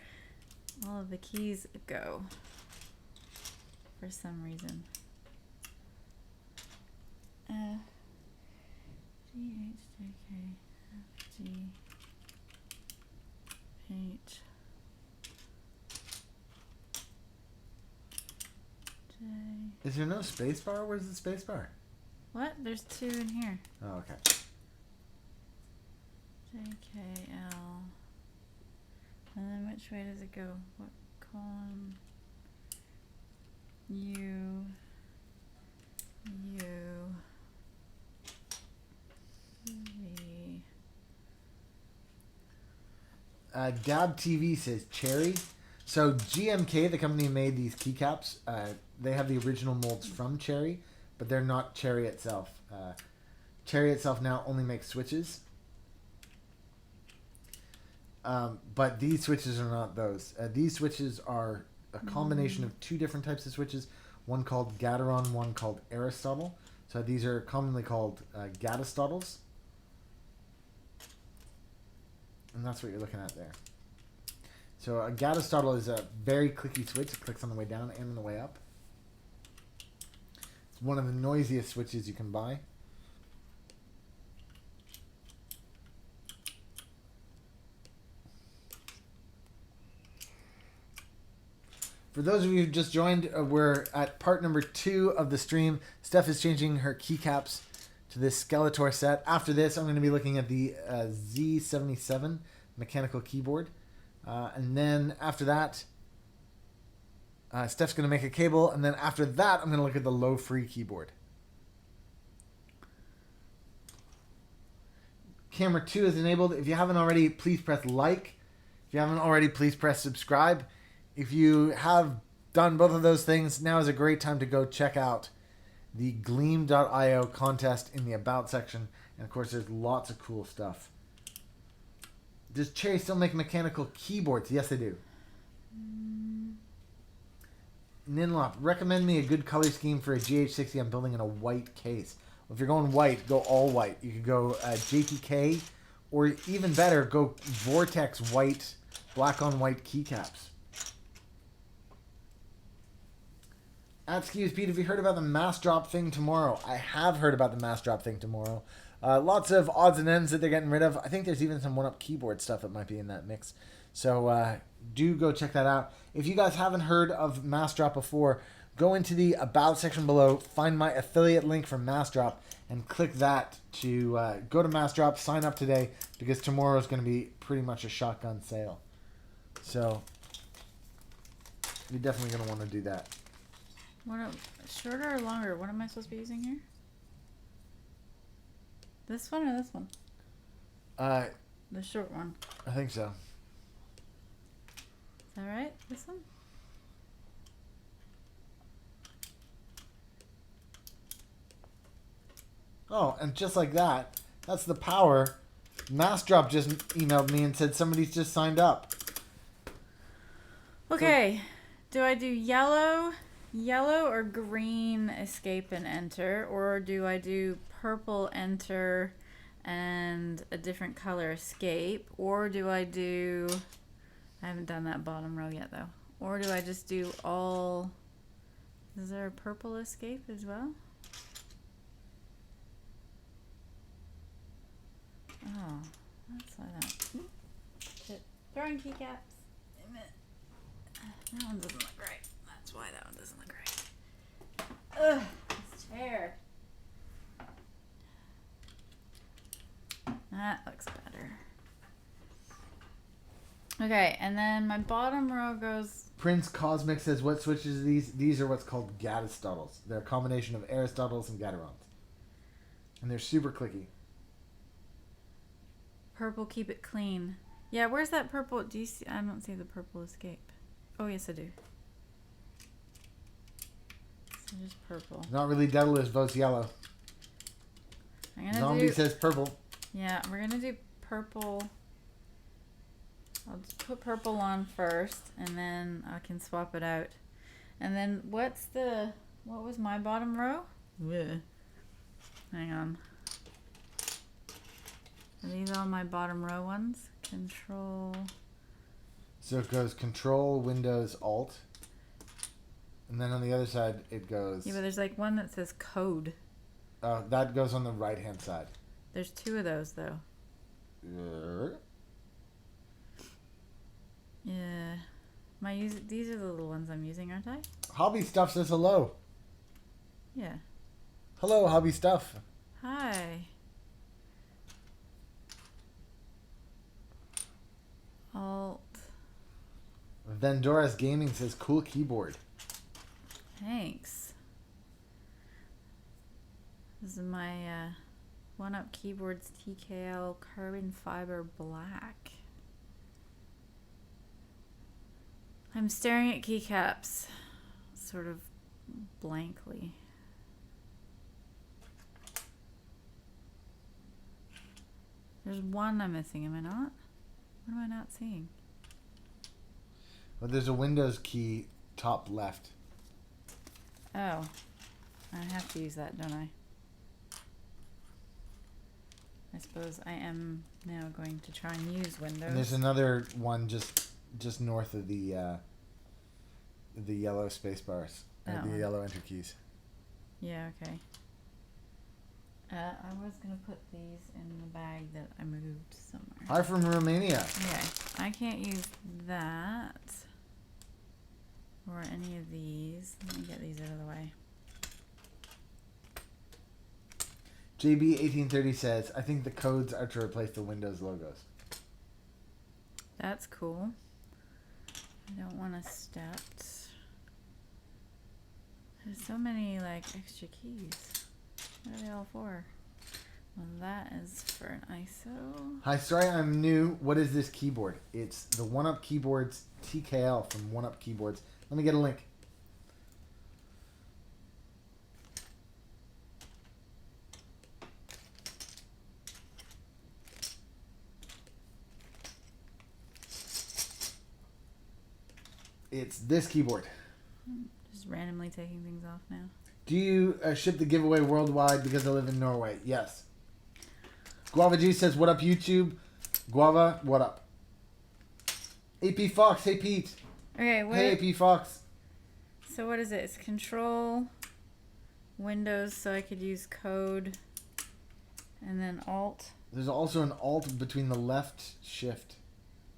all of the keys go. For some reason. G H J K F G H J. Is there no space bar? Where's the space bar? What? There's two in here. Oh, okay. J K L. And then which way does it go? What column? U. V. Dab TV says Cherry. So GMK, the company who made these keycaps, they have the original molds from Cherry, but they're not Cherry itself. Cherry itself now only makes switches. But these switches are not those. These switches are a combination of two different types of switches, one called Gateron, one called Aristotle. So these are commonly called Gatistotles. And that's what you're looking at there. So a Gatistottle is a very clicky switch. It clicks on the way down and on the way up. It's one of the noisiest switches you can buy. For those of you who just joined, we're at part number 2 of the stream. Steph is changing her keycaps to this Skeletor set. After this, I'm going to be looking at the Z77 mechanical keyboard. And then after that, Steph's going to make a cable. And then after that, I'm going to look at the LoFree keyboard. Camera 2 is enabled. If you haven't already, please press like. If you haven't already, please press subscribe. If you have done both of those things, now is a great time to go check out the Gleam.io contest in the About section. And of course, there's lots of cool stuff. Does Cherry still make mechanical keyboards? Yes, they do. Ninlop, recommend me a good color scheme for a GH60 I'm building in a white case. Well, if you're going white, go all white. You could go JPK, or even better, go Vortex white, black on white keycaps. At skiwithpete, have you heard about the mass drop thing tomorrow? I have heard about the mass drop thing tomorrow. Lots of odds and ends that they're getting rid of. I think there's even some one-up keyboard stuff that might be in that mix. So do go check that out. If you guys haven't heard of mass drop before, go into the About section below, find my affiliate link for mass drop, and click that to go to mass drop, sign up today, because tomorrow is going to be pretty much a shotgun sale. So you're definitely going to want to do that. Shorter or longer? What am I supposed to be using here? This one or this one? The short one. I think so. Is that right? This one? Oh, and just like that, that's the power. Massdrop just emailed me and said somebody's just signed up. Okay. Do I do yellow or green escape and enter, or do I do purple enter and a different color escape, or do I do, I haven't done that bottom row yet though, or do I just do all, is there a purple escape as well? Oh, that's like that. Shit. Throwing keycaps. That one doesn't look right. That's why that one doesn't look right. Ugh, this chair. That looks better. Okay, and then my bottom row goes... Prince Cosmic says, what switches are these? These are what's called Gatistotles. They're a combination of Aristotles and Gaterons. And they're super clicky. Purple, keep it clean. Yeah, where's that purple? Do you see? I don't see the purple escape. Oh, yes, I do. So just purple. Not really Daedalus votes yellow. Zombie says purple. Yeah, we're going to do purple. I'll just put purple on first, and then I can swap it out. And then what was my bottom row? Yeah. Hang on. Are these all my bottom row ones? Control. So it goes Control, Windows, Alt. And then on the other side, it goes... Yeah, but there's like one that says code. That goes on the right-hand side. There's two of those, though. Yeah. These are the little ones I'm using, aren't I? Hobby Stuff says hello. Yeah. Hello, Hobby Stuff. Hi. Alt. Vendoras Gaming says cool keyboard. Thanks. This is my one-up keyboards TKL carbon fiber black. I'm staring at keycaps sort of blankly. There's one I'm missing, am I not? What am I not seeing? Well, there's a Windows key top left. Oh. I have to use that, don't I? I suppose I am now going to try and use Windows. And there's another one just north of the yellow space bars. The yellow enter keys. Yeah, okay. I was going to put these in the bag that I moved somewhere. Hi from Romania. Okay. I can't use that. Or any of these. Let me get these out of the way. JB1830 says, I think the codes are to replace the Windows logos. That's cool. I don't want to step. There's so many like extra keys. What are they all for? Well, that is for an ISO. Hi, sorry I'm new. What is this keyboard? It's the One Up Keyboards TKL from One Up Keyboards. Let me get a link. It's this keyboard. Just randomly taking things off now. Do you ship the giveaway worldwide because I live in Norway? Yes. Guava Juice says, what up, YouTube? Guava, what up? AP Fox, hey, Pete. Okay, wait. Hey, AP Fox. So what is it? It's Control, Windows, so I could use code, and then Alt. There's also an Alt between the left shift.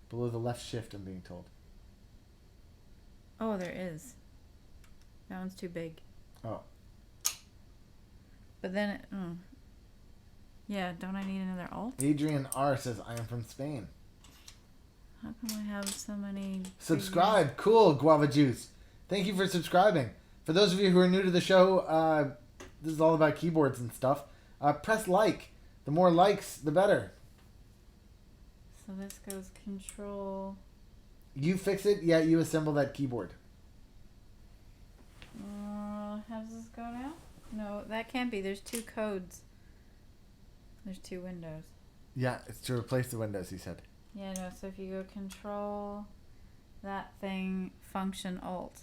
Below the left shift, I'm being told. Oh, there is. That one's too big. Oh. But then, yeah, don't I need another Alt? Adrian R says, I am from Spain. How come I have so many... Subscribe. Cool, Guava Juice. Thank you for subscribing. For those of you who are new to the show, this is all about keyboards and stuff. Press like. The more likes, the better. So this goes Control... You fix it, yeah, you assemble that keyboard. How does this go now? No, that can't be. There's two codes. There's two windows. Yeah, it's to replace the windows, he said. Yeah, no, so if you go Control, that thing, Function, Alt.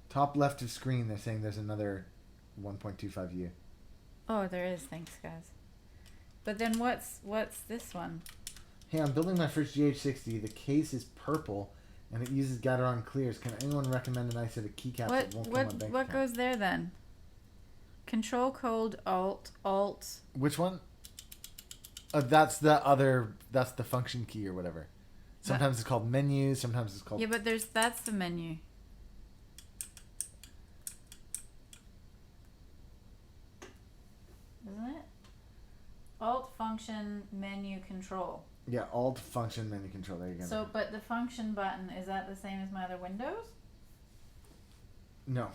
Top left of screen, they're saying there's another 1.25U. Oh, there is. Thanks, guys. But then what's this one? Hey, I'm building my first GH60. The case is purple, and it uses Gateron clears. Can anyone recommend a nice set of keycaps that won't come on bank What account? goes there then? Control, Code, Alt. Which one? That's the function key or whatever. Sometimes it's called menu, sometimes it's called... Yeah, but that's the menu. Isn't it? Alt, Function, Menu, Control. Yeah, Alt, function, menu, control. There you go. So, but the function button, is that the same as my other windows? No.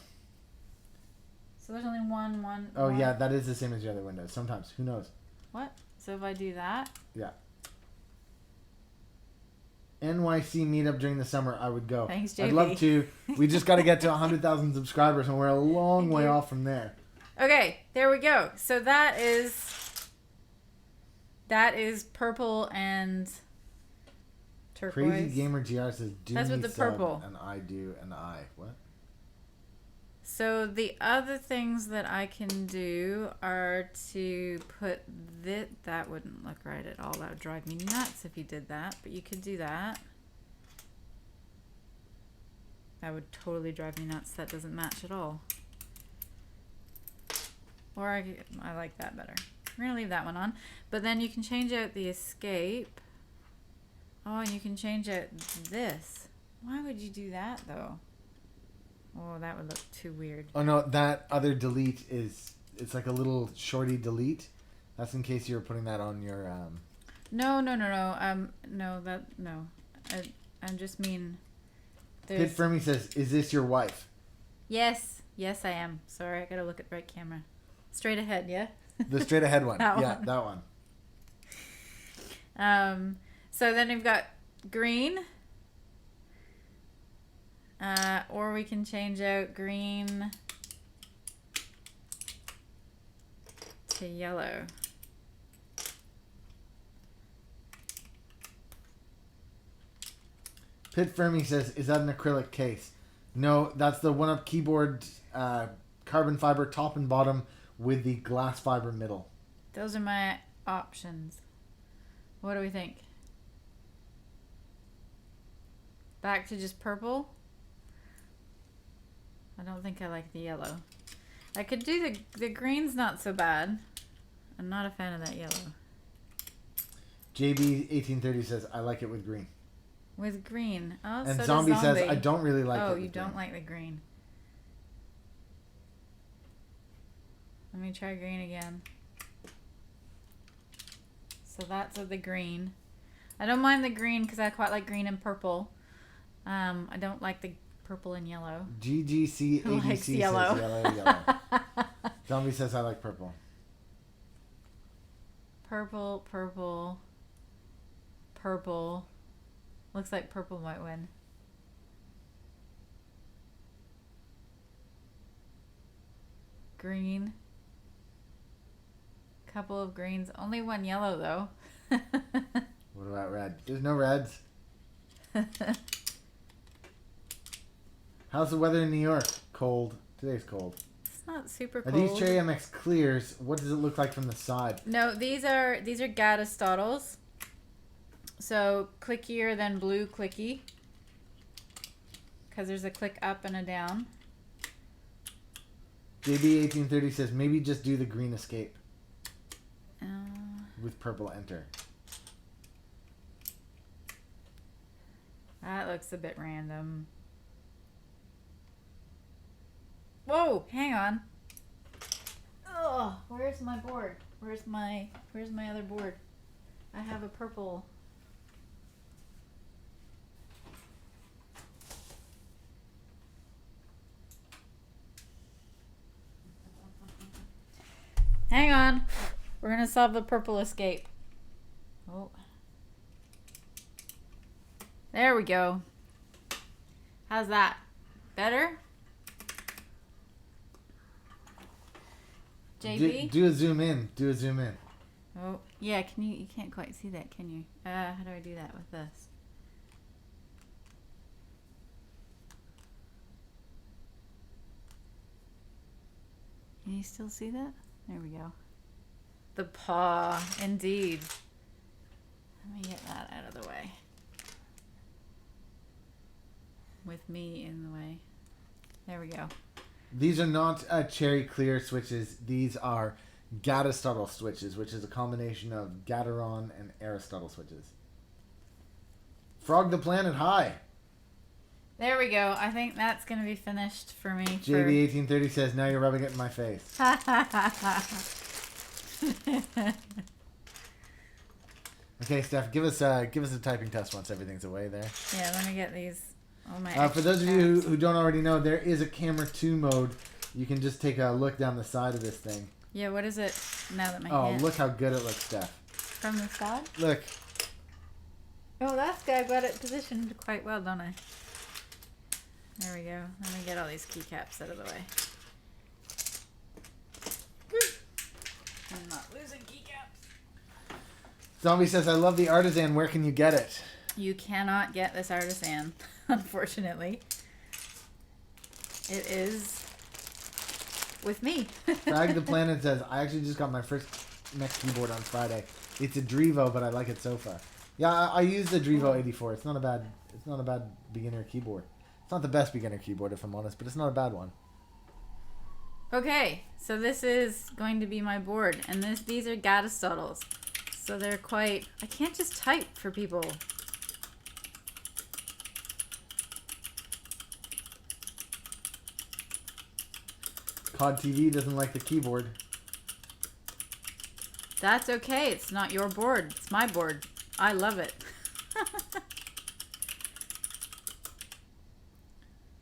So there's only one. Oh, yeah, that is the same as the other windows. Sometimes. Who knows? What? So if I do that? Yeah. NYC meetup during the summer, I would go. Thanks, JP. I'd love to. We just got to get to 100,000 subscribers, and we're a long way off from there. Okay, there we go. So that is purple and turquoise. Crazy Gamer GR says, do That's me with the sub, purple. and I do, and I. What? So the other things that I can do are to put this. That wouldn't look right at all. That would drive me nuts if you did that. But you could do that. That would totally drive me nuts. That doesn't match at all. Or I like that better. We're going to leave that one on. But then you can change out the escape. Oh, and you can change out this. Why would you do that, though? Oh, that would look too weird. Oh, no, that other delete is... It's like a little shorty delete. That's in case you were putting that on your... No. I just mean... Pit Fermi says, is this your wife? Yes, I am. Sorry, I gotta look at the right camera. Straight ahead, yeah? The straight ahead one. That Yeah, one. that one. So then we've got green. Or we can change out green to yellow. Pit Fermi says, is that an acrylic case? No, that's the one-up keyboard carbon fiber top and bottom with the glass fiber middle. Those are my options. What do we think? Back to just purple? I don't think I like the yellow. I could do the green's not so bad. I'm not a fan of that yellow. JB1830 says, I like it with green. With green. Oh, And so Zombie does says, I don't really like it Oh, with you don't green. like the green. Let me try green again. So that's with the green. I don't mind the green because I quite like green and purple. I don't like the purple and yellow. GGC Who likes says yellow? yellow. Zombie says, I like purple. Purple. Looks like purple might win. Green. Couple of greens. Only one yellow though. What about red? There's no reds. How's the weather in New York? Cold. Today's cold. It's not super Are cold. these Cherry MX clears? What does it look like from the side? No, these are Gatastotles. So clickier than blue clicky. Because there's a click up and a down. JB1830 says maybe just do the green escape Uh, with purple enter. that looks a bit random. Whoa, hang on. Oh, where's my board? Where's my other board? I have a purple. Hang on. We're gonna solve the purple escape. Oh. There we go. How's that? Better? JB? Do a zoom in. Do a zoom in. Oh, yeah, you can't quite see that, can you? How do I do that with this? Can you still see that? There we go. The paw, indeed. Let me get that out of the way. With me in the way. There we go. These are not cherry clear switches. These are Gatastottle switches, which is a combination of Gataron and Aristotle switches. Frog the planet high. There we go. I think that's going to be finished for me. JB1830 says, now you're rubbing it in my face. Okay, Steph, give us a typing test once everything's away there. Yeah, let me get these. Oh my. For those of you who don't already know, there is a camera 2 mode. You can just take a look down the side of this thing. Yeah, what is it now that my Oh, hand... look how good it looks, Steph. From the side? Look. Oh, that's good. I've got it positioned quite well, don't I? There we go. Let me get all these keycaps out of the way. I'm not losing keycaps. Zombie says, I love the artisan. Where can you get it? You cannot get this artisan, unfortunately. It is with me. Frag the Planet says, I actually just got my first mech keyboard on Friday. It's a Drivo, but I like it so far. Yeah, I use the Drivo 84. It's not a bad beginner keyboard. It's not the best beginner keyboard, if I'm honest, but it's not a bad one. Okay, so this is going to be my board, and these are Gatastotles. So they're quite... I can't just type for people. COD TV doesn't like the keyboard. That's okay. It's not your board. It's my board. I love it.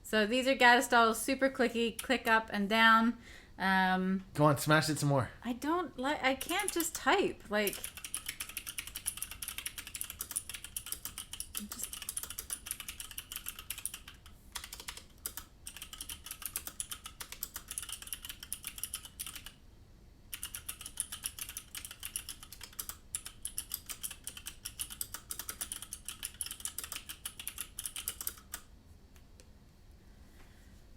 So these are Gatastotles, super clicky, click up and down. Go on, smash it some more. I can't just type. Like...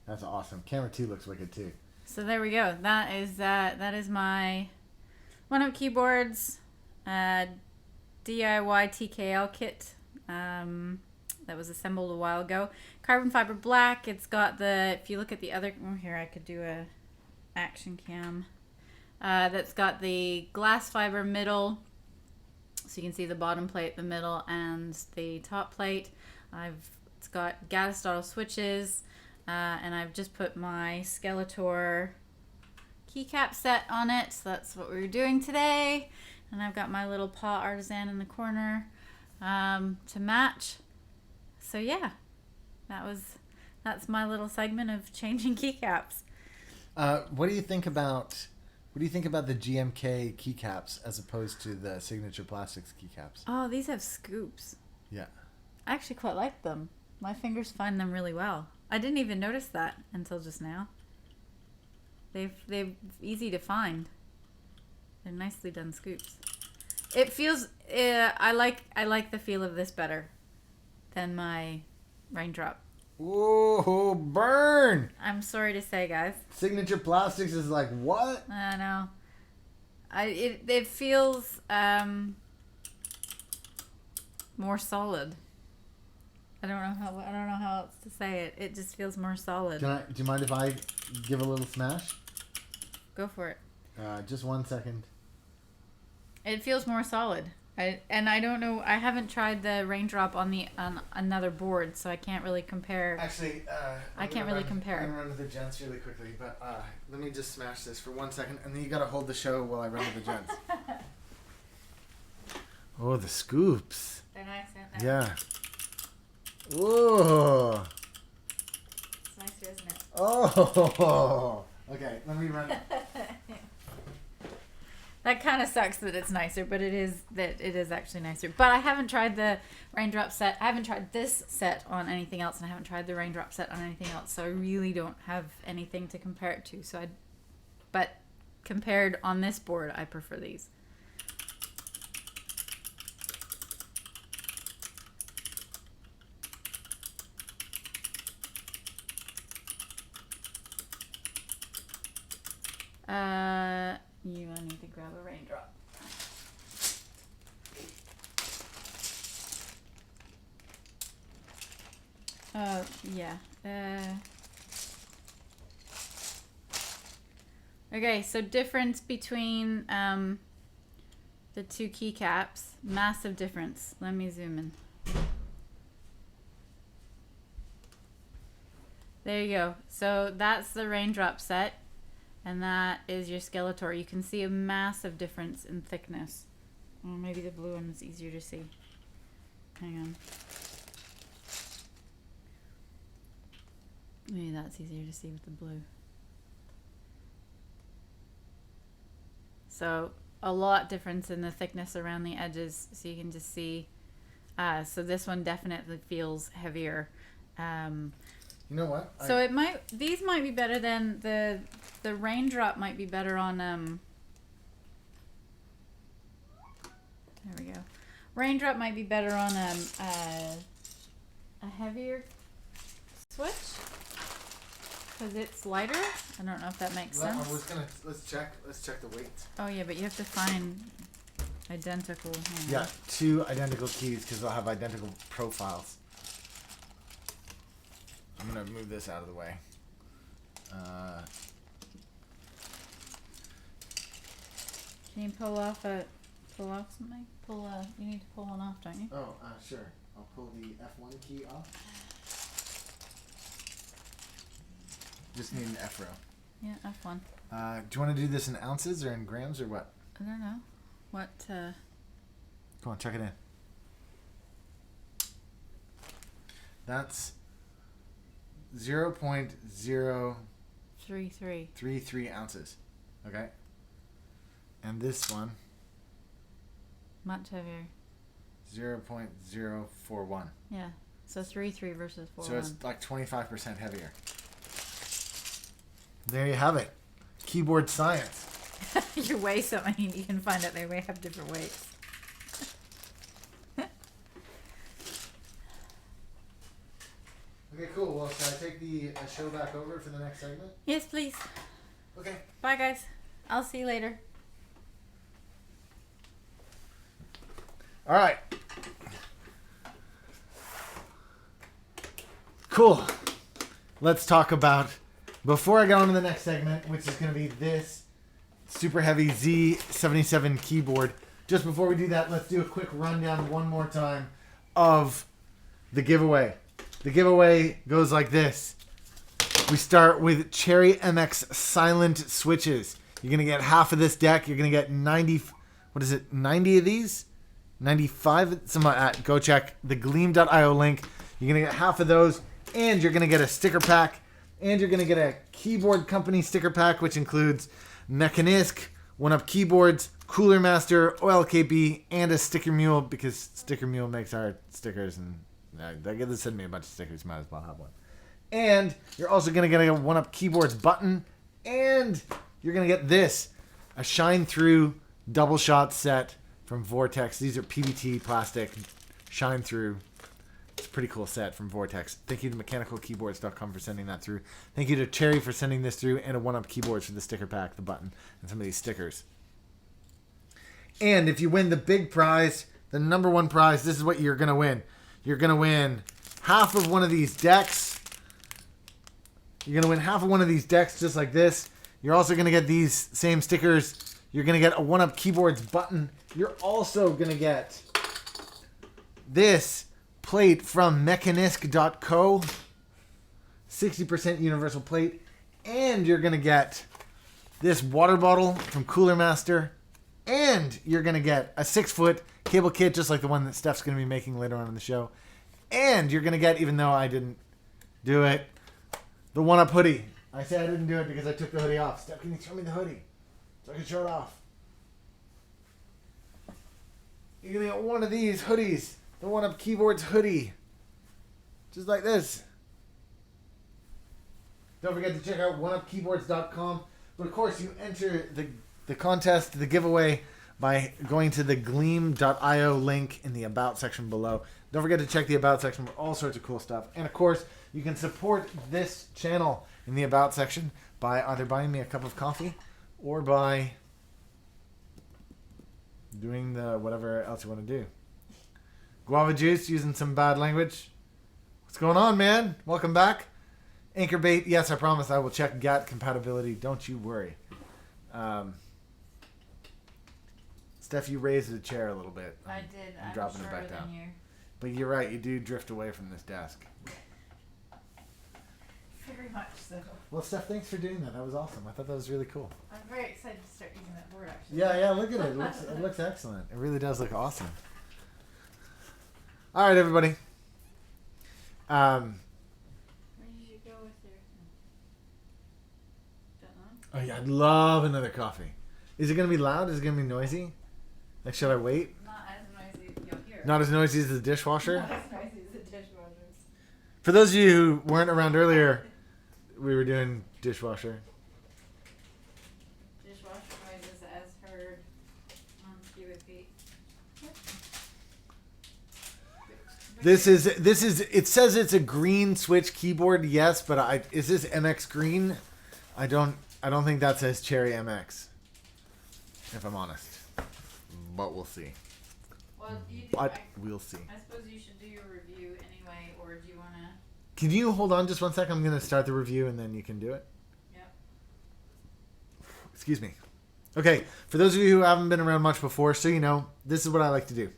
That's awesome. Camera 2 looks wicked too. So there we go. That is my one-up keyboards DIY TKL kit that was assembled a while ago. Carbon fiber black. It's got the, if you look at the other, oh, here I could do a action cam. That's got the glass fiber middle, so you can see the bottom plate, the middle, and the top plate. It's got Gatastottle switches. And I've just put my Skeletor keycap set on it. So that's what we were doing today. And I've got my little paw artisan in the corner to match. So yeah, that's my little segment of changing keycaps. What do you think about the GMK keycaps as opposed to the Signature Plastics keycaps? Oh, these have scoops. Yeah. I actually quite like them. My fingers find them really well. I didn't even notice that until just now. They're easy to find. They're nicely done scoops. It feels I like the feel of this better. than my raindrop. Whoa, burn! I'm sorry to say, guys. Signature Plastics is like, what? I know. It feels more solid. I don't know how else to say it. It just feels more solid. Do you mind if I give a little smash? Go for it. Just 1 second. It feels more solid. I don't know. I haven't tried the raindrop on another board, so I can't really compare. Actually, I can't really compare. I'm gonna run to the gents really quickly, but let me just smash this for 1 second, and then you gotta hold the show while I run to the gents. Oh, the scoops. They're nice, aren't they? Yeah. Whoa. It's nicer, isn't it? Oh. Okay, let me run. That kind of sucks that it's nicer, but it is actually nicer. But I haven't tried the raindrop set. I haven't tried this set on anything else, and I haven't tried the raindrop set on anything else. So I really don't have anything to compare it to. But compared on this board, I prefer these. I need to grab a raindrop. Yeah. Okay, so difference between the two keycaps. Massive difference. Let me zoom in. There you go. So that's the raindrop set. And that is your Skeletor. You can see a massive difference in thickness. Or maybe the blue one is easier to see. Hang on. Maybe that's easier to see with the blue. So a lot difference in the thickness around the edges. So you can just see. So this one definitely feels heavier. You know what? So these might be better than the raindrop might be better on there we go. Raindrop might be better on a heavier switch because it's lighter. I don't know if that makes sense. Let's check the weights. Oh yeah, but you have to find identical. Yeah, 2 identical keys because they'll have identical profiles. I'm gonna move this out of the way. Can you pull off something? You need to pull one off, don't you? Oh, sure. I'll pull the F1 key off. Just need an F row. Yeah, F1. Do you want to do this in ounces or in grams or what? I don't know. What? Come on, check it in. That's 0.033 ounces. Okay. And this one. Much heavier. 0.041. Yeah. So 3.3 versus 4.1. So it's like 25% heavier. There you have it. Keyboard science. You weigh something, you can find out they may have different weights. Okay, cool. Well, should I take the show back over for the next segment? Yes, please. Okay. Bye, guys. I'll see you later. All right. Cool. Let's talk about, before I go on to the next segment, which is going to be this super heavy Z77 keyboard. Just before we do that, let's do a quick rundown one more time of the giveaway. The giveaway goes like this. We start with Cherry MX Silent Switches. You're going to get half of this deck. You're going to get 90 of these? 95? Something like that. Go check the gleam.io link. You're going to get half of those. And you're going to get a sticker pack. And you're going to get a keyboard company sticker pack, which includes Mechanisk, 1UP Keyboards, Cooler Master, OLKB, and a Sticker Mule, because Sticker Mule makes our stickers, and they get to send me a bunch of stickers. Might as well have one. And you're also going to get a 1UP Keyboards button, and you're going to get this, a Shine Through double shot set from Vortex. These are PBT plastic Shine Through It's a pretty cool set from Vortex. Thank you to mechanicalkeyboards.com for sending that through. Thank you to Cherry for sending this through, and a 1UP Keyboards for the sticker pack, the button, and some of these stickers. And if you win the big prize, the number one prize, this is what you're going to win. You're going to win half of one of these decks. You're going to win half of one of these decks just like this. You're also going to get these same stickers. You're going to get a 1UP Keyboards button. You're also going to get this plate from mechanisk.co. 60% universal plate. And you're going to get this water bottle from Cooler Master. And you're going to get a 6-foot cable kit, just like the one that Steph's going to be making later on in the show. And you're going to get, even though I didn't do it, the 1UP hoodie. I said I didn't do it because I took the hoodie off. Steph, can you show me the hoodie so I can show it off? You're going to get one of these hoodies. The 1UP Keyboards hoodie. Just like this. Don't forget to check out oneupkeyboards.com. But of course, you enter the contest, the giveaway, by going to the gleam.io link in the About section below. Don't forget to check the About section for all sorts of cool stuff. And of course, you can support this channel in the About section by either buying me a cup of coffee or by doing the whatever else you want to do. Guava juice, using some bad language. What's going on, man? Welcome back. Anchorbait, yes, I promise I will check GAT compatibility. Don't you worry. Steph, you raised the chair a little bit. I did. I'm I'm dropping it shorter back down. than you. But you're right, you do drift away from this desk. Very much so. Well, Steph, thanks for doing that. That was awesome. I thought that was really cool. I'm very excited to start using that board, actually. Yeah, look at it. It looks excellent. It really does look awesome. All right, everybody. Where did you go with your... Don't know. Oh, yeah, I'd love another coffee. Is it going to be loud? Is it going to be noisy? Like, should I wait? Not as noisy as you'll hear. Not as noisy as the dishwasher? Not as noisy as the dishwashers. For those of you who weren't around earlier, we were doing dishwasher. Dishwasher noises as heard on skiwithpete. This is it says it's a green switch keyboard, yes, but is this MX green? I don't think that says Cherry MX. If I'm honest. But we'll see. Well, We'll see. I suppose you should do your review anyway, or do you want to... Can you hold on just one second? I'm going to start the review and then you can do it. Yep. Excuse me. Okay, for those of you who haven't been around much before, so you know, this is what I like to do.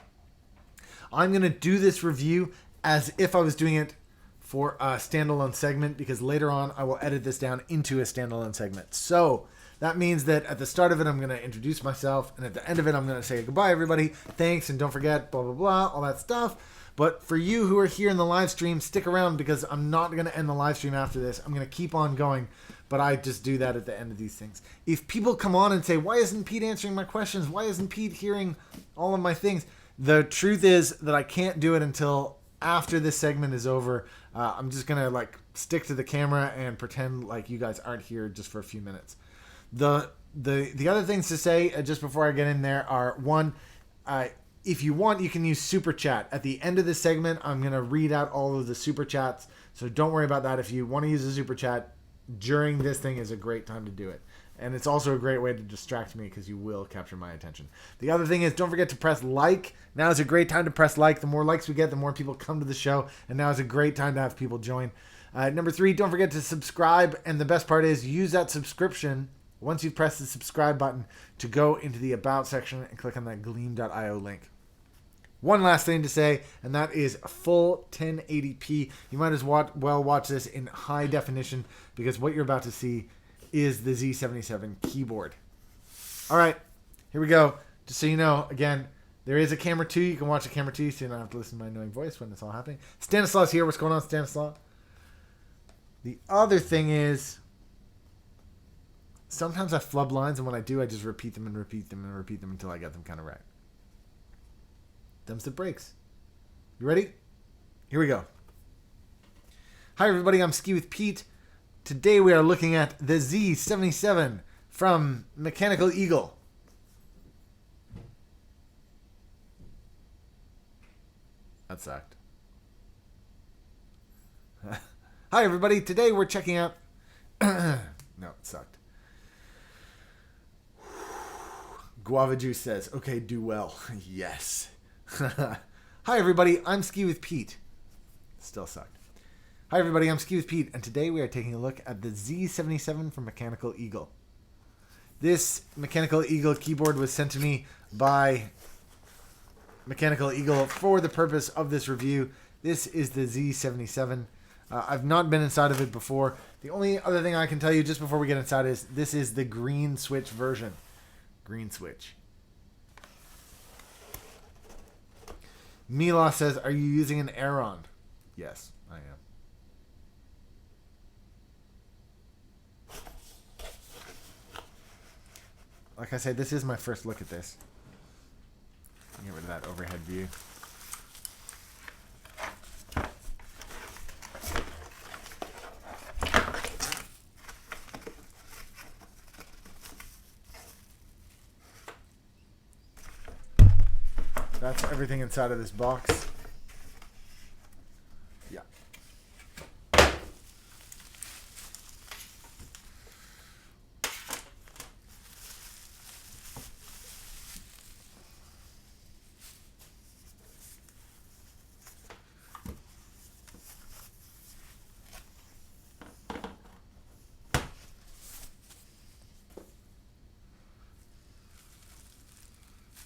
I'm going to do this review as if I was doing it for a standalone segment, because later on I will edit this down into a standalone segment. So that means that at the start of it, I'm going to introduce myself, and at the end of it, I'm going to say goodbye, everybody. Thanks, and don't forget, blah, blah, blah, all that stuff. But for you who are here in the live stream, stick around, because I'm not going to end the live stream after this. I'm going to keep on going, but I just do that at the end of these things. If people come on and say, why isn't Pete answering my questions? Why isn't Pete hearing all of my things? The truth is that I can't do it until after this segment is over. I'm just going to stick to the camera and pretend like you guys aren't here just for a few minutes. The other things to say just before I get in there are, one, if you want, you can use Super Chat. At the end of this segment, I'm going to read out all of the Super Chats, so don't worry about that. If you want to use a Super Chat during this thing is a great time to do it. And it's also a great way to distract me, because you will capture my attention. The other thing is, don't forget to press like. Now is a great time to press like. The more likes we get, the more people come to the show. And now is a great time to have people join. Number 3, don't forget to subscribe. And the best part is, use that subscription once you've pressed the subscribe button to go into the About section and click on that gleam.io link. One last thing to say, and that is full 1080p. You might as well watch this in high definition, because what you're about to see is the Z77 keyboard. All right, here we go. Just so you know, again, there is a camera 2. You can watch the camera 2 so you don't have to listen to my annoying voice when it's all happening. Stanislaus here. What's going on, Stanislaus? The other thing is, sometimes I flub lines, and when I do, I just repeat them and repeat them and repeat them until I get them kind of right. Them's the breaks. You ready? Here we go. Hi, everybody. I'm Ski with Pete. Today we are looking at the Z77 from Mechanical Eagle. That sucked. Hi, everybody. Today we're checking out... No, it sucked. Guava Juice says, okay, do well. Yes. Hi, everybody. I'm Ski with Pete. Still sucked. Hi, everybody. I'm Ski with Pete, and today we are taking a look at the Z77 from Mechanical Eagle. This Mechanical Eagle keyboard was sent to me by Mechanical Eagle for the purpose of this review. This is the Z77. I've not been inside of it before. The only other thing I can tell you just before we get inside is this is the green switch version. Green switch. Mila says, are you using an Aeron? Yes, I am. Like I said, this is my first look at this. Get rid of that overhead view. That's everything inside of this box. Yeah.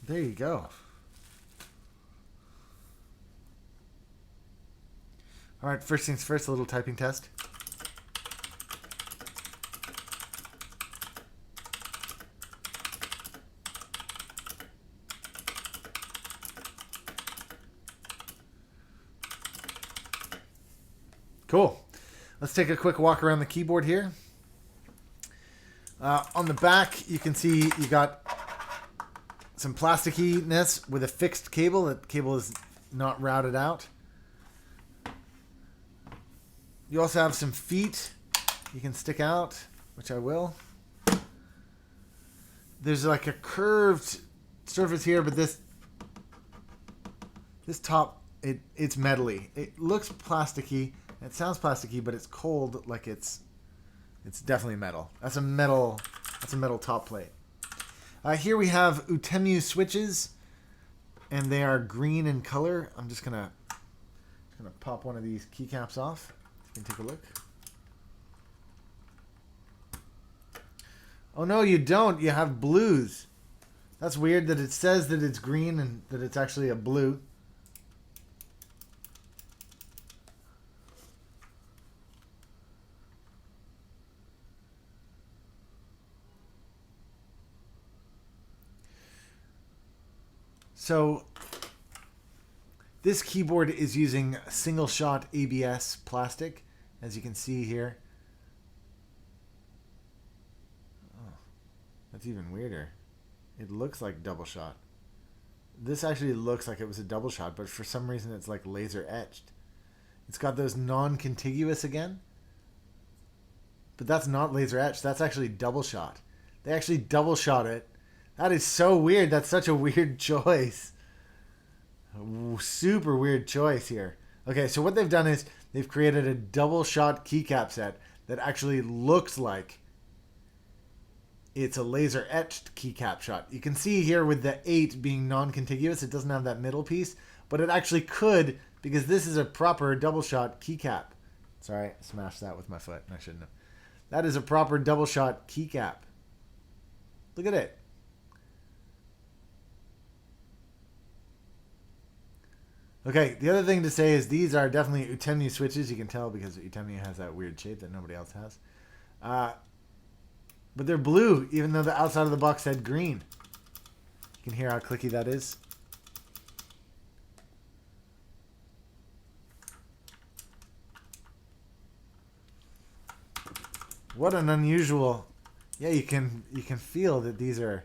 There you go. All right, first things first, a little typing test. Cool. Let's take a quick walk around the keyboard here. On the back, you can see you got some plasticiness with a fixed cable. That cable is not routed out. You also have some feet you can stick out, which I will. There's like a curved surface here, but this top, it's metally. It looks plasticky. It sounds plasticky, but it's cold, like it's definitely metal. That's a metal top plate. Here we have Utemu switches, and they are green in color. I'm just gonna pop one of these keycaps off. You can take a look. Oh no, you don't. You have blues. That's weird that it says that it's green and that it's actually a blue. So this keyboard is using single shot ABS plastic, as you can see here. Oh, that's even weirder. It looks like double shot. This actually looks like it was a double shot, but for some reason it's like laser etched. It's got those non-contiguous again. But that's not laser etched. That's actually double shot. They actually double shot it. That is so weird. That's such a weird choice. Super weird choice here. Okay, so what they've done is they've created a double shot keycap set that actually looks like it's a laser etched keycap shot. You can see here with the 8 being non-contiguous, it doesn't have that middle piece, but it actually could, because this is a proper double shot keycap. Sorry, I smashed that with my foot. I shouldn't have. That is a proper double shot keycap. Look at it. Okay, the other thing to say is these are definitely Utemu switches. You can tell because Utemu has that weird shape that nobody else has. But they're blue, even though the outside of the box said green. You can hear how clicky that is. What an unusual... Yeah, you can feel that these are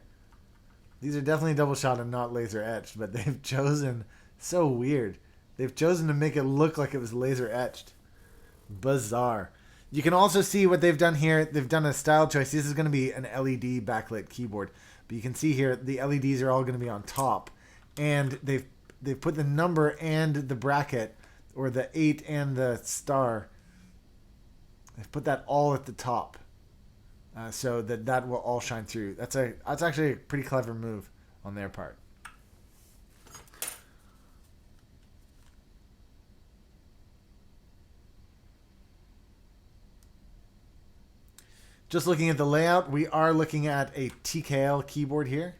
definitely double shot and not laser etched, but they've chosen... So weird. They've chosen to make it look like it was laser etched. Bizarre. You can also see what they've done here. They've done a style choice. This is going to be an LED backlit keyboard. But you can see here the LEDs are all going to be on top. And they've put the number and the bracket, or the 8 and the star, They've put that all at the top, so that will all shine through. That's actually a pretty clever move on their part. Just looking at the layout, we are looking at a TKL keyboard here.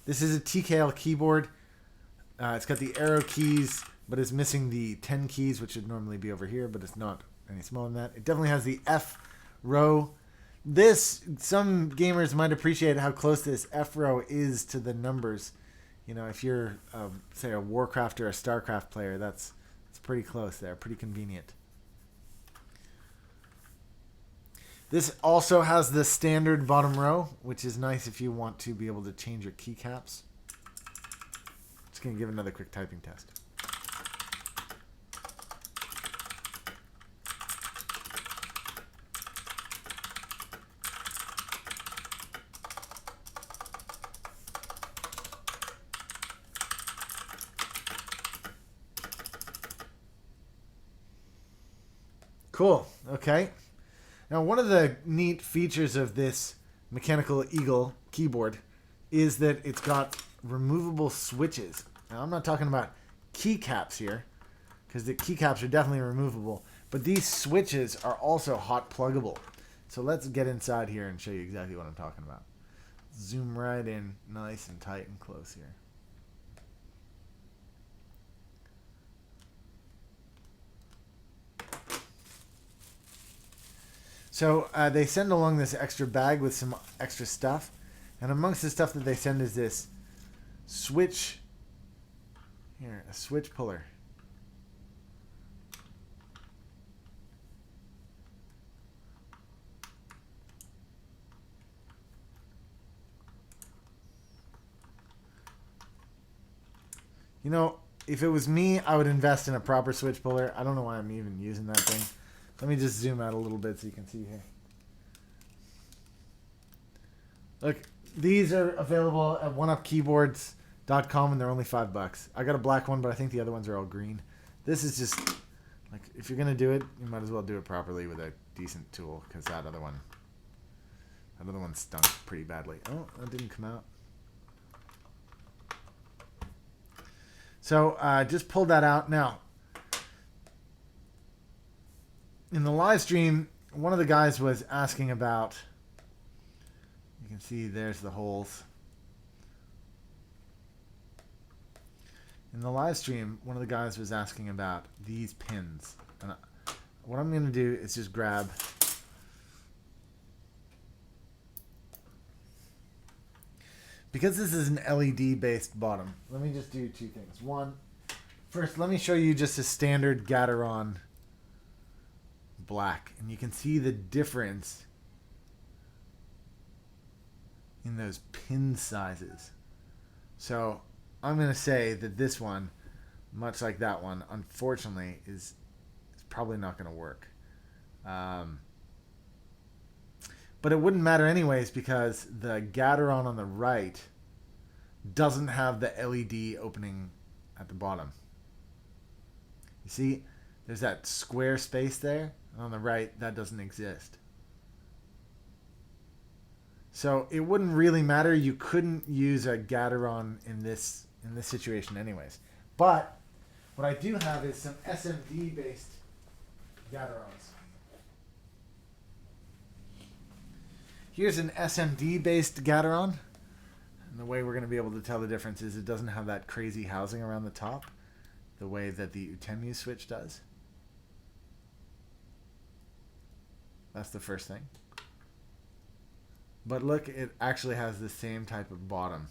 This is a TKL keyboard. It's got the arrow keys, but it's missing the 10 keys, which should normally be over here, but it's not any smaller than that. It definitely has the F row. Some gamers might appreciate how close this F row is to the numbers. You know, if you're, say, a Warcraft or a Starcraft player, that's pretty close there, pretty convenient. This also has the standard bottom row, which is nice if you want to be able to change your keycaps. Just going to give another quick typing test. Cool. Okay. Now, one of the neat features of this Mechanical Eagle keyboard is that it's got removable switches. Now, I'm not talking about keycaps here, because the keycaps are definitely removable, but these switches are also hot pluggable. So let's get inside here and show you exactly what I'm talking about. Zoom right in nice and tight and close here. So they send along this extra bag with some extra stuff. And amongst the stuff that they send is this switch. Here, a switch puller. You know, if it was me, I would invest in a proper switch puller. I don't know why I'm even using that thing. Let me just zoom out a little bit so you can see here. Look, these are available at oneupkeyboards.com and they're only $5. I got a black one, but I think the other ones are all green. This is just, like, if you're going to do it, you might as well do it properly with a decent tool, because that other one stunk pretty badly. Oh, that didn't come out. So just pulled that out. Now, in the live stream, one of the guys was asking about, you can see there's the holes. In the live stream, one of the guys was asking about these pins. And what I'm going to do is just grab because this is an LED based bottom. Let me just do two things. One, first let me show you just a standard Gateron black, and you can see the difference in those pin sizes. So I'm going to say that this one, much like that one, unfortunately is probably not going to work. But it wouldn't matter anyways, because the Gateron on the right doesn't have the LED opening at the bottom. You see, there's that square space there. On the right, that doesn't exist. So it wouldn't really matter. You couldn't use a Gateron in this situation anyways. But what I do have is some SMD-based Gaterons. Here's an SMD-based Gateron. And the way we're going to be able to tell the difference is it doesn't have that crazy housing around the top, the way that the Utemu switch does. That's the first thing. But look, it actually has the same type of bottom.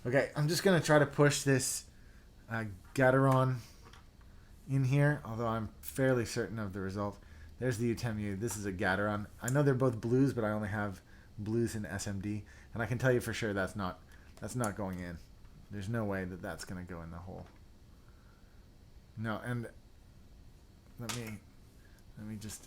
Okay, I'm just going to try to push this Gateron in here, although I'm fairly certain of the result. There's the Utemu. This is a Gateron. I know they're both blues, but I only have blues in SMD, and I can tell you for sure that's not going in. There's no way that that's going to go in the hole. No, and let me just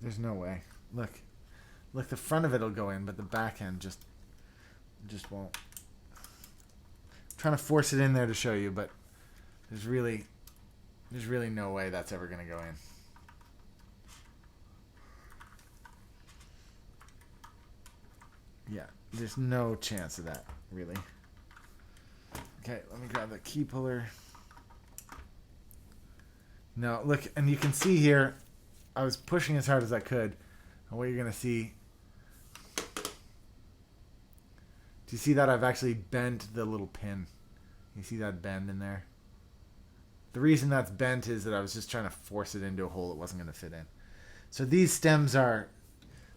There's no way. Look, the front of it'll go in, but the back end just won't. I'm trying to force it in there to show you, but there's really no way that's ever gonna go in. Yeah, there's no chance of that, really. Okay, let me grab the key puller. No, look, and you can see here, I was pushing as hard as I could. And what you're going to see, do you see that I've actually bent the little pin? You see that bend in there? The reason that's bent is that I was just trying to force it into a hole it wasn't going to fit in. So these pins are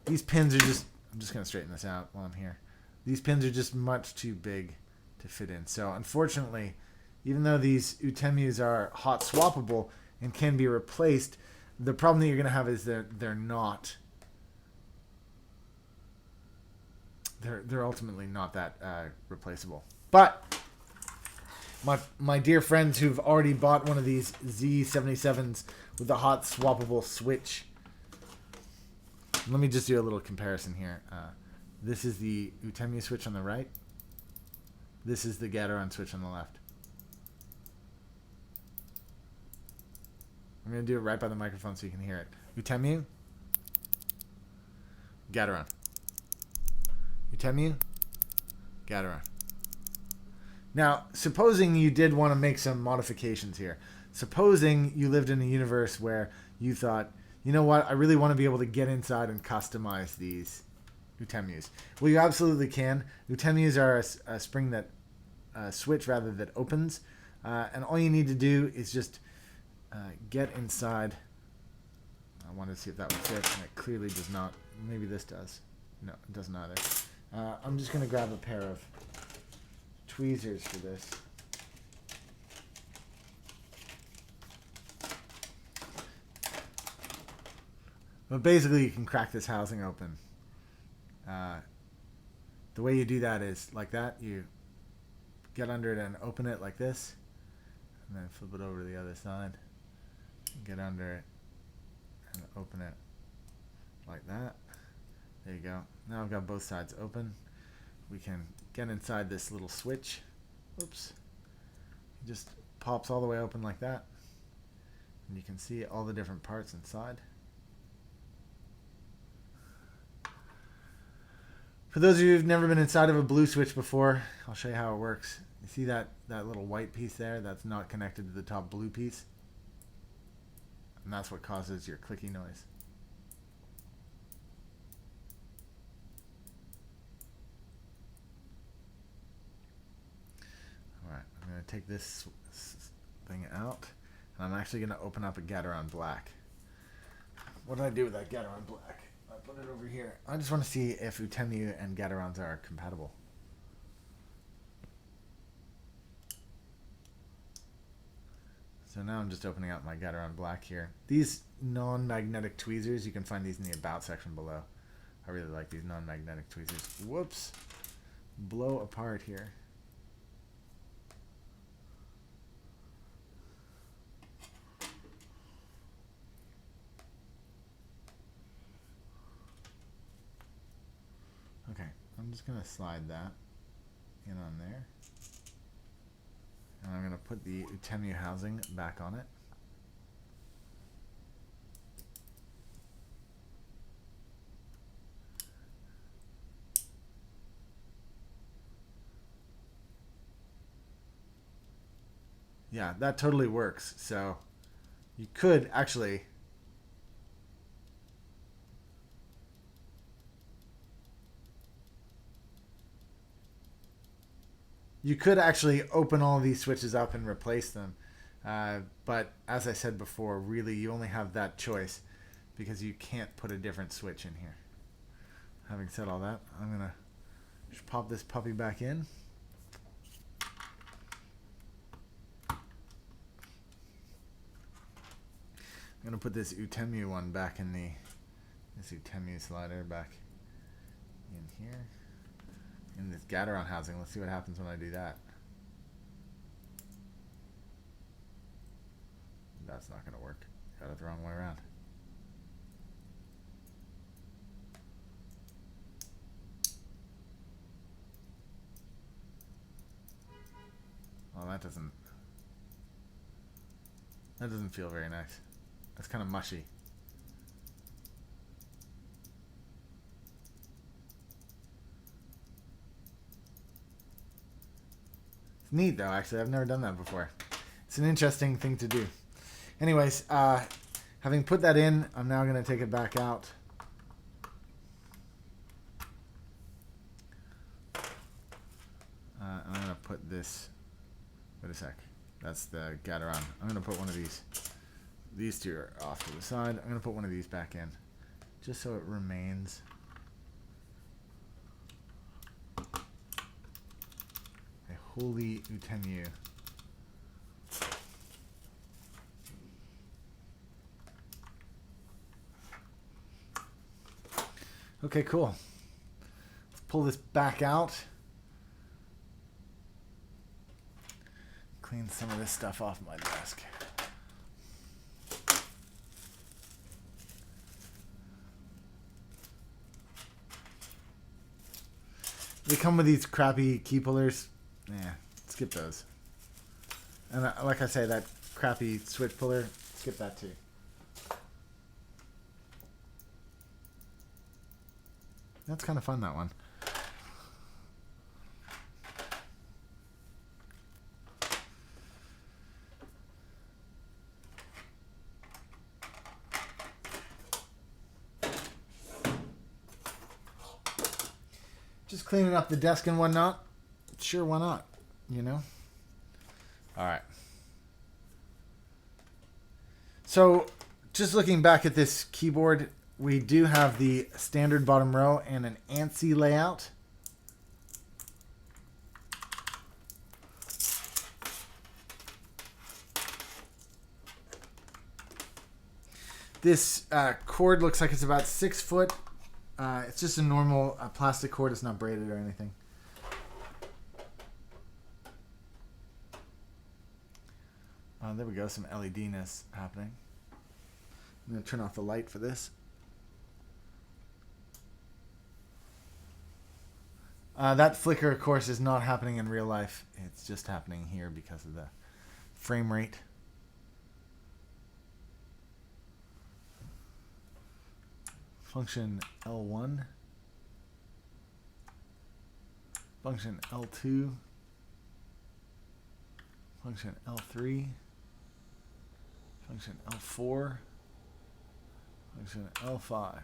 just, I'm just going to straighten this out while I'm here. These pins are just much too big to fit in. So unfortunately, even though these Utemus are hot swappable and can be replaced, the problem that you're going to have is they're not. They're ultimately not that replaceable. But my dear friends who've already bought one of these Z77s with the hot swappable switch, let me just do a little comparison here. This is the Utemu switch on the right. This is the Gateron switch on the left. I'm going to do it right by the microphone so you can hear it. Utemu. Gateron. Utemu. Gateron. Now, supposing you did want to make some modifications here. Supposing you lived in a universe where you thought, you know what, I really want to be able to get inside and customize these Utemus. Well, you absolutely can. Utemus are a spring that switch rather that opens, and all you need to do is just get inside. I wanted to see if that would fit, and it clearly does not. Maybe this does. No, it doesn't either. I'm just going to grab a pair of tweezers for this. But basically, you can crack this housing open. The way you do that is like that. You get under it and open it like this, and then flip it over to the other side. Get under it and open it like that. There you go. Now I've got both sides open. We can get inside this little switch. Oops. It just pops all the way open like that. And you can see all the different parts inside. For those of you who've never been inside of a blue switch before, I'll show you how it works. You see that little white piece there? That's not connected to the top blue piece. And that's what causes your clicky noise. Alright, I'm going to take this thing out, and I'm actually going to open up a Gateron Black. What did I do with that Gateron Black? I put it over here. I just want to see if Utemu and Gaterons are compatible. So now I'm just opening up my Gateron Black here. These non-magnetic tweezers, you can find these in the About section below. I really like these non-magnetic tweezers. Whoops. Blow apart here. Okay, I'm just going to slide that in on there. And I'm going to put the Utemu housing back on it. Yeah, that totally works. So you could actually open all these switches up and replace them. But as I said before, really you only have that choice because you can't put a different switch in here. Having said all that, I'm going to just pop this puppy back in. I'm going to put this Utemu one back in this Utemu slider back in here. In this Gateron housing. Let's see what happens when I do that. That's not going to work. Got it the wrong way around. that doesn't feel very nice. That's kind of mushy. It's neat though, actually. I've never done that before. It's an interesting thing to do. Anyways, having put that in, I'm now going to take it back out. I'm going to put this... Wait a sec. That's the Gataron. I'm going to put one of these. These two are off to the side. I'm going to put one of these back in. Just so it remains. A holy Utenu. Okay, cool. Let's pull this back out. Clean some of this stuff off my desk. They come with these crappy key pullers. Yeah, skip those. And like I say, that crappy switch puller, skip that too. That's kind of fun, that one. Just cleaning up the desk and whatnot. Sure, why not? You know? Alright. So, just looking back at this keyboard, we do have the standard bottom row and an ANSI layout. This cord looks like it's about 6 foot. It's just a normal plastic cord. It's not braided or anything. There we go. Some LED-ness happening. I'm going to turn off the light for this. That flicker, of course, is not happening in real life. It's just happening here because of the frame rate. Function L1. Function L2. Function L3. Function L4. Function L5.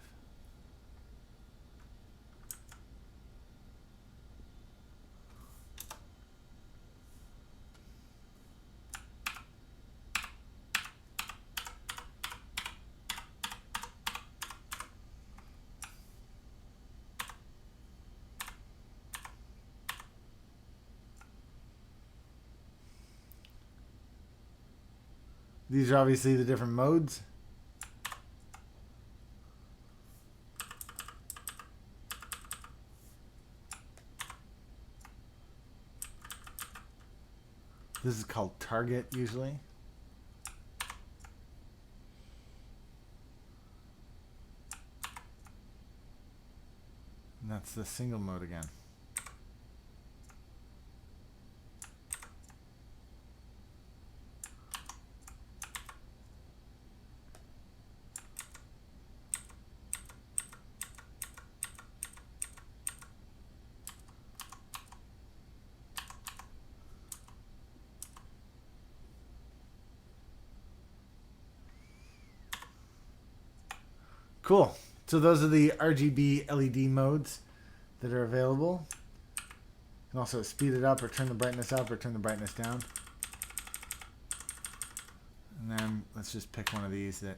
These are obviously the different modes. This is called target usually. And that's the single mode again. Cool. So those are the RGB LED modes that are available. You can also speed it up or turn the brightness up or turn the brightness down. And then let's just pick one of these that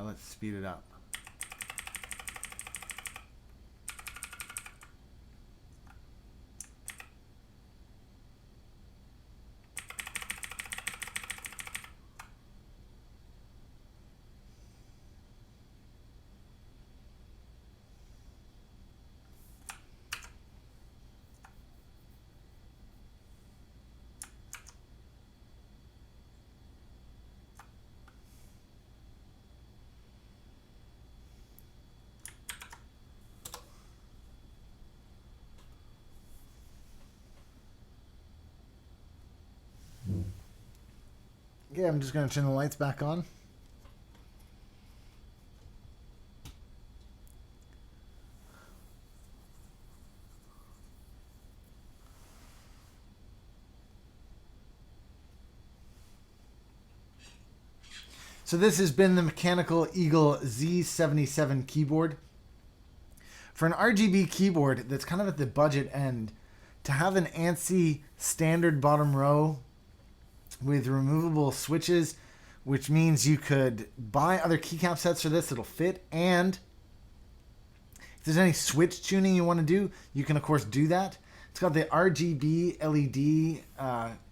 let's speed it up. Okay, I'm just going to turn the lights back on. So this has been the Mechanical Eagle Z77 keyboard. For an RGB keyboard that's kind of at the budget end, to have an ANSI standard bottom row with removable switches, which means you could buy other keycap sets for this that'll fit, and if there's any switch tuning you want to do, you can of course do that. It's got the RGB LED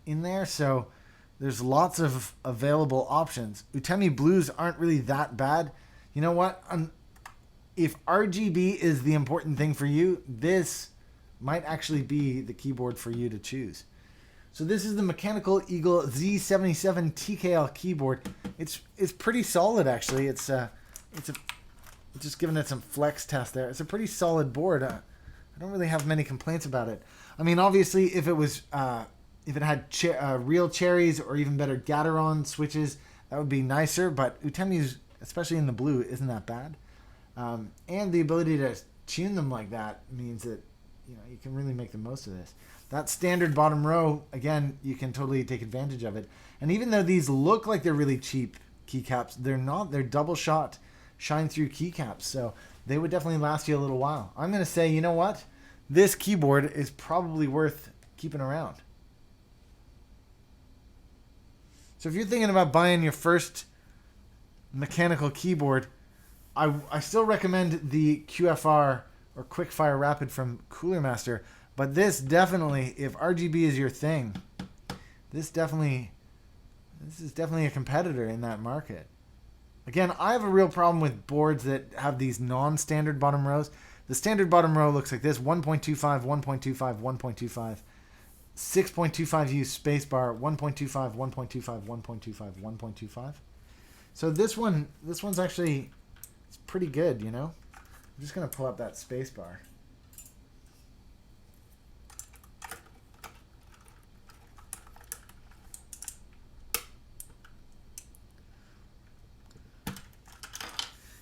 in there, so there's lots of available options. Utemi blues aren't really that bad. You know what? If RGB is the important thing for you, this might actually be the keyboard for you to choose. So this is the Mechanical Eagle Z77 TKL keyboard. It's pretty solid actually. It's just giving it some flex test there. It's a pretty solid board. I don't really have many complaints about it. I mean, obviously, if it was if it had real cherries or even better Gateron switches, that would be nicer. But Utemi's, especially in the blue, isn't that bad. And the ability to tune them like that means that you can really make the most of this. That standard bottom row, again, you can totally take advantage of it. And even though these look like they're really cheap keycaps, they're not. They're double shot, shine through keycaps, so they would definitely last you a little while. I'm going to say, you know what? This keyboard is probably worth keeping around. So if you're thinking about buying your first mechanical keyboard, I still recommend the QFR or Quickfire Rapid from Cooler Master, but this definitely, if RGB is your thing, this is definitely a competitor in that market. Again, I have a real problem with boards that have these non-standard bottom rows. The standard bottom row looks like this: 1.25, 1.25, 1.25. 6.25U spacebar, 1.25, 1.25, 1.25, 1.25. So this one's actually, it's pretty good, you know. I'm just gonna pull up that spacebar.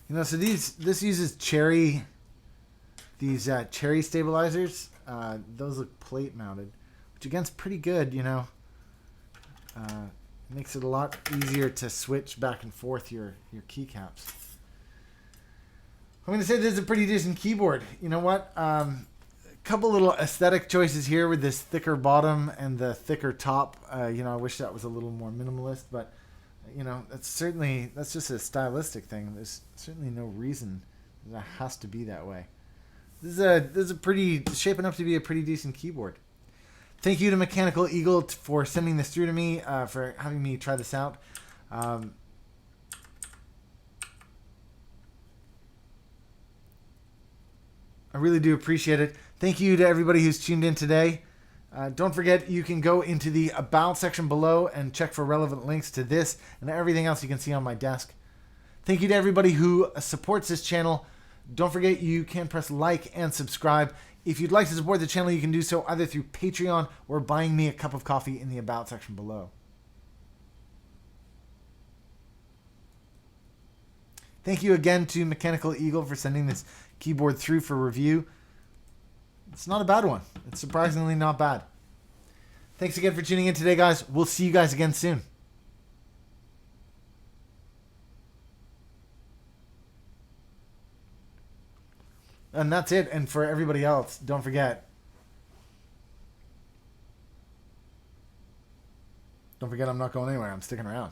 You know, so this uses cherry stabilizers. Those look plate mounted, which again is pretty good, you know. Makes it a lot easier to switch back and forth your keycaps. I'm going to say this is a pretty decent keyboard. You know what? A couple little aesthetic choices here with this thicker bottom and the thicker top. You know, I wish that was a little more minimalist, but you know, that's just a stylistic thing. There's certainly no reason that it has to be that way. This is a pretty, shaping up to be a pretty decent keyboard. Thank you to Mechanical Eagle for sending this through to me, for having me try this out. I really do appreciate it. Thank you to everybody who's tuned in today. Don't forget, you can go into the About section below and check for relevant links to this and everything else you can see on my desk. Thank you to everybody who supports this channel. Don't forget, you can press like and subscribe. If you'd like to support the channel, you can do so either through Patreon or buying me a cup of coffee in the About section below. Thank you again to Mechanical Eagle for sending this keyboard through for review. It's not a bad one. It's surprisingly not bad. Thanks again for tuning in today, guys. We'll see you guys again soon. And that's it. And for everybody else, don't forget. Don't forget, I'm not going anywhere. I'm sticking around.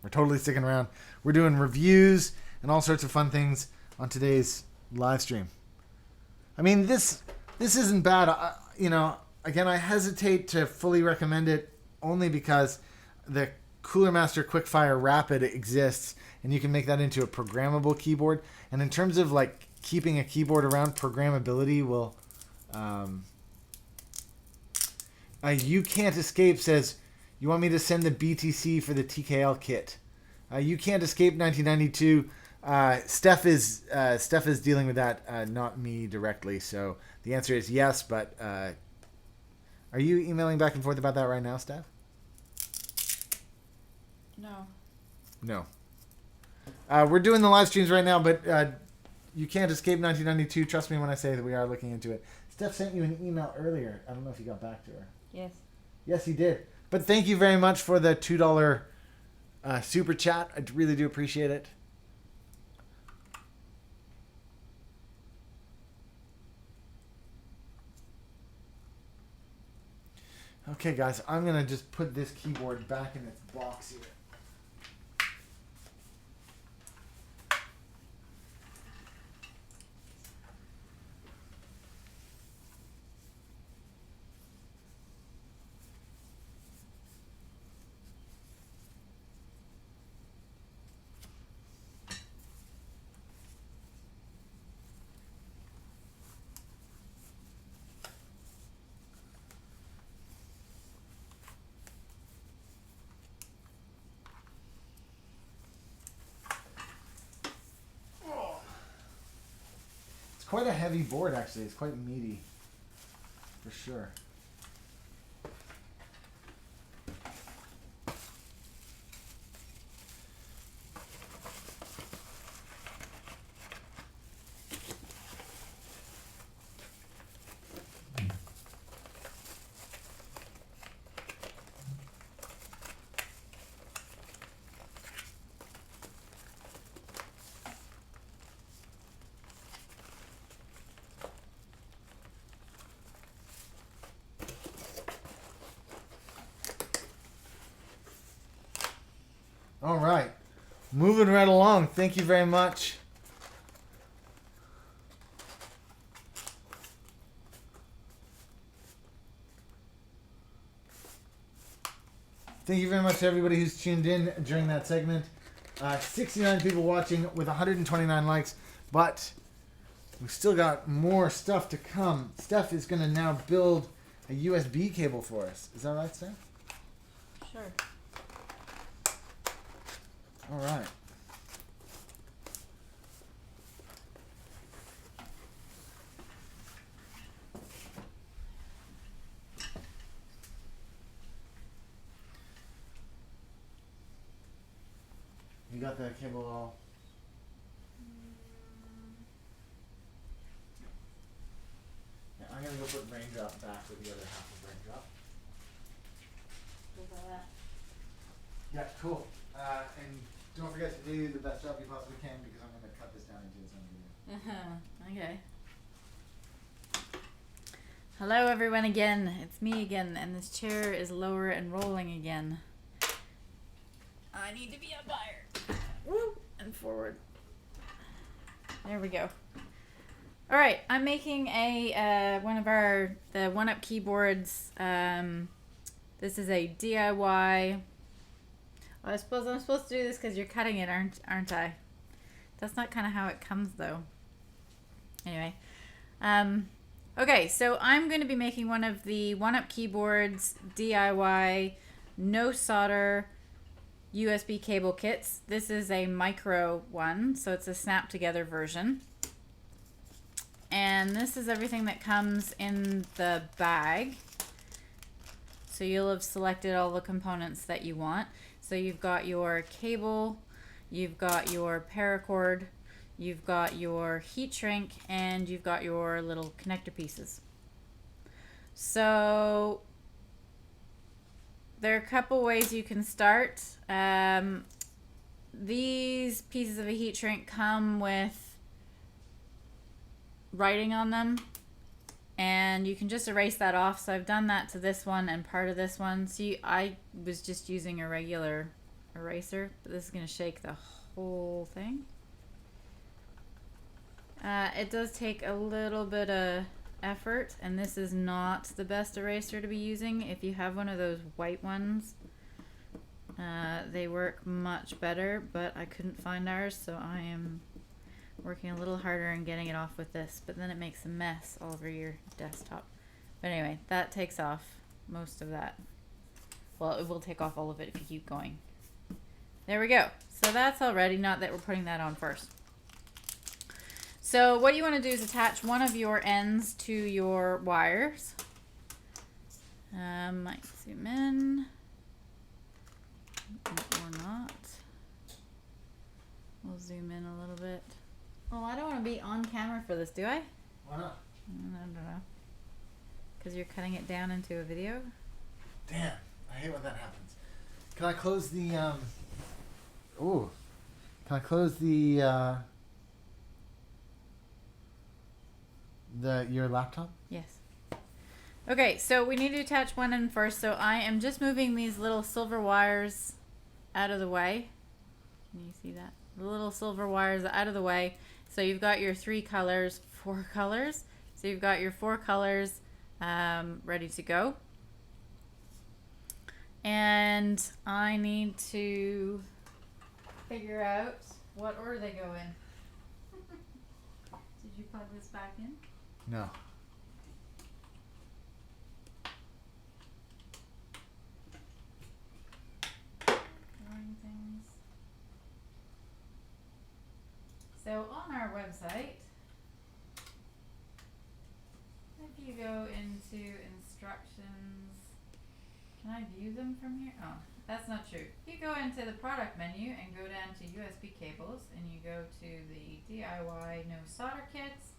We're totally sticking around. We're doing reviews and all sorts of fun things on today's live stream. I mean, this isn't bad. You know, again, I hesitate to fully recommend it only because the Cooler Master Quickfire Rapid exists, and you can make that into a programmable keyboard. And in terms of like keeping a keyboard around, programmability will. You Can't Escape says, you want me to send the BTC for the TKL kit. You Can't Escape 1992. Steph is dealing with that, not me directly. So the answer is yes, but are you emailing back and forth about that right now, Steph? No. No. We're doing the live streams right now, but you can't escape 1992. Trust me when I say that we are looking into it. Steph sent you an email earlier. I don't know if you got back to her. Yes. Yes, he did. But thank you very much for the $2 super chat. I really do appreciate it. Okay, guys, I'm going to just put this keyboard back in its box here. Quite a heavy board, actually. It's quite meaty, for sure. All right. Moving right along. Thank you very much. Thank you very much to everybody who's tuned in during that segment. 69 people watching with 129 likes, but we've still got more stuff to come. Steph is going to now build a USB cable for us. Is that right, Steph? Sure. All right. You got that cable all? Yeah, I'm gonna go put raindrop back with the other half of raindrop. Yeah, cool. And don't forget to do the best job you possibly can because I'm gonna cut this down into its own video. Okay. Hello everyone again. It's me again, and this chair is lower and rolling again. I need to be up higher. Woo! And forward. There we go. All right, I'm making a one of the 1UP keyboards. This is a DIY. Well, I suppose I'm supposed to do this because you're cutting it, aren't I? That's not kind of how it comes, though. Anyway. Okay, so I'm going to be making one of the 1UP keyboards DIY, no solder USB cable kits. This is a micro one, so it's a snap together version. And this is everything that comes in the bag. So you'll have selected all the components that you want. So you've got your cable, you've got your paracord, you've got your heat shrink, and you've got your little connector pieces. So there are a couple ways you can start. These pieces of a heat shrink come with writing on them, and you can just erase that off. So I've done that to this one and part of this one. See, I was just using a regular eraser, but this is going to shake the whole thing. It does take a little bit of effort, and this is not the best eraser to be using. If you have one of those white ones, they work much better, but I couldn't find ours, so I am working a little harder and getting it off with this, but then it makes a mess all over your desktop. But anyway, that takes off most of that. Well, it will take off all of it if you keep going. There we go. So that's all ready, not that we're putting that on first. So what you want to do is attach one of your ends to your wires. Might zoom in or zoom in a little bit. Oh, I don't want to be on camera for this, do I? Why not? I don't know. Because you're cutting it down into a video? Damn, I hate when that happens. Can I close the, ooh. Can I close the, your laptop? Yes. Okay, so we need to attach one end first. So I am just moving these little silver wires out of the way. Can you see that? The little silver wires out of the way. So you've got your 4 colors. So you've got your 4 colors ready to go. And I need to figure out what order they go in. Did you plug this back in? No. Drawing things. So on our website, if you go into instructions, can I view them from here? Oh, that's not true. You go into the product menu and go down to USB cables, and you go to the DIY no solder kits,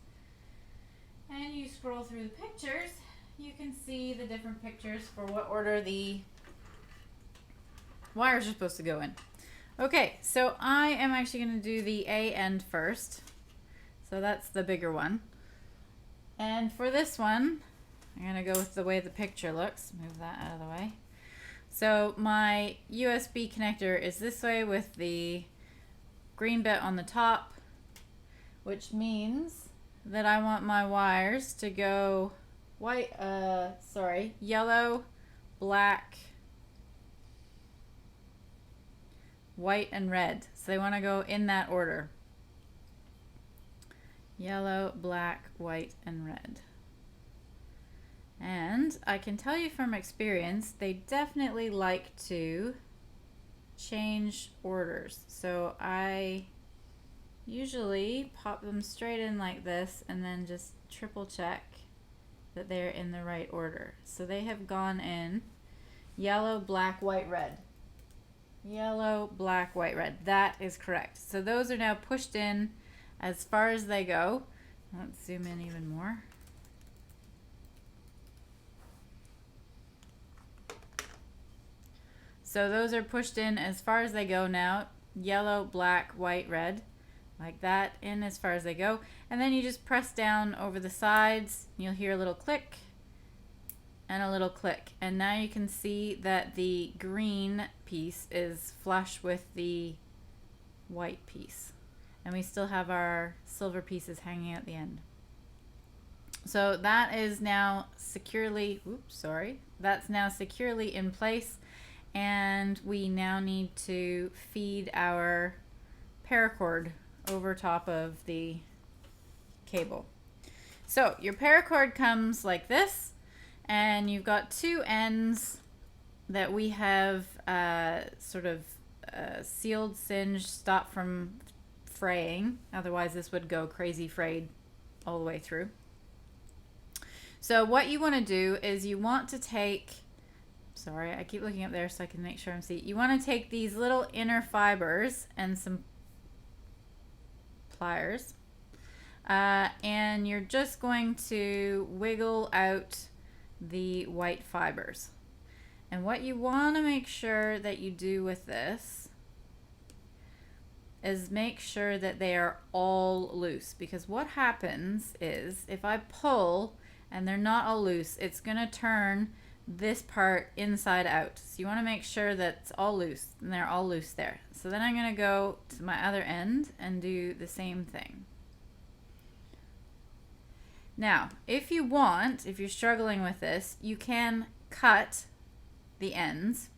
and you scroll through the pictures. You can see the different pictures for what order the wires are supposed to go in. Okay, so I am actually going to do the A end first. So that's the bigger one. And for this one, I'm going to go with the way the picture looks. Move that out of the way. So my USB connector is this way with the green bit on the top, which means that I want my wires to go yellow, black, white, and red. So they want to go in that order. Yellow, black, white, and red. And I can tell you from experience, they definitely like to change orders. So I usually pop them straight in like this and then just triple check that they're in the right order. So they have gone in yellow, black, white, red. Yellow, black, white, red. That is correct. So those are now pushed in as far as they go. Let's zoom in even more. So those are pushed in as far as they go now. Yellow, black, white, red. Like that, in as far as they go. And then you just press down over the sides. You'll hear a little click and a little click. And now you can see that the green piece is flush with the white piece. And we still have our silver pieces hanging at the end. So that is now securely, that's now securely in place. And we now need to feed our paracord over top of the cable. So your paracord comes like this, and you've got 2 ends that we have sealed, singed, stopped from fraying. Otherwise this would go crazy frayed all the way through. So what you want to do is you want to take, I keep looking up there so I can make sure I'm seeing. You want to take these little inner fibers and some pliers, and you're just going to wiggle out the white fibers. And what you want to make sure that you do with this is make sure that they are all loose, because what happens is if I pull and they're not all loose, it's going to turn this part inside out. So you want to make sure that it's all loose, and they're all loose there. So then I'm going to go to my other end and do the same thing. Now, if you want, if you're struggling with this, you can cut the ends,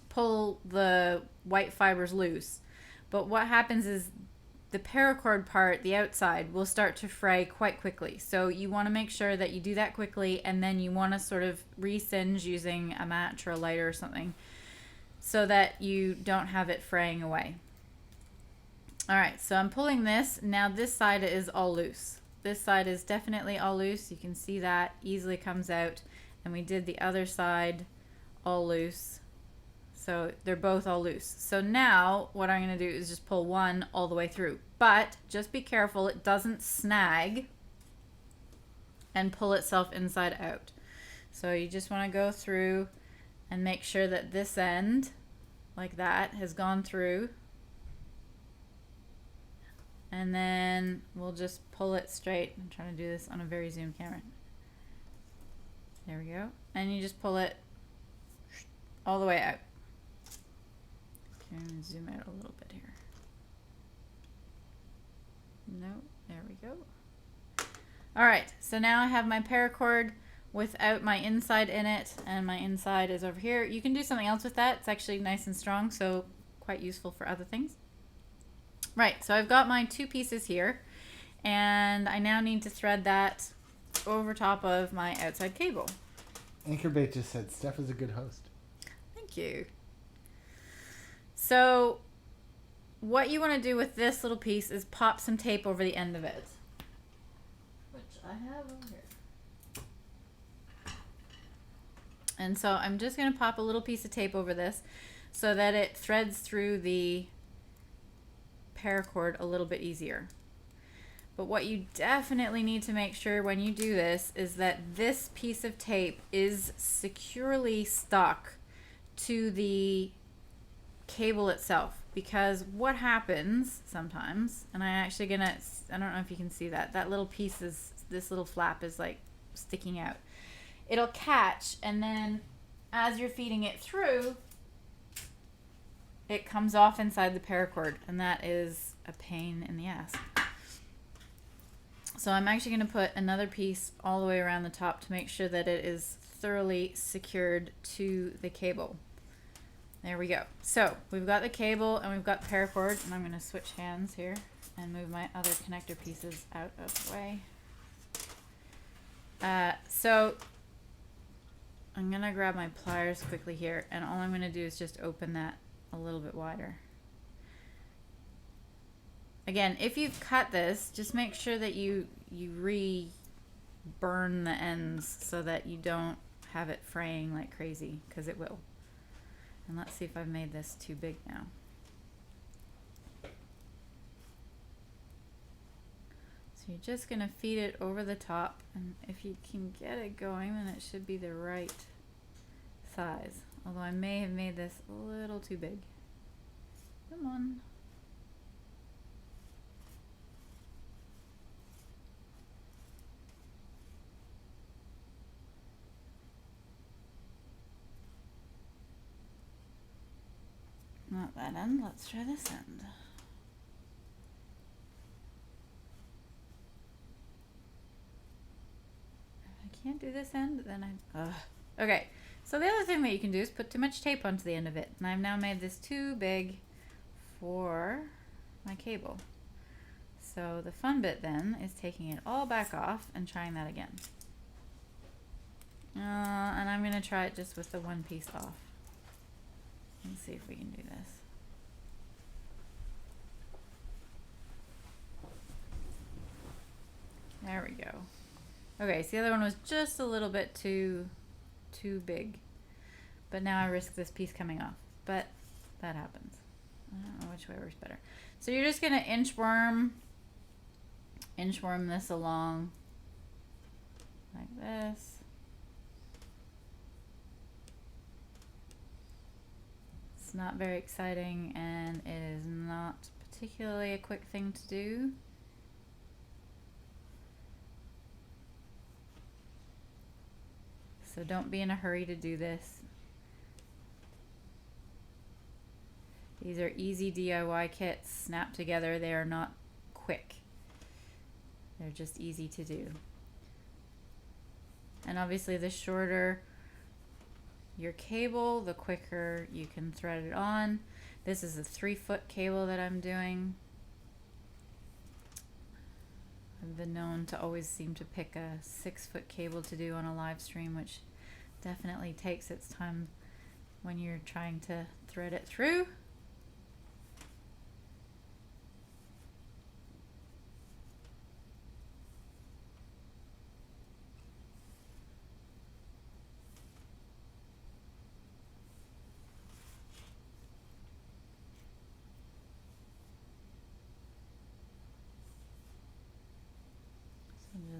pull the white fibers loose. But what happens is the paracord part, the outside, will start to fray quite quickly. So you want to make sure that you do that quickly, and then you want to sort of re-singe using a match or a lighter or something so that you don't have it fraying away. Alright, so I'm pulling this. Now this side is all loose. This side is definitely all loose. You can see that easily comes out. And we did the other side all loose. So they're both all loose. So now what I'm going to do is just pull one all the way through. But just be careful it doesn't snag and pull itself inside out. So you just want to go through and make sure that this end, like that, has gone through. And then we'll just pull it straight. I'm trying to do this on a very zoom camera. There we go. And you just pull it all the way out. Okay, I'm going to zoom out a little bit here. No, there we go. Alright, so now I have my paracord without my inside in it, and my inside is over here. You can do something else with that. It's actually nice and strong, so quite useful for other things. Right, so I've got my 2 pieces here, and I now need to thread that over top of my outside cable. Anchorbait just said Steph is a good host. Thank you. So what you want to do with this little piece is pop some tape over the end of it, which I have over here. And so I'm just going to pop a little piece of tape over this so that it threads through the paracord a little bit easier. But what you definitely need to make sure when you do this is that this piece of tape is securely stuck to the cable itself, because what happens sometimes, and I don't know if you can see that little piece is, this little flap is like sticking out. It'll catch, and then as you're feeding it through, it comes off inside the paracord, and that is a pain in the ass. So I'm actually going to put another piece all the way around the top to make sure that it is thoroughly secured to the cable. There we go. So we've got the cable and we've got the paracord, and I'm going to switch hands here and move my other connector pieces out of the way. So I'm going to grab my pliers quickly here, and all I'm going to do is just open that a little bit wider. Again, if you've cut this, just make sure that you re-burn the ends so that you don't have it fraying like crazy, because it will. And let's see if I've made this too big now. So you're just going to feed it over the top, and if you can get it going, then it should be the right size. Although I may have made this a little too big. Come on. Not that end, let's try this end. If I can't do this end, then okay, so the other thing that you can do is put too much tape onto the end of it. And I've now made this too big for my cable. So the fun bit then is taking it all back off and trying that again. And I'm going to try it just with the one piece off. Let's see if we can do this. There we go. Okay, so the other one was just a little bit too big. But now I risk this piece coming off. But that happens. I don't know which way works better. So you're just going to inchworm this along like this. It's not very exciting, and it is not particularly a quick thing to do. So don't be in a hurry to do this. These are easy DIY kits, snap together. They are not quick. They're just easy to do. And obviously the shorter your cable, the quicker you can thread it on. This is a 3-foot cable that I'm doing. I've been known to always seem to pick a 6-foot cable to do on a live stream, which definitely takes its time when you're trying to thread it through.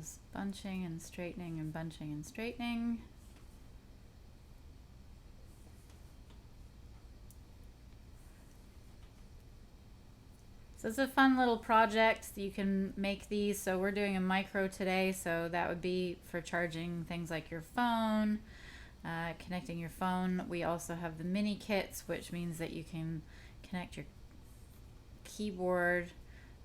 is bunching and straightening and bunching and straightening. So it's a fun little project. You can make these. So we're doing a micro today. So that would be for charging things like your phone, connecting your phone. We also have the mini kits, which means that you can connect your keyboard,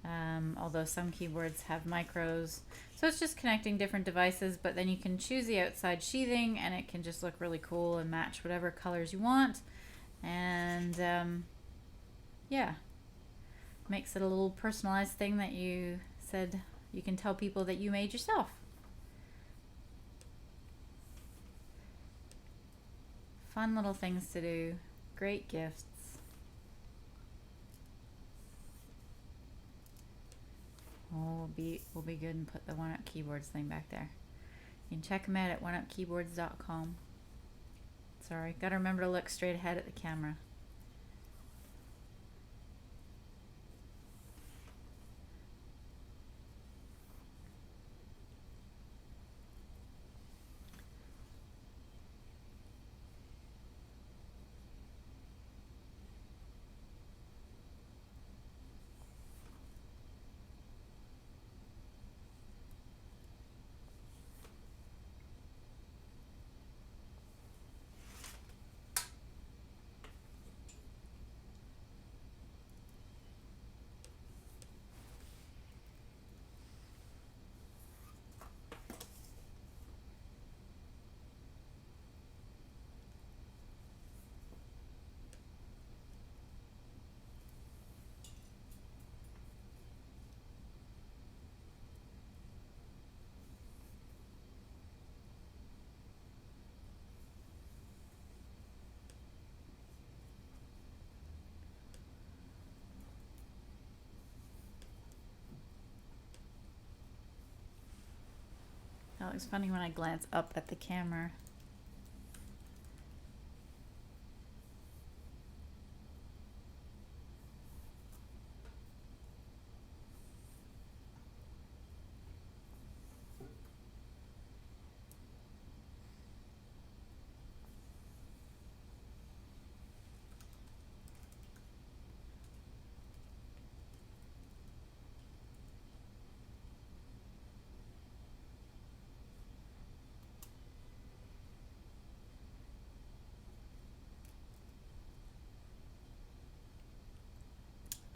although some keyboards have micros. So it's just connecting different devices, but then you can choose the outside sheathing and it can just look really cool and match whatever colors you want. And yeah. Makes it a little personalized thing that you said you can tell people that you made yourself. Fun little things to do. Great gifts. Oh, we'll be good and put the One Up Keyboards thing back there. You can check them out at oneupkeyboards.com. Sorry, gotta remember to look straight ahead at the camera. That looks funny when I glance up at the camera.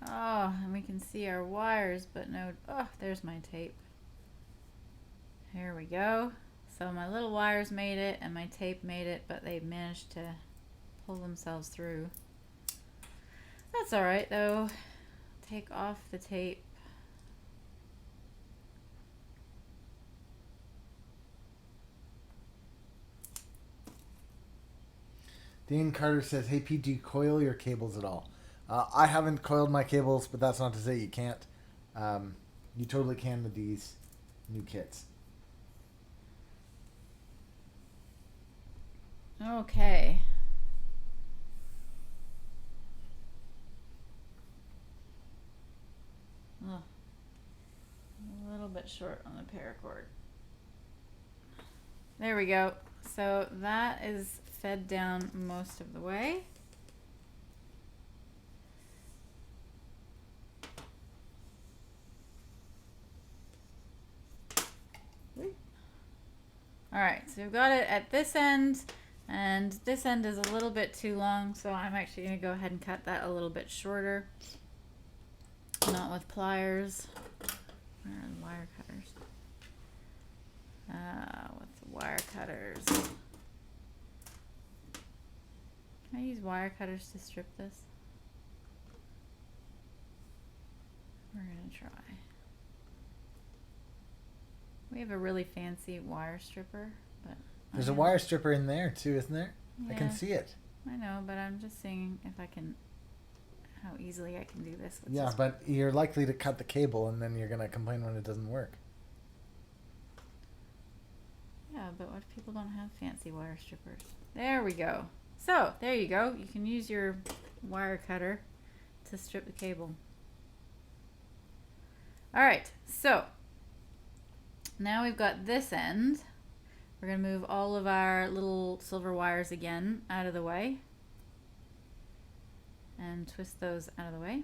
Oh, and we can see our wires, but no, oh, there's my tape. Here we go. So my little wires made it and my tape made it, but they managed to pull themselves through. That's all right though. Take off the tape. Dean Carter says, "Hey Pete, do you coil your cables at all?" I haven't coiled my cables, but that's not to say you can't. You totally can with these new kits. Okay. Oh, a little bit short on the paracord. There we go. So that is fed down most of the way. All right, so we've got it at this end, and this end is a little bit too long, so I'm actually going to go ahead and cut that a little bit shorter. Not with pliers. Where are the wire cutters? With the wire cutters. Can I use wire cutters to strip this? We're going to try. We have a really fancy wire stripper, but There's a wire stripper in there too, isn't there? Yeah, I can see it. I know, but I'm just seeing if I can, how easily I can do this. With Yeah, this. but you're likely to cut the cable and then you're going to complain when it doesn't work. Yeah, but what if people don't have fancy wire strippers? There we go. So, there you go. You can use your wire cutter to strip the cable. Alright, so Now we've got this end. We're going to move all of our little silver wires again out of the way. And twist those out of the way.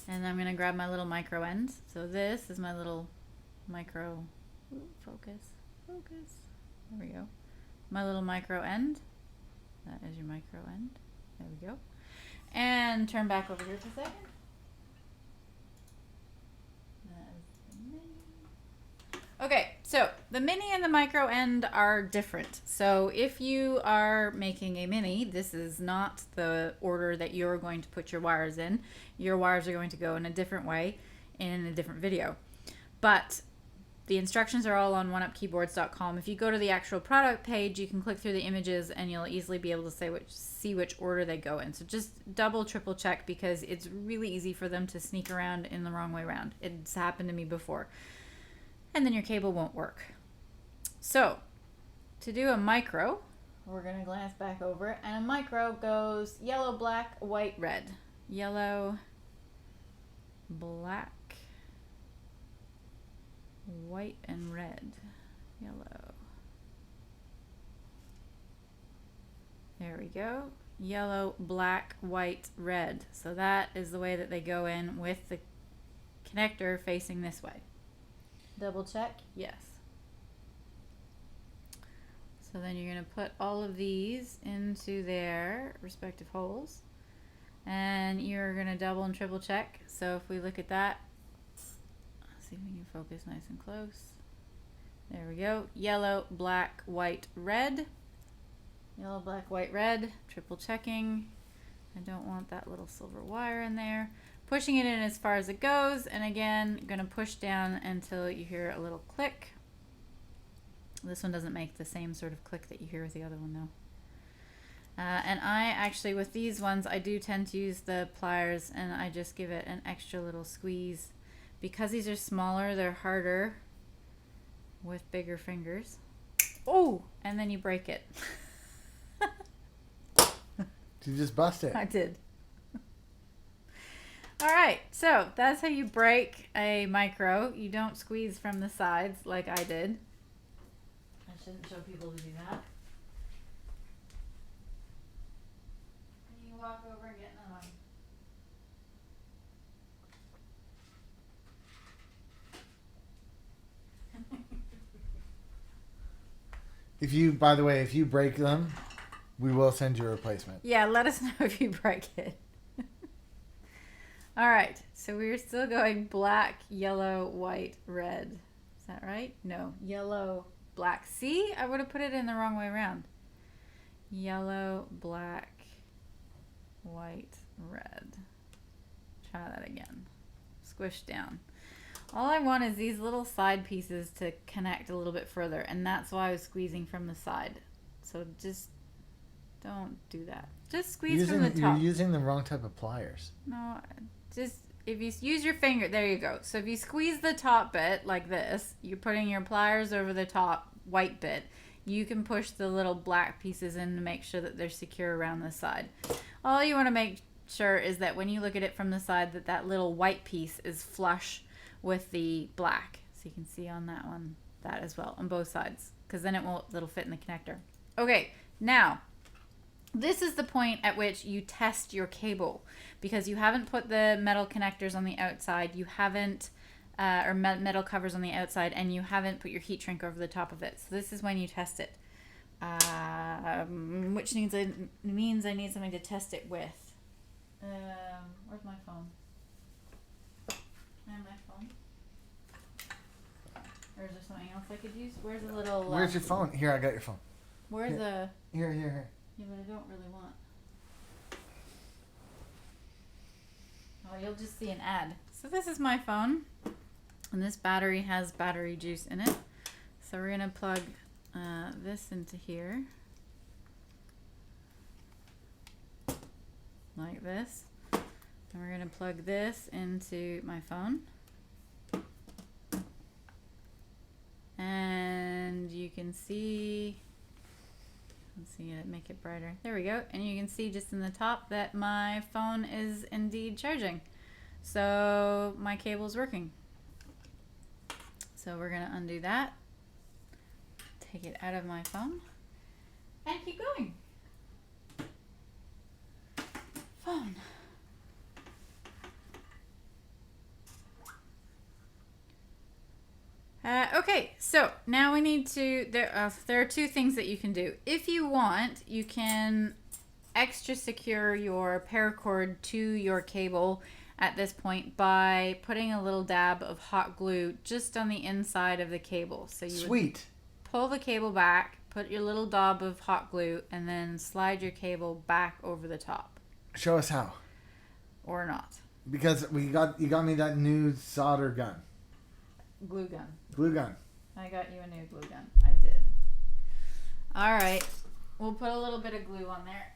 And I'm going to grab my little micro end. So this is my little micro, focus. There we go. My little micro end. That is your micro end. There we go. And turn back over here for a second. That is the mini. Okay, so the mini and the micro end are different. So if you are making a mini, this is not the order that you're going to put your wires in. Your wires are going to go in a different way in a different video. But the instructions are all on oneupkeyboards.com. If you go to the actual product page, you can click through the images and you'll easily be able to see which order they go in. So just double, triple check, because it's really easy for them to sneak around in the wrong way around. It's happened to me before. And then your cable won't work. So to do a micro, we're going to glance back over it. And a micro goes yellow, black, white, red. Yellow, black, white, and red. Yellow. There we go. Yellow, black, white, red. So that is the way that they go in with the connector facing this way. Double check, yes. So then you're going to put all of these into their respective holes. And you're going to double and triple check. So if we look at that, let's see if we can focus nice and close. There we go. Yellow, black, white, red. Yellow, black, white, red. Triple checking. I don't want that little silver wire in there. Pushing it in as far as it goes. And again, going to push down until you hear a little click. This one doesn't make the same sort of click that you hear with the other one though. And I actually, with these ones, I do tend to use the pliers and I just give it an extra little squeeze. Because these are smaller, they're harder with bigger fingers. Oh, and then you break it. Did you just bust it? I did. All right, so that's how you break a micro. You don't squeeze from the sides like I did. I shouldn't show people to do that. And you walk over and get another one. If you, by the way, if you break them, we will send you a replacement. Yeah, let us know if you break it. All right, so we're still going black, yellow, white, red. Is that right? No, yellow, black. See, I would have put it in the wrong way around. Yellow, black, white, red. Try that again. Squish down. All I want is these little side pieces to connect a little bit further, and that's why I was squeezing from the side. So just don't do that. Just squeeze from the top. You're using the wrong type of pliers. No, just if you use your finger, there you go. So if you squeeze the top bit like this, you're putting your pliers over the top white bit. You can push the little black pieces in to make sure that they're secure around the side. All you want to make sure is that when you look at it from the side, that that little white piece is flush with the black. So you can see on that one, that as well, on both sides, because then it'll fit in the connector. Okay, now, this is the point at which you test your cable, because you haven't put the metal connectors on the outside, you haven't, or metal covers on the outside, and you haven't put your heat shrink over the top of it. So this is when you test it, which means I need something to test it with. Where's my phone? I have my phone. Or is there something else I could use? Where's the little... Where's your phone? Here, I got your phone. Where's the... Here. Yeah, but I don't really want... Oh, you'll just see an ad. So this is my phone. And this battery has battery juice in it. So we're going to plug this into here. Like this. And we're going to plug this into my phone. And you can see, let's see, make it brighter. There we go. And you can see just in the top that my phone is indeed charging. So my cable's working. So we're gonna undo that, take it out of my phone, and keep going. Phone. Okay, so now we need to, there are two things that you can do. If you want, you can extra secure your paracord to your cable at this point by putting a little dab of hot glue just on the inside of the cable. So you would pull the cable back, put your little dab of hot glue, and then slide your cable back over the top. Show us how. Or not. Because you got me that new solder gun. Glue gun. Glue gun. I got you a new glue gun. I did. All right. We'll put a little bit of glue on there.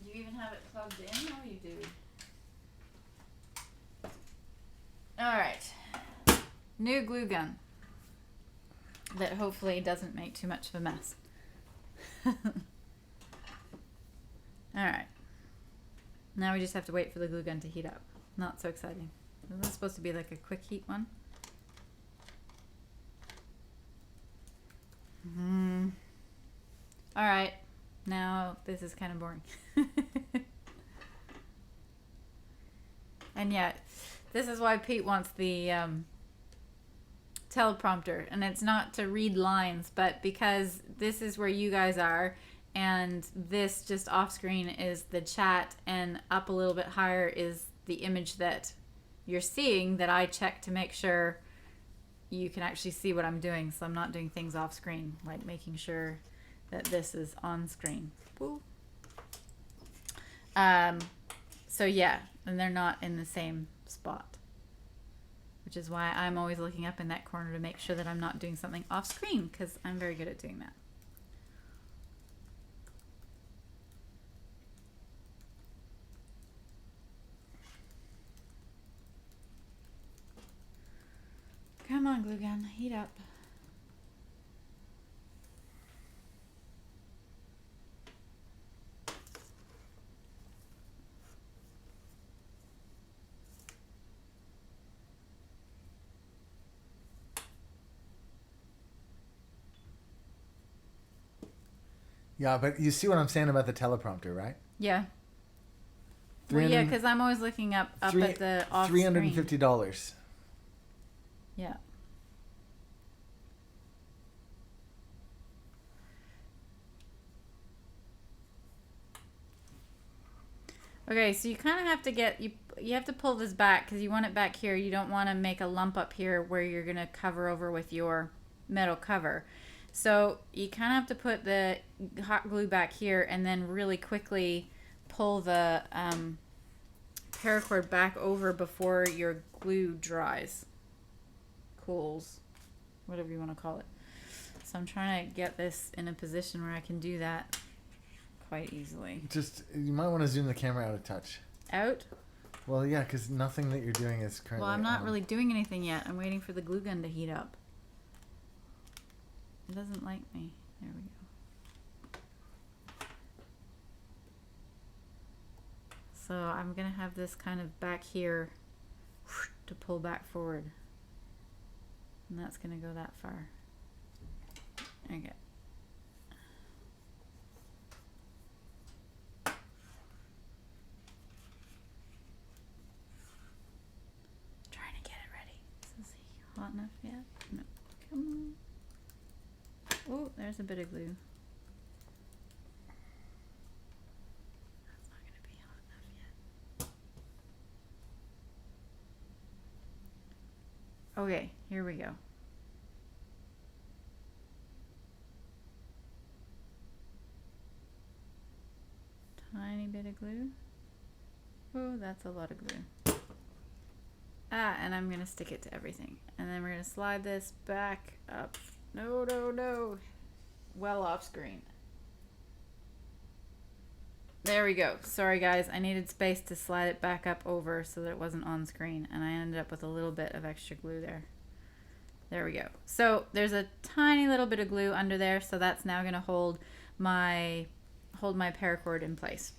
You even have it plugged in? Oh, you do. All right. New glue gun. That hopefully doesn't make too much of a mess. All right. Now we just have to wait for the glue gun to heat up. Not so exciting. Isn't this supposed to be like a quick heat one? All right. Now this is kind of boring. And yet, this is why Pete wants the teleprompter. And it's not to read lines, but because this is where you guys are. And this just off screen is the chat, and up a little bit higher is the image that you're seeing that I check to make sure you can actually see what I'm doing. So I'm not doing things off screen, like making sure that this is on screen. Woo. So yeah, and they're not in the same spot, which is why I'm always looking up in that corner to make sure that I'm not doing something off screen, because I'm very good at doing that. Come on, glue gun, heat up. Yeah, but you see what I'm saying about the teleprompter, right? Yeah. Well, yeah, because I'm always looking up at the off screen. $350. Yeah. Okay, so you kind of have to get, you have to pull this back because you want it back here. You don't want to make a lump up here where you're going to cover over with your metal cover. So you kind of have to put the hot glue back here and then really quickly pull the paracord back over before your glue dries. Cools, whatever you want to call it. So I'm trying to get this in a position where I can do that quite easily. Just, you might want to zoom the camera out a touch. Out? Well, yeah, because nothing that you're doing is currently Well, I'm not really doing anything yet. I'm waiting for the glue gun to heat up. It doesn't like me. There we go. So I'm going to have this kind of back here to pull back forward. And that's going to go that far. Okay. Trying to get it ready. Is he hot enough yet? No. Come on. Oh, there's a bit of glue. That's not going to be hot enough yet. Okay, here we go. Tiny bit of glue. Oh, that's a lot of glue. Ah, and I'm going to stick it to everything. And then we're going to slide this back up. No, no, no. Well off screen. There we go. Sorry guys, I needed space to slide it back up over so that it wasn't on screen, and I ended up with a little bit of extra glue there. There we go. So there's a tiny little bit of glue under there, so that's now going to hold my paracord in place.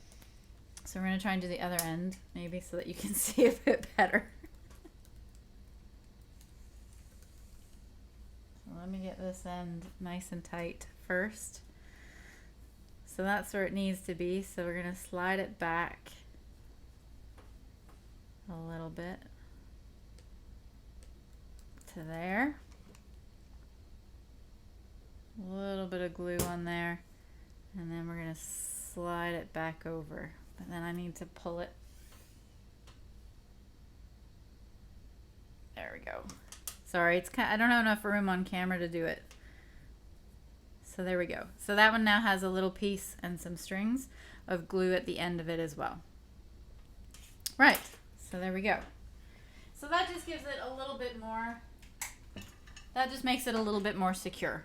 So we're going to try and do the other end maybe so that you can see a bit better. let me get this end nice and tight first. So that's where it needs to be. So we're going to slide it back a little bit to there. A little bit of glue on there. And then we're going to slide it back over. But then I need to pull it. There we go. Sorry, it's I don't have enough room on camera to do it. So there we go. So that one now has a little piece and some strings of glue at the end of it as well. Right, so there we go. So that just gives it a little bit more, that just makes it a little bit more secure.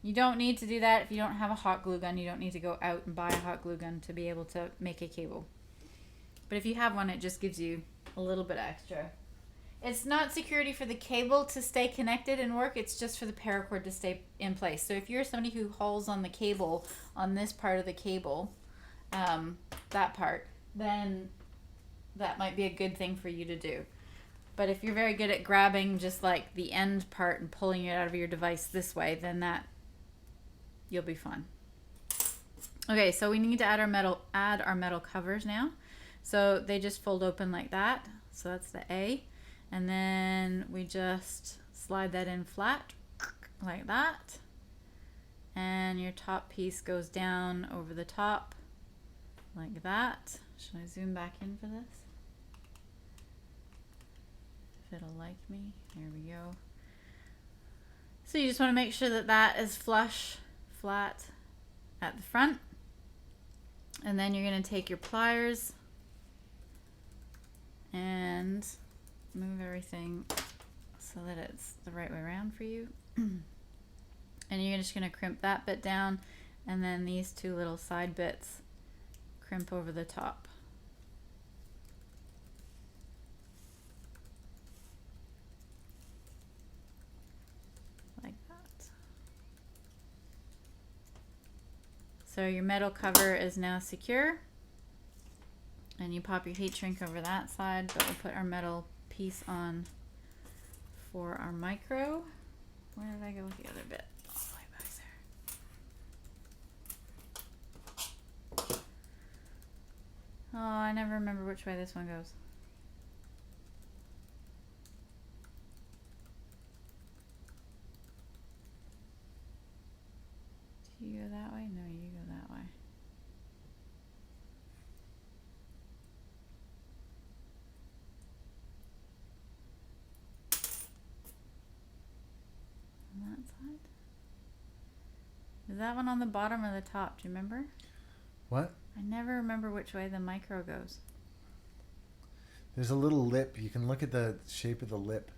You don't need to do that if you don't have a hot glue gun. You don't need to go out and buy a hot glue gun to be able to make a cable. But if you have one, it just gives you a little bit extra. It's not security for the cable to stay connected and work, it's just for the paracord to stay in place. So if you're somebody who hauls on the cable, on this part of the cable, that part, then that might be a good thing for you to do. But if you're very good at grabbing just like the end part and pulling it out of your device this way, then that, you'll be fine. Okay, so we need to add our metal covers now. So they just fold open like that. So that's the A. And then we just slide that in flat like that. And your top piece goes down over the top like that. Should I zoom back in for this? If it'll like me. There we go. So you just want to make sure that that is flush, flat at the front. And then you're going to take your pliers and move everything so that it's the right way around for you. And you're just going to crimp that bit down, and then these two little side bits crimp over the top. Like that. So your metal cover is now secure. And you pop your heat shrink over that side, but we'll put our metal piece on for our micro. Where did I go with the other bit? All the way back there. Oh, I never remember which way this one goes. Do you go that way? No, you go that way. That side? Is that one on the bottom or the top? Do you remember? What? I never remember which way the micro goes. There's a little lip. You can look at the shape of the lip.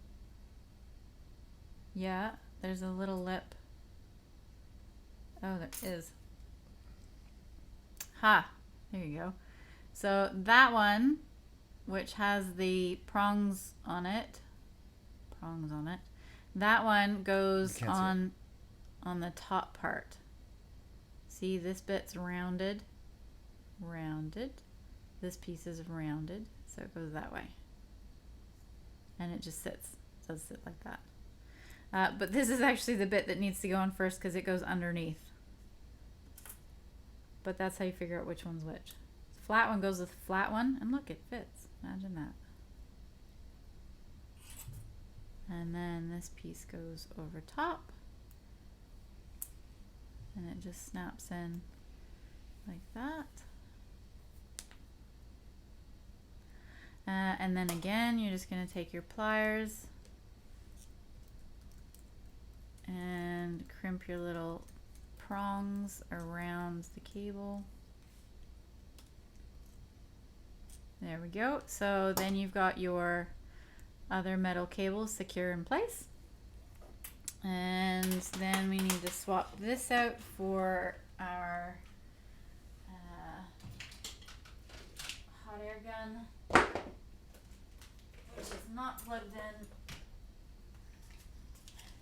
Yeah, there's a little lip. Oh, there is. Ha! There you go. So that one, which has the prongs on it, that one goes on the top part. See, this bit's rounded. This piece is rounded, so it goes that way. And it just does sit like that. But this is actually the bit that needs to go on first because it goes underneath. But that's how you figure out which one's which. The flat one goes with the flat one, and look, it fits. Imagine that. And then this piece goes over top, and it just snaps in like that. And then again, you're just going to take your pliers and crimp your little prongs around the cable. There we go. So then you've got your other metal cables secure in place. And then we need to swap this out for our hot air gun, which is not plugged in.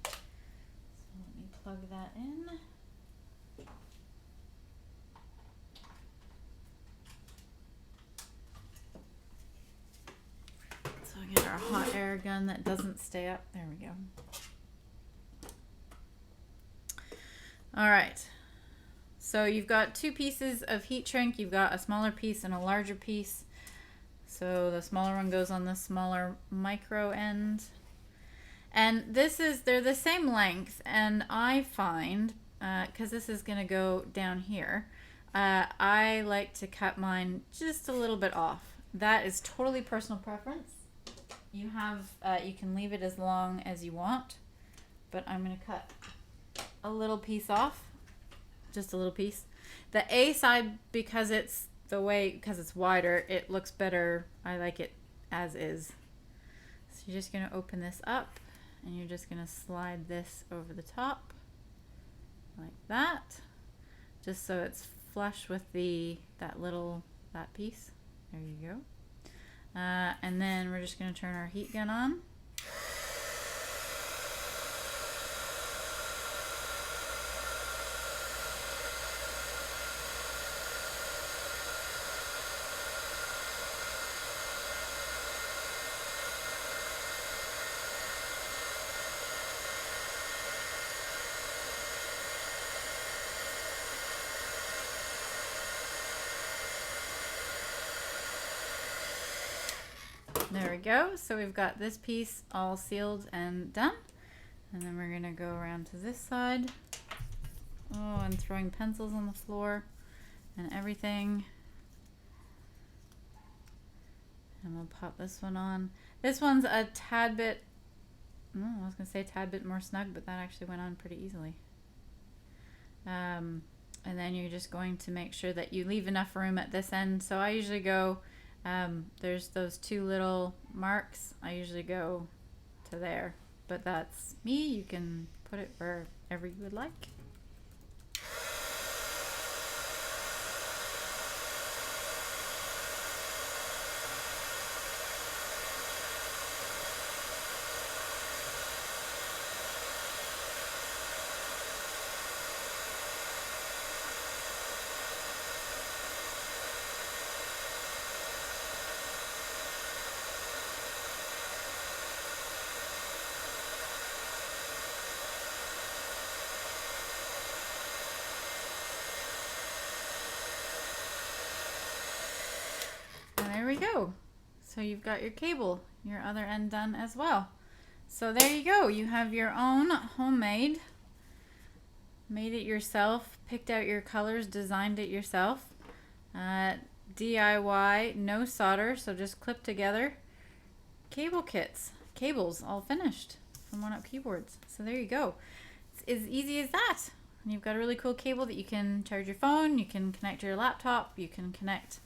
So let me plug that in. So we get our hot air gun that doesn't stay up. There we go. All right. So you've got 2 pieces of heat shrink. You've got a smaller piece and a larger piece. So the smaller one goes on the smaller micro end. And they're the same length. And I find, because this is going to go down here, I like to cut mine just a little bit off. That is totally personal preference. You can leave it as long as you want, but I'm going to cut a little piece off, just a little piece. The A side, because it's wider, it looks better. I like it as is. So you're just going to open this up, and you're just going to slide this over the top like that, just so it's flush with that piece. There you go. And then we're just going to turn our heat gun on. There we go. So we've got this piece all sealed and done. And then we're going to go around to this side. Oh, I'm throwing pencils on the floor and everything. And we'll pop this one on. This one's a tad bit, I was going to say a tad bit more snug, but that actually went on pretty easily. And then you're just going to make sure that you leave enough room at this end. So I usually go, there's those 2 little marks. I usually go to there, but that's me. You can put it wherever you would like. There we go. So you've got your cable, your other end done as well. So there you go. You have your own homemade, made it yourself, picked out your colors, designed it yourself. DIY, no solder, so just clip together. Cable kits, cables all finished from 1UP Keyboards. So there you go. It's as easy as that. And you've got a really cool cable that you can charge your phone, you can connect to your laptop, you can connect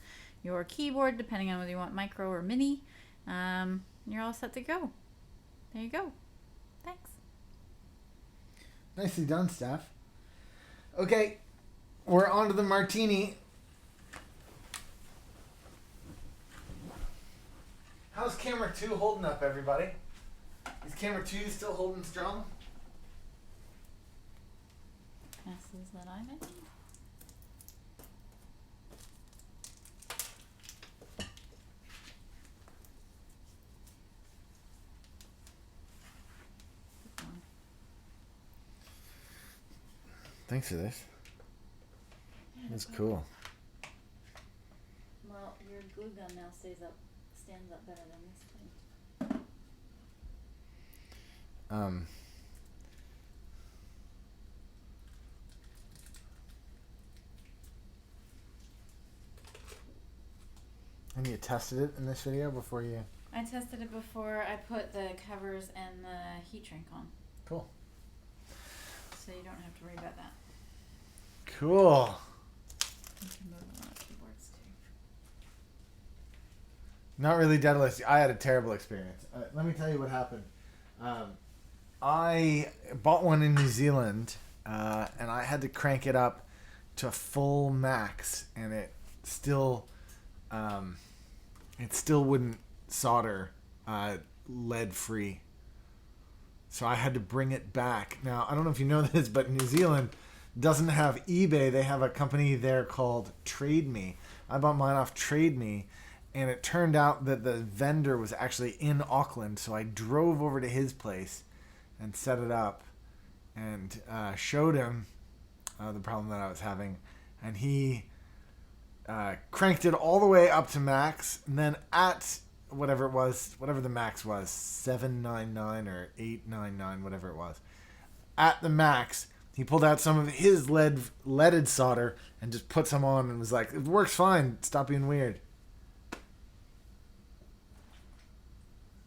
your keyboard depending on whether you want micro or mini. You're all set to go. There you go. Thanks. Nicely done, Steph. Okay, we're on to the martini. How's camera 2 holding up, everybody? Is camera 2 still holding strong? Passes that I made. Thanks for this. That's cool. Well, your glue gun now stands up better than this thing. And you tested it in this video before you... I tested it before I put the covers and the heat shrink on. Cool. So you don't have to worry about that. Cool. You can move on keyboards too. Not really deadlifts. I had a terrible experience. Let me tell you what happened. I bought one in New Zealand, and I had to crank it up to full max, and it still wouldn't solder lead free. So I had to bring it back. Now, I don't know if you know this, but New Zealand doesn't have eBay. They have a company there called Trade Me. I bought mine off Trade Me, and it turned out that the vendor was actually in Auckland, so I drove over to his place and set it up and showed him, the problem that I was having, and he cranked it all the way up to max, and then at whatever the max was, 799 or 899, whatever it was, at the max, he pulled out some of his leaded solder and just put some on and was like, it works fine, stop being weird.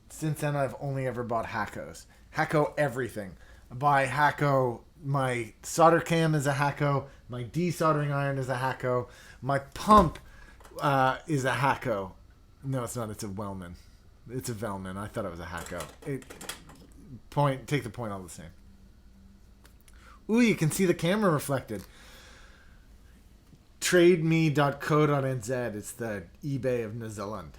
Since then, I've only ever bought Hackos. Hacko everything. I buy Hacko, my solder cam is a Hacko, my desoldering iron is a Hacko, my pump is a Hacko. No, it's not. It's a Wellman. It's a Velman. I thought it was a Hacko. Take the point all the same. Ooh, you can see the camera reflected. Trademe.co.nz. It's the eBay of New Zealand.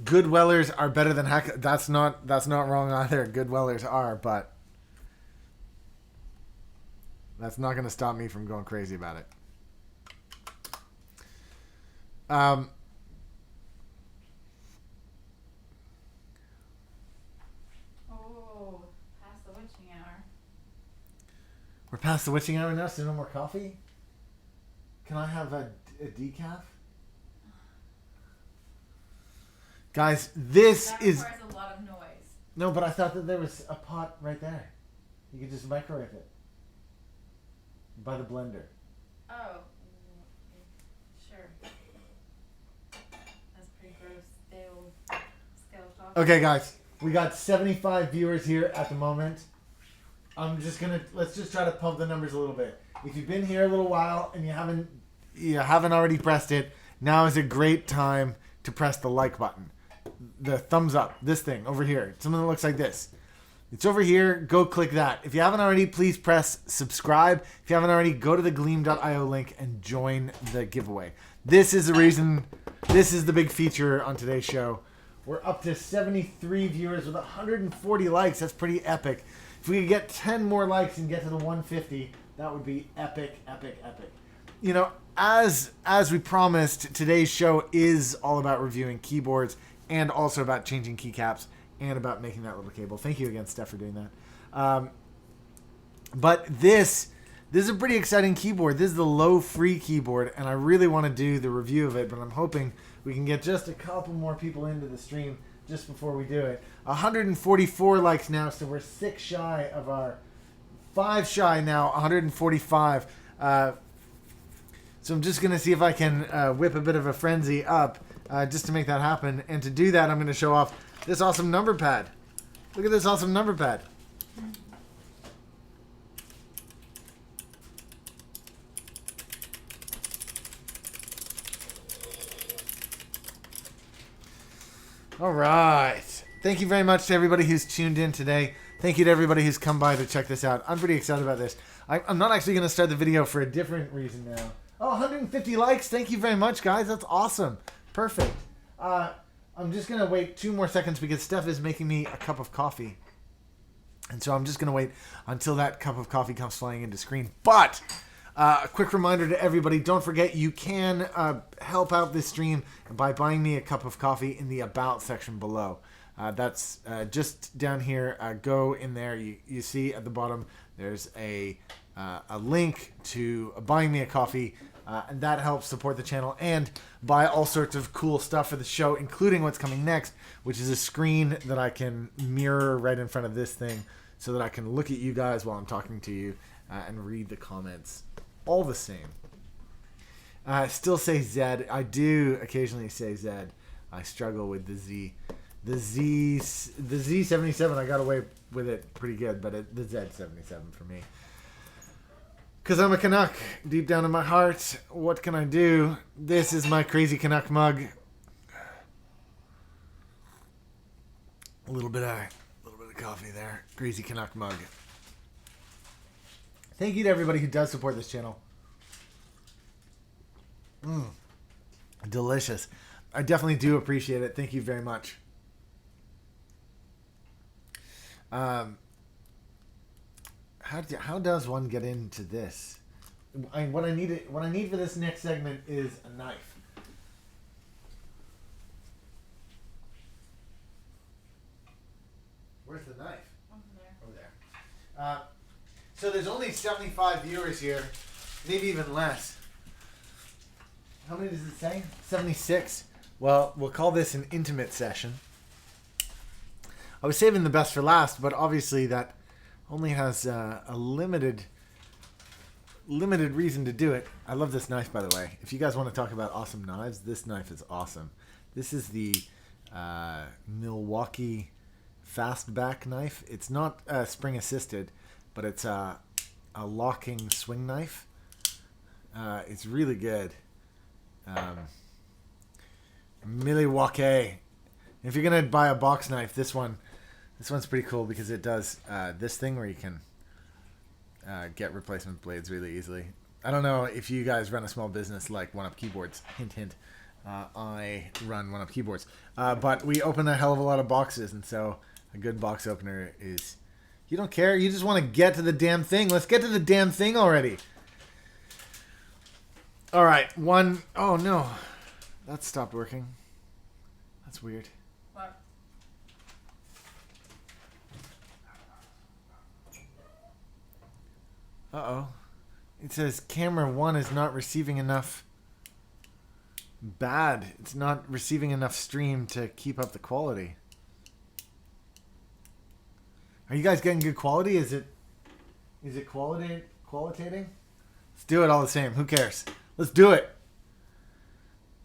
Good wellers are better than hack. That's not wrong either. Good wellers are, but that's not going to stop me from going crazy about it. Oh, past the witching hour. We're past the witching hour now, so no more coffee? Can I have a decaf? Guys, That is... requires a lot of noise. No, but I thought that there was a pot right there. You could just microwave it. By the blender. Oh, sure. That's pretty gross. Skeletor. Okay, guys. We got 75 viewers here at the moment. Let's just try to pump the numbers a little bit. If you've been here a little while and you haven't already pressed it, now is a great time to press the like button. The thumbs up, this thing over here, something that looks like this. It's over here. Go click that. If you haven't already, please press subscribe. If you haven't already, go to the gleam.io link and join the giveaway. This is the reason. This is the big feature on today's show. We're up to 73 viewers with 140 likes. That's pretty epic. If we could get 10 more likes and get to the 150, that would be epic, epic, epic. You know, as we promised, today's show is all about reviewing keyboards and also about changing keycaps and about making that little cable. Thank you again, Steph, for doing that. But this is a pretty exciting keyboard. This is the LoFree keyboard, and I really want to do the review of it, but I'm hoping we can get just a couple more people into the stream just before we do it. 144 likes now, so we're 6 shy of our 5 shy now, 145. So I'm just going to see if I can whip a bit of a frenzy up just to make that happen. And to do that, I'm going to show off this awesome number pad. Look at this awesome number pad. All right. Thank you very much to everybody who's tuned in today. Thank you to everybody who's come by to check this out. I'm pretty excited about this. I'm not actually going to start the video for a different reason now. Oh, 150 likes. Thank you very much, guys. That's awesome. Perfect. I'm just going to wait 2 more seconds because Steph is making me a cup of coffee. And so I'm just going to wait until that cup of coffee comes flying into screen. But a quick reminder to everybody, don't forget you can help out this stream by buying me a cup of coffee in the About section below. That's just down here. Go in there. You see at the bottom there's a link to buying me a coffee. And that helps support the channel and buy all sorts of cool stuff for the show, including what's coming next, which is a screen that I can mirror right in front of this thing so that I can look at you guys while I'm talking to you and read the comments all the same. Still say Z. I do occasionally say Z. I struggle with the Z. The Z77, I got away with it pretty good, but the Z77 for me. Because I'm a Canuck, deep down in my heart. What can I do? This is my crazy Canuck mug. A little bit of coffee there. Crazy Canuck mug. Thank you to everybody who does support this channel. Delicious. I definitely do appreciate it. Thank you very much. How does one get into this? What I need for this next segment is a knife. Where's the knife? Over there. So there's only 75 viewers here, maybe even less. How many does it say? 76. Well, we'll call this an intimate session. I was saving the best for last, but obviously that only has a limited reason to do it. I love this knife, by the way. If you guys want to talk about awesome knives, this knife is awesome. This is the Milwaukee Fastback knife. It's not spring assisted, but it's a locking swing knife. It's really good. Milwaukee. If you're gonna buy a box knife, this one's pretty cool because it does this thing where you can get replacement blades really easily. I don't know if you guys run a small business like One Up Keyboards. Hint, hint. I run One Up Keyboards, but we open a hell of a lot of boxes, and so a good box opener is. You don't care. You just want to get to the damn thing. Let's get to the damn thing already. All right, one. Oh no, that stopped working. That's weird. What? Uh-oh. It says camera 1 is not receiving enough. Bad. It's not receiving enough stream to keep up the quality. Are you guys getting good quality? Is it qualitating? Let's do it all the same. Who cares? Let's do it.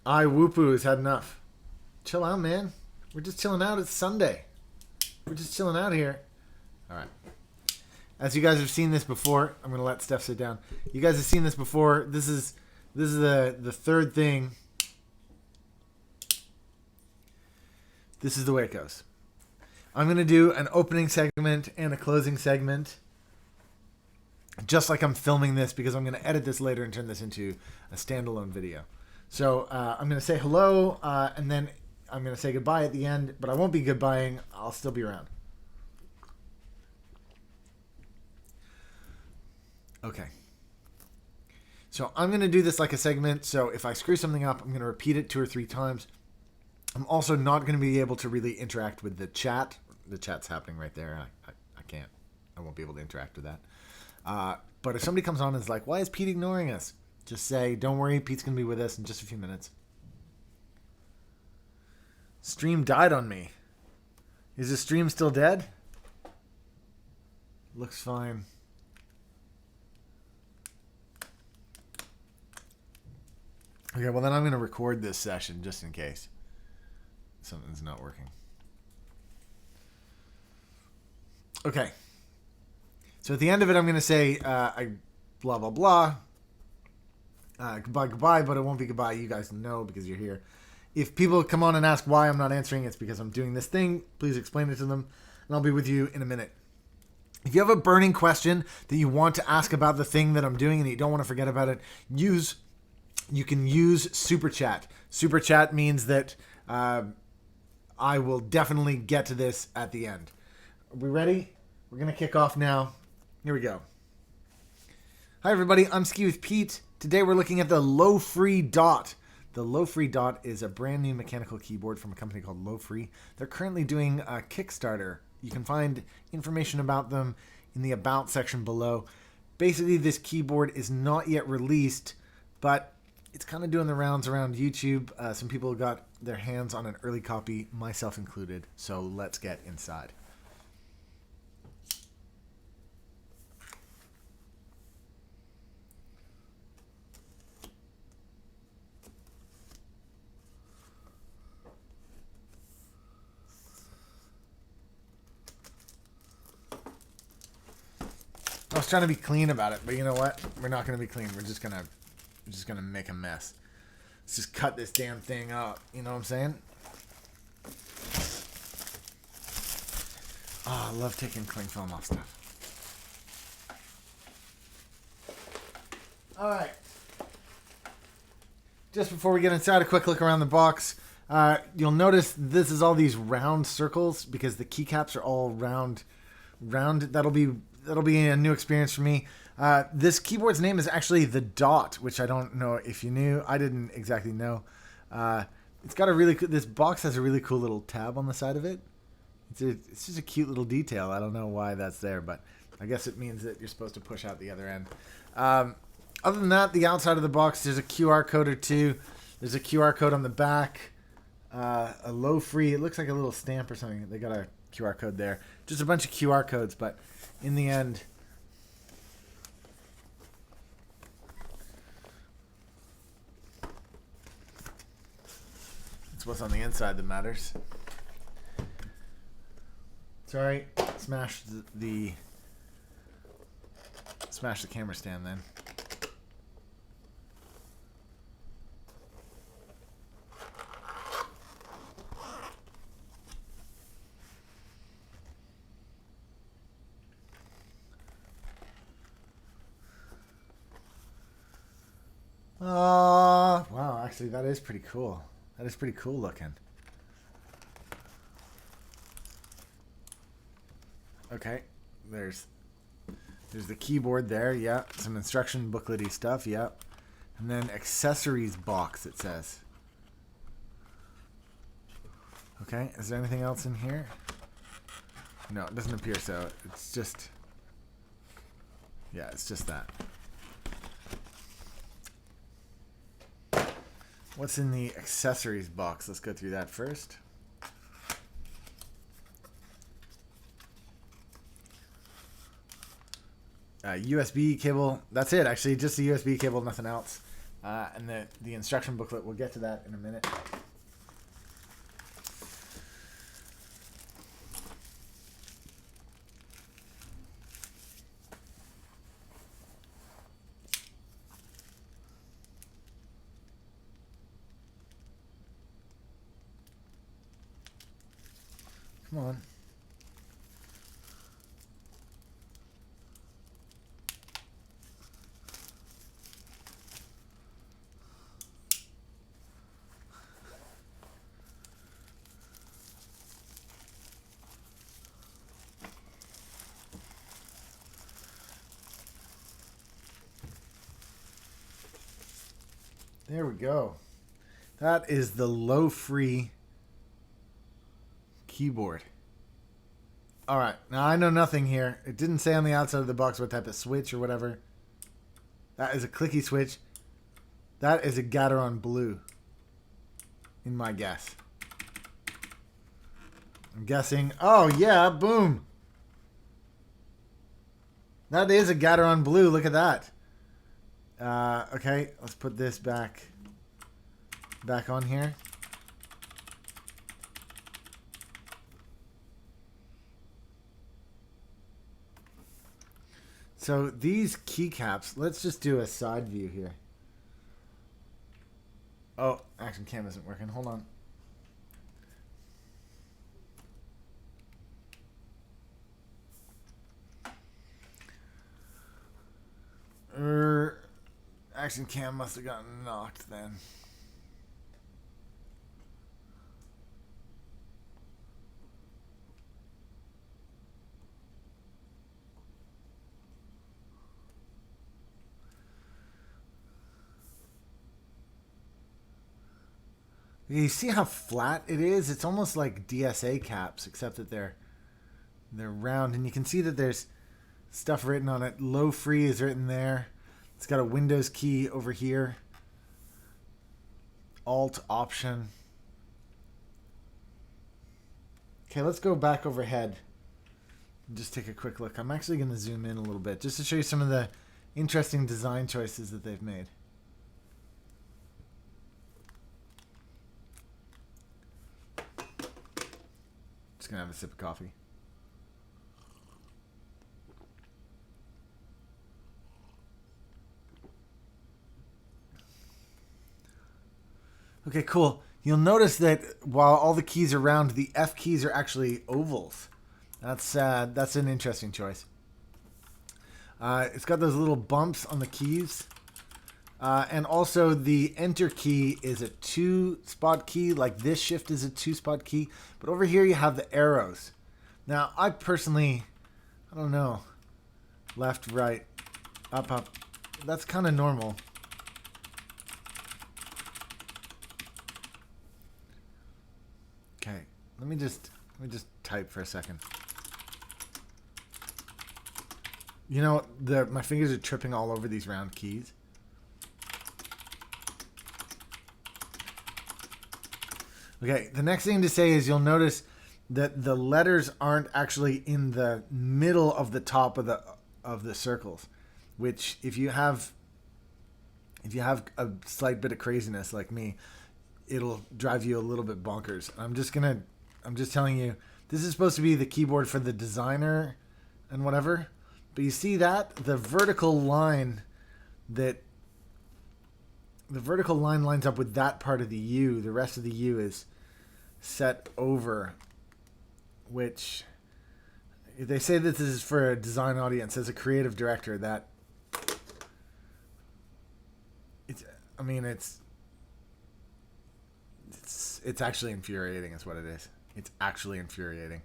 Whoopoo has had enough. Chill out, man. We're just chilling out. It's Sunday. We're just chilling out here. All right. As you guys have seen this before, I'm going to let Steph sit down. You guys have seen this before. This is the third thing. This is the way it goes. I'm going to do an opening segment and a closing segment. Just like I'm filming this because I'm going to edit this later and turn this into a standalone video. So I'm going to say hello and then I'm going to say goodbye at the end. But I won't be goodbying. I'll still be around. Okay. So I'm going to do this like a segment. So if I screw something up, I'm going to repeat it 2 or 3 times. I'm also not going to be able to really interact with the chat. The chat's happening right there. I can't. I won't be able to interact with that. But if somebody comes on and is like, why is Pete ignoring us? Just say, don't worry, Pete's going to be with us in just a few minutes. Stream died on me. Is the stream still dead? Looks fine. Okay, well then I'm going to record this session just in case something's not working. Okay. So at the end of it, I'm going to say, blah, blah, blah. Goodbye, goodbye, but it won't be goodbye. You guys know because you're here. If people come on and ask why I'm not answering, it's because I'm doing this thing. Please explain it to them, and I'll be with you in a minute. If you have a burning question that you want to ask about the thing that I'm doing and you don't want to forget about it, you can use Super Chat. Super Chat means that I will definitely get to this at the end. Are we ready? We're going to kick off now. Here we go. Hi, everybody. I'm skiwithpete. Today, we're looking at the LoFree Dot. The LoFree Dot is a brand new mechanical keyboard from a company called LoFree. They're currently doing a Kickstarter. You can find information about them in the About section below. Basically, this keyboard is not yet released, but it's kind of doing the rounds around YouTube. Some people got their hands on an early copy, myself included. So let's get inside. I was trying to be clean about it, but you know what? We're not going to be clean. We're just gonna make a mess. Let's just cut this damn thing up. You know what I'm saying? Oh, I love taking cling film off stuff. All right. Just before we get inside, a quick look around the box. You'll notice this is all these round circles because the keycaps are all round. That'll be a new experience for me. This keyboard's name is actually the Dot, which I don't know if you knew. I didn't exactly know. It's got a really this box has a really cool little tab on the side of it. It's just a cute little detail. I don't know why that's there, but I guess it means that you're supposed to push out the other end. Other than that, the outside of the box, there's a QR code or two. There's a QR code on the back. A LoFree. It looks like a little stamp or something. They got a QR code there. Just a bunch of QR codes, but in the end, it's what's on the inside that matters. Sorry, smashed the camera stand then. Wow, actually that is pretty cool. That is pretty cool looking. Okay, there's the keyboard there, yeah. Some instruction booklety stuff, yeah. And then accessories box, it says. Okay, is there anything else in here? No, it doesn't appear so. It's just, yeah, it's just that. What's in the accessories box? Let's go through that first. USB cable. That's it, actually. Just a USB cable, nothing else. And the instruction booklet. We'll get to that in a minute. Come on. There we go. That is the LoFree keyboard. All right. Now, I know nothing here. It didn't say on the outside of the box what type of switch or whatever. That is a clicky switch. That is a Gateron Blue, in my guess. I'm guessing. Oh, yeah. Boom. That is a Gateron Blue. Look at that. Okay. Let's put this back on here. So these keycaps, let's just do a side view here. Oh, action cam isn't working. Hold on. Action cam must have gotten knocked then. You see how flat it is? It's almost like DSA caps, except that they're round, and you can see that there's stuff written on it. LoFree is written there. It's got a Windows key over here. Alt Option. Okay, let's go back overhead and just take a quick look. I'm actually going to zoom in a little bit just to show you some of the interesting design choices that they've made. Just going to have a sip of coffee. Okay, cool. You'll notice that while all the keys are round, the F keys are actually ovals. That's an interesting choice. It's got those little bumps on the keys. And also the Enter key is a 2-spot key, like this shift is a 2-spot key. But over here you have the arrows. Now, I personally, I don't know, left, right, up, up. That's kind of normal. Okay, let me just Let me just type for a second. You know, my fingers are tripping all over these round keys. Okay, the next thing to say is you'll notice that the letters aren't actually in the middle of the top of the circles, which if you have a slight bit of craziness like me, it'll drive you a little bit bonkers. I'm just telling you, this is supposed to be the keyboard for the designer and whatever. But you see that the vertical line lines up with that part of the U. The rest of the U is set over, which they say that this is for a design audience. As a creative director, that it's actually infuriating is what it is. It's actually infuriating.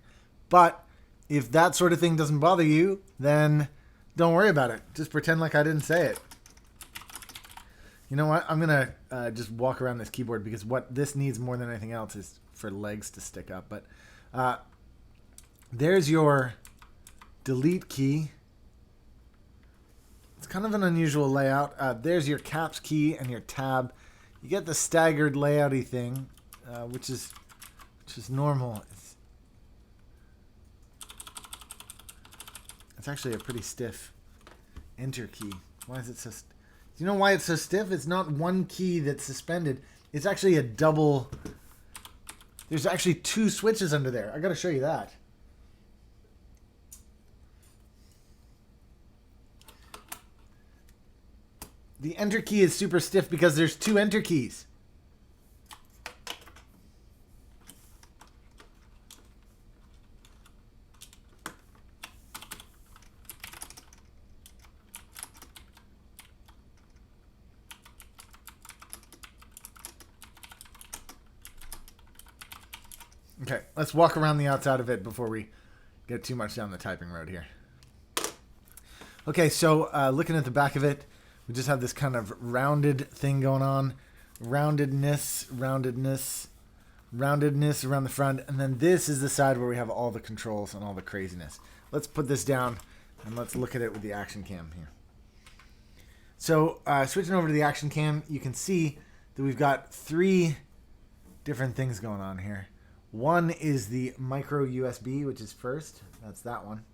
But if that sort of thing doesn't bother you, then don't worry about it. Just pretend like I didn't say it. You know what? I'm going to just walk around this keyboard because what this needs more than anything else is for legs to stick up. But there's your delete key. It's kind of an unusual layout. There's your caps key and your tab. You get the staggered layouty thing, which is normal. It's actually a pretty stiff enter key. Why is it so? Do you know why it's so stiff? It's not one key that's suspended. It's actually a double. There's actually two switches under there. I got to show you that. The enter key is super stiff because there's two enter keys. Okay, let's walk around the outside of it before we get too much down the typing road here. Okay, so looking at the back of it, we just have this kind of rounded thing going on. Roundedness around the front. And then this is the side where we have all the controls and all the craziness. Let's put this down and let's look at it with the action cam here. So switching over to the action cam, you can see that we've got three different things going on here. One is the micro USB, which is first. That's that one.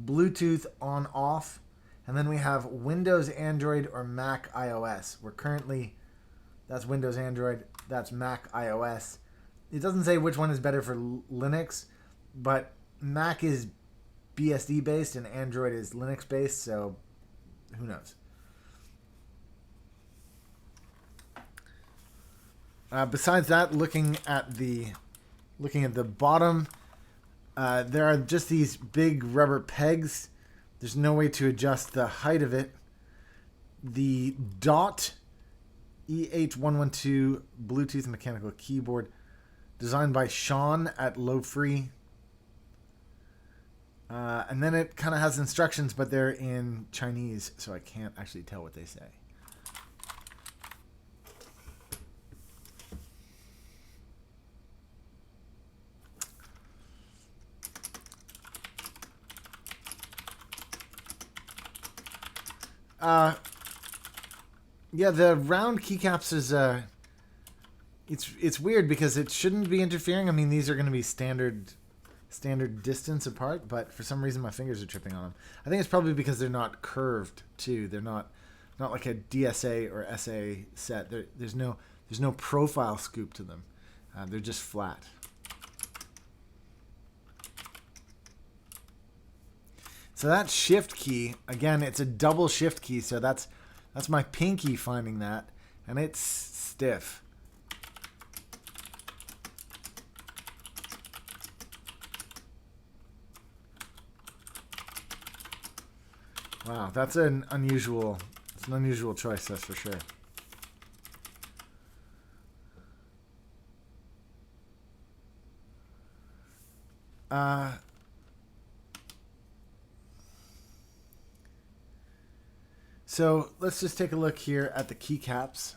Bluetooth on off. And then we have Windows, Android, or Mac iOS. We're currently, that's Windows, Android, that's Mac iOS. It doesn't say which one is better for Linux, but Mac is BSD based and Android is Linux based, so who knows? Besides that, looking at the bottom, there are just these big rubber pegs. There's no way to adjust the height of it. The DOT EH112 Bluetooth mechanical keyboard, designed by Sean at LoFree. And then it kind of has instructions, but they're in Chinese, so I can't actually tell what they say. Yeah, the round keycaps is it's weird because it shouldn't be interfering. I mean, these are going to be standard distance apart, but for some reason my fingers are tripping on them. I think it's probably because they're not curved too. They're not like a DSA or SA set. There's no profile scoop to them. They're just flat. So that shift key, again, it's a double shift key, so that's my pinky finding that, and it's stiff. Wow, that's an unusual choice, that's for sure. So let's just take a look here at the keycaps.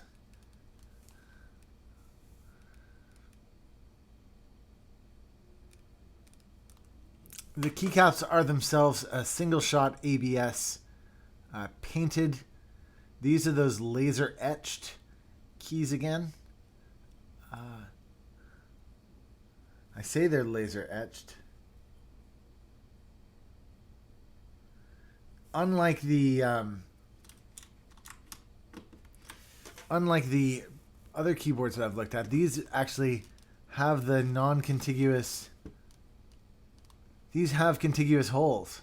The keycaps are themselves a single shot ABS painted. These are those laser etched keys again. I say they're laser etched. Unlike the other keyboards that I've looked at, these actually have the non-contiguous. These have contiguous holes.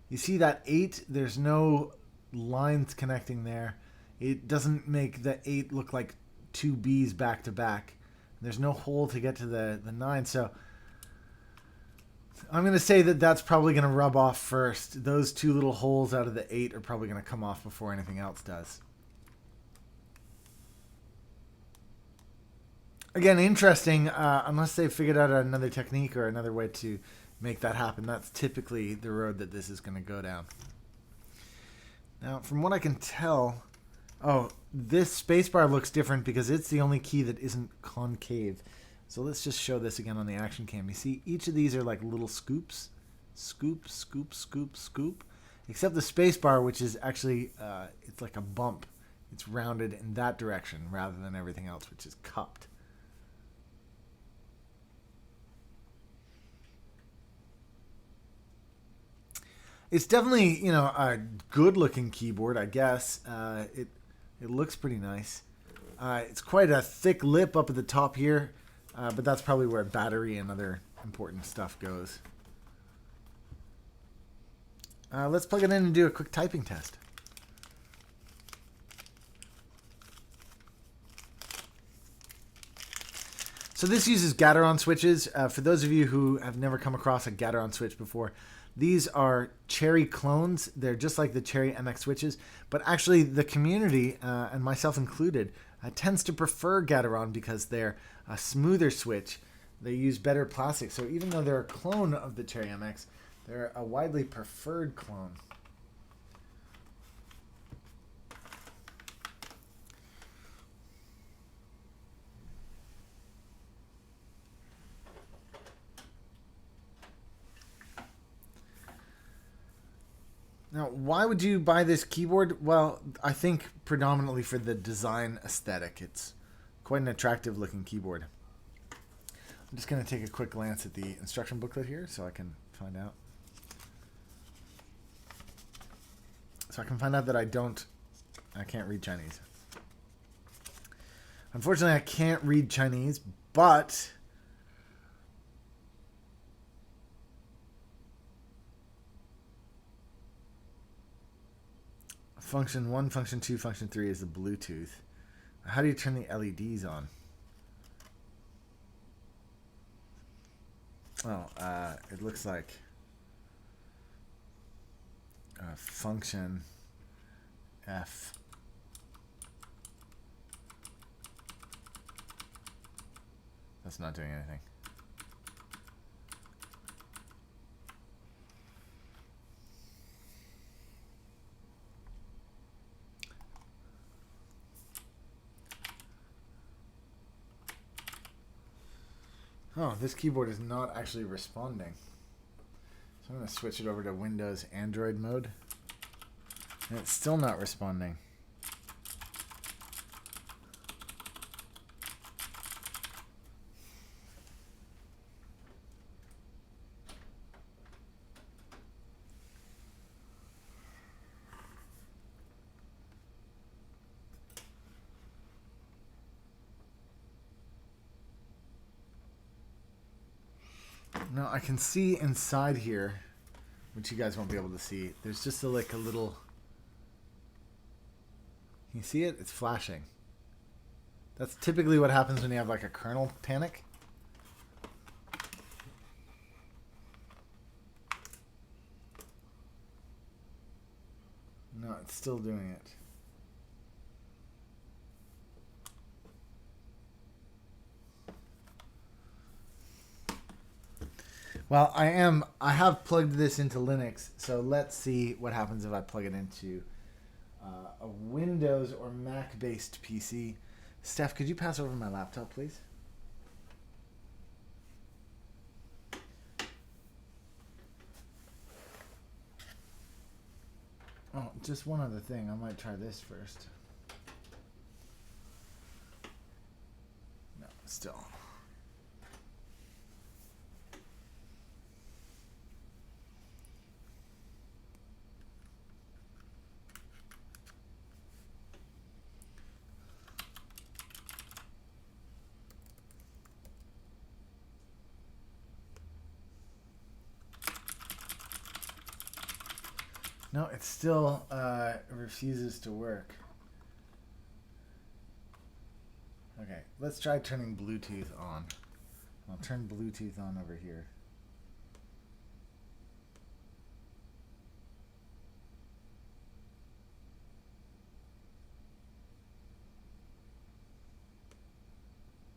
You see that 8? There's no lines connecting there. It doesn't make the 8 look like two B's back to back. There's no hole to get to the 9. So I'm going to say that that's probably going to rub off first. Those two little holes out of the 8 are probably going to come off before anything else does. Again, interesting, unless they figured out another technique or another way to make that happen. That's typically the road that this is going to go down. Now, from what I can tell, this spacebar looks different because it's the only key that isn't concave. So let's just show this again on the action cam. You see, each of these are like little scoops. Scoop, scoop, scoop, scoop. Except the spacebar, which is actually, it's like a bump. It's rounded in that direction rather than everything else, which is cupped. It's definitely, a good-looking keyboard, I guess. It looks pretty nice. It's quite a thick lip up at the top here, but that's probably where battery and other important stuff goes. Let's plug it in and do a quick typing test. So this uses Gateron switches. For those of you who have never come across a Gateron switch before, these are Cherry clones. They're just like the Cherry MX switches, but actually the community, and myself included, tends to prefer Gateron because they're a smoother switch. They use better plastic. So even though they're a clone of the Cherry MX, they're a widely preferred clone. Now, why would you buy this keyboard? Well, I think predominantly for the design aesthetic. It's quite an attractive looking keyboard. I'm just going to take a quick glance at the instruction booklet here so I can find out. So I can find out that I can't read Chinese. Unfortunately, I can't read Chinese, but function 1, function 2, function 3 is the Bluetooth. How do you turn the LEDs on? Oh, it looks like function F. That's not doing anything. Oh, this keyboard is not actually responding. So I'm going to switch it over to Windows Android mode. And it's still not responding. Now I can see inside here, which you guys won't be able to see. There's just like a little. Can you see it? It's flashing. That's typically what happens when you have like a kernel panic. No, it's still doing it. Well, I have plugged this into Linux, so let's see what happens if I plug it into a Windows or Mac-based PC. Steph, could you pass over my laptop, please? just one other thing. I might try this first. No, still. No, it still refuses to work. Okay, let's try turning Bluetooth on. I'll turn Bluetooth on over here.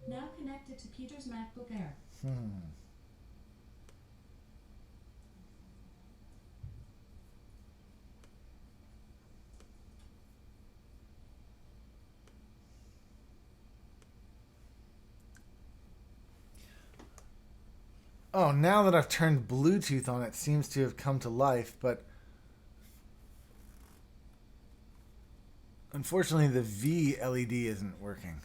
Now connected to Peter's MacBook Air. Oh, now that I've turned Bluetooth on, it seems to have come to life, but unfortunately the V LED isn't working.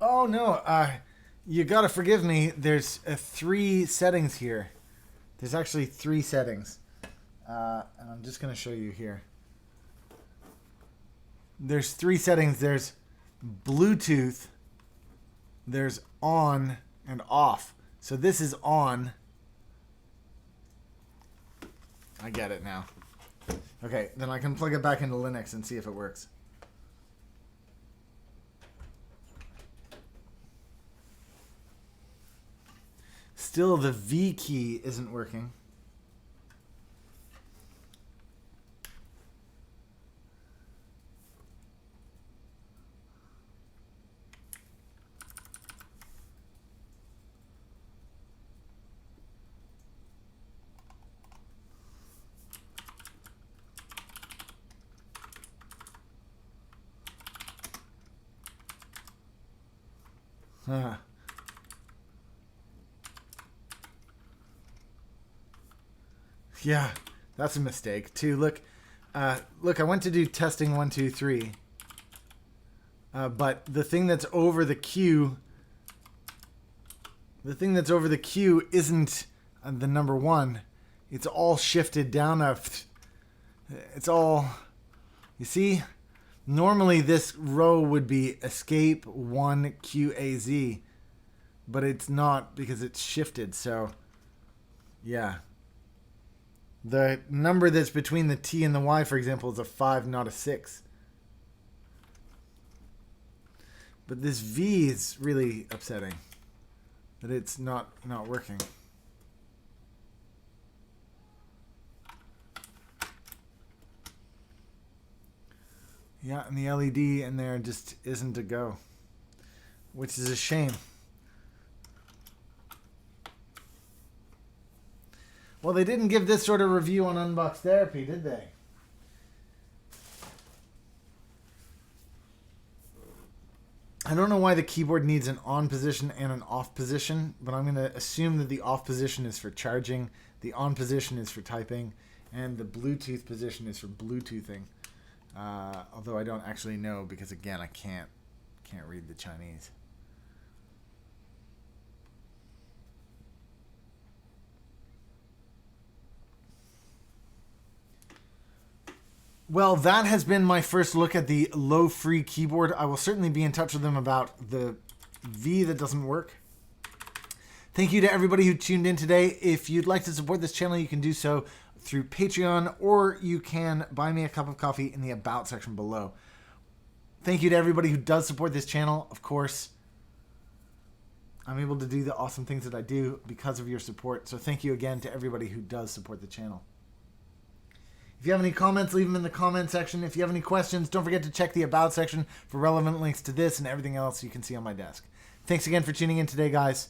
Oh no, you gotta forgive me. There's 3 settings here. There's actually 3 settings. And I'm just gonna show you here. There's 3 settings. There's Bluetooth, there's on and off. So this is on. I get it now. Okay, then I can plug it back into Linux and see if it works. Still, the V key isn't working. Yeah, that's a mistake too. Look, look, I went to do testing 1, 2, 3. But the thing that's over the Q, isn't the number 1. It's all shifted down. It's all, you see, normally this row would be escape 1 QAZ, but it's not because it's shifted. So yeah. The number that's between the T and the Y, for example, is a 5, not a 6. But this V is really upsetting. That it's not working. Yeah, and the LED in there just isn't a go. Which is a shame. Well, they didn't give this sort of review on Unbox Therapy, did they? I don't know why the keyboard needs an on position and an off position, but I'm going to assume that the off position is for charging, the on position is for typing, and the Bluetooth position is for Bluetoothing. Although I don't actually know because, again, I can't read the Chinese. Well, that has been my first look at the LoFree keyboard. I will certainly be in touch with them about the V that doesn't work. Thank you to everybody who tuned in today. If you'd like to support this channel, you can do so through Patreon, or you can buy me a cup of coffee in the About section below. Thank you to everybody who does support this channel. Of course, I'm able to do the awesome things that I do because of your support. So thank you again to everybody who does support the channel. If you have any comments, leave them in the comment section. If you have any questions, don't forget to check the About section for relevant links to this and everything else you can see on my desk. Thanks again for tuning in today, guys.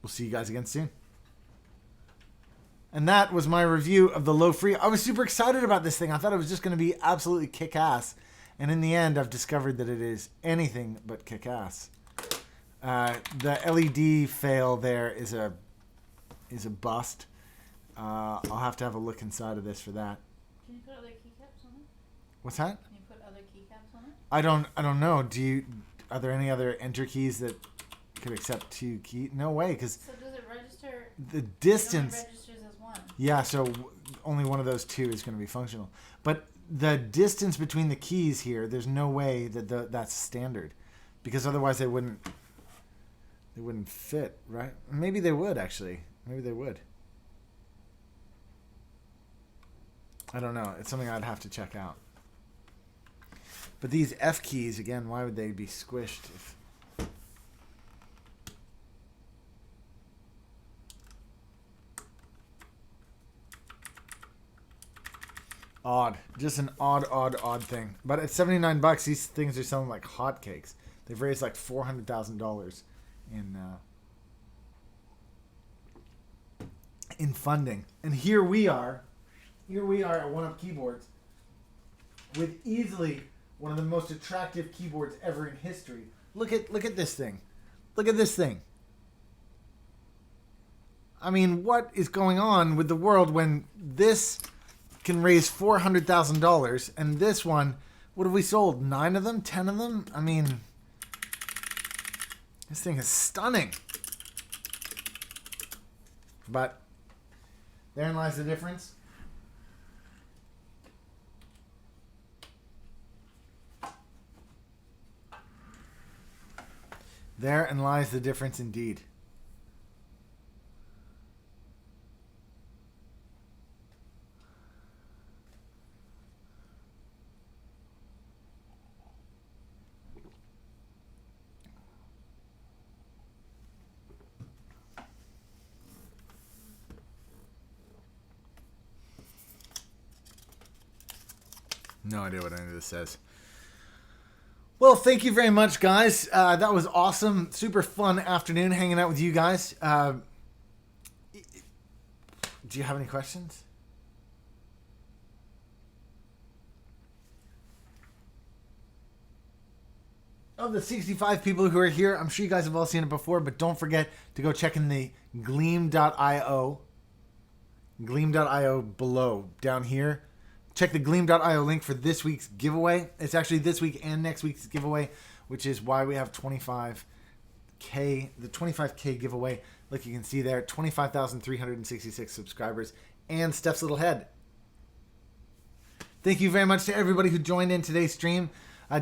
We'll see you guys again soon. And that was my review of the LoFree. I was super excited about this thing. I thought it was just going to be absolutely kick-ass. And in the end, I've discovered that it is anything but kick-ass. The LED fail there is a bust. I'll have to have a look inside of this for that. Can you put other keycaps on it? What's that? Can you put other keycaps on it? I don't know. Are there any other enter keys that could accept 2 key? No way, because So does it register? the distance. It only registers as one. Yeah, so only one of those 2 is going to be functional. But the distance between the keys here, there's no way that that's standard, because otherwise they wouldn't fit, right? Maybe they would actually. Maybe they would. I don't know. It's something I'd have to check out. But these F keys, again, why would they be squished? Odd. Just an odd thing. But at $79, these things are selling like hotcakes. They've raised like $400,000 in funding. And here we are at One Up Keyboards with easily one of the most attractive keyboards ever in history. Look at this thing. Look at this thing. I mean, what is going on with the world when this can raise $400,000 and this one, what have we sold? 9 of them? 10 of them? I mean, this thing is stunning. But therein lies the difference. Therein lies the difference indeed. No idea what any of this says. Well, thank you very much, guys. That was awesome. Super fun afternoon hanging out with you guys. Do you have any questions? Of the 65 people who are here, I'm sure you guys have all seen it before, but don't forget to go check in the gleam.io. Gleam.io below, down here. Check the gleam.io link for this week's giveaway. It's actually this week and next week's giveaway, which is why we have 25K, the 25K giveaway. Like you can see there, 25,366 subscribers and Steph's little head. Thank you very much to everybody who joined in today's stream.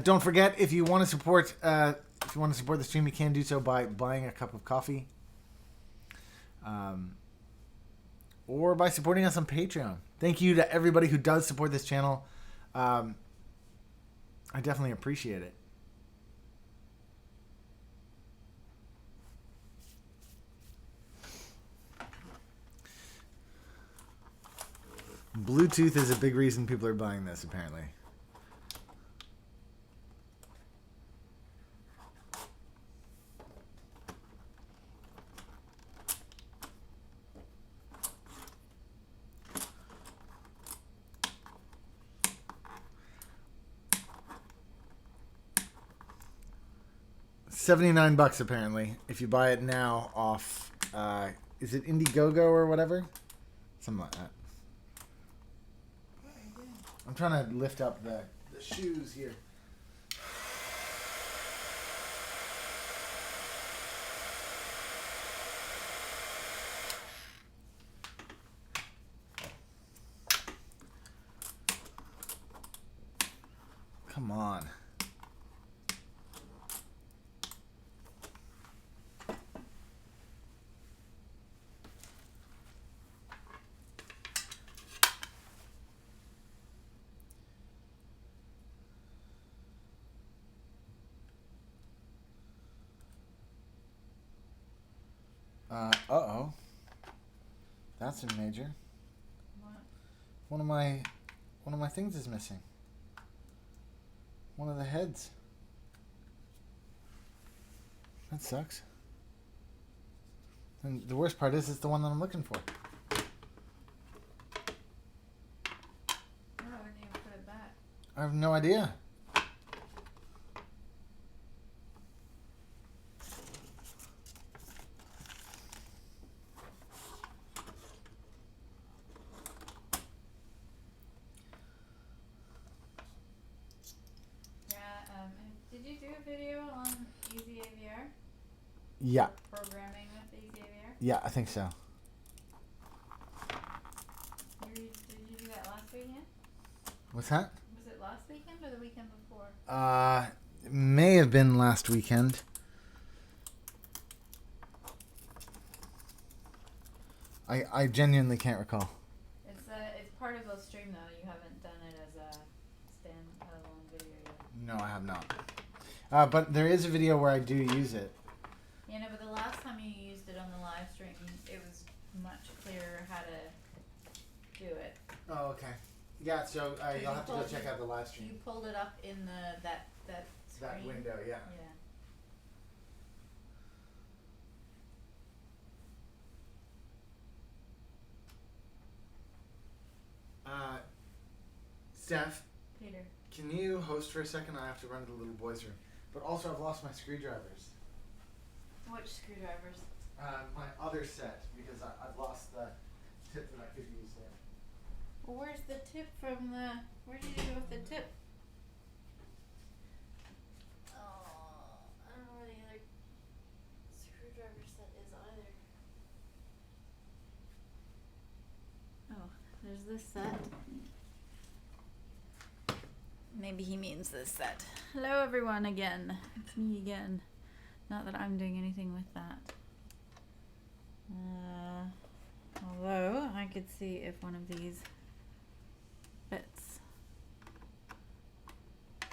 Don't forget, if you want to support the stream, you can do so by buying a cup of coffee, or by supporting us on Patreon. Thank you to everybody who does support this channel. I definitely appreciate it. Bluetooth is a big reason people are buying this, apparently. $79 apparently if you buy it now off is it Indiegogo or whatever? Something like that. I'm trying to lift up the shoes here. Come on. Uh-oh. That's a major. One of my things is missing. One of the heads. That sucks. And the worst part is it's the one that I'm looking for. I wouldn't even put it back. I have no idea. Did you do a video on Easy AVR? Yeah. Programming with Easy AVR? Yeah, I think so. Did you do that last weekend? What's that? Was it last weekend or the weekend before? It may have been last weekend. I genuinely can't recall. It's part of LoFree though. You haven't done it as a standalone video yet. No, I have not. But there is a video where I do use it. Yeah, no, but the last time you used it on the live stream, it was much clearer how to do it. Oh, okay. Yeah, so you'll have to go check out the live stream. You pulled it up in that screen. That window, yeah. Steph, Peter. can you host for a second? I have to run to the little boys' room. But also, I've lost my screwdrivers. Which screwdrivers? My other set, because I've lost the tip that I could use there. Well, where's the tip from the... Where did you go with the tip? Oh, I don't know where the other screwdriver set is either. Oh, there's this set. Maybe he means this set. Hello everyone again. It's me again. Not that I'm doing anything with that. Although I could see if one of these fits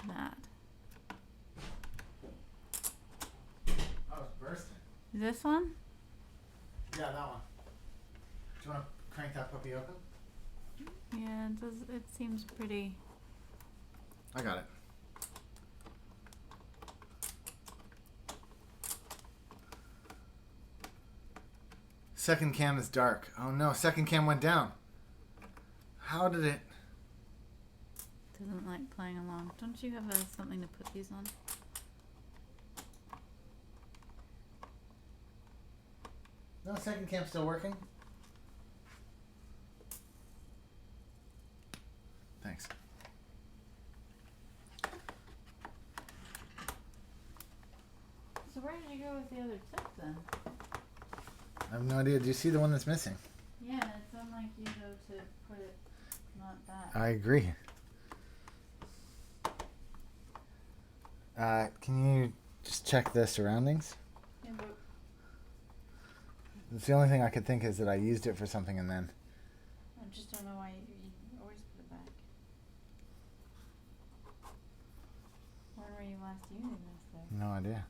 that. Oh, it's bursting. This one? Yeah, that one. Do you want to crank that puppy open? Yeah, it does. It seems pretty. I got it. Second cam is dark. Oh no, second cam went down. How did it? Doesn't like playing along. Don't you have something to put these on? No, second cam's still working. Thanks. So where did you go with the other tip then? I have no idea. Do you see the one that's missing? Yeah, it's unlike you though to put it not that. I agree. Can you just check the surroundings? Yeah, but It's the only thing I could think is that I used it for something and then... I just don't know why you always put it back. When were you last using this thing? No idea.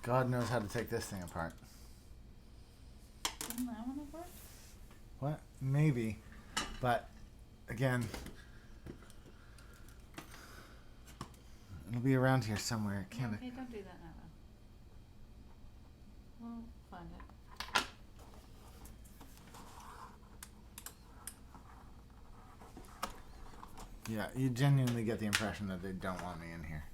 God knows how to take this thing apart. Isn't that one apart? What? Maybe. But, again, it'll be around here somewhere. Can't Okay, don't do that now then. We'll find it. Yeah, you genuinely get the impression that they don't want me in here.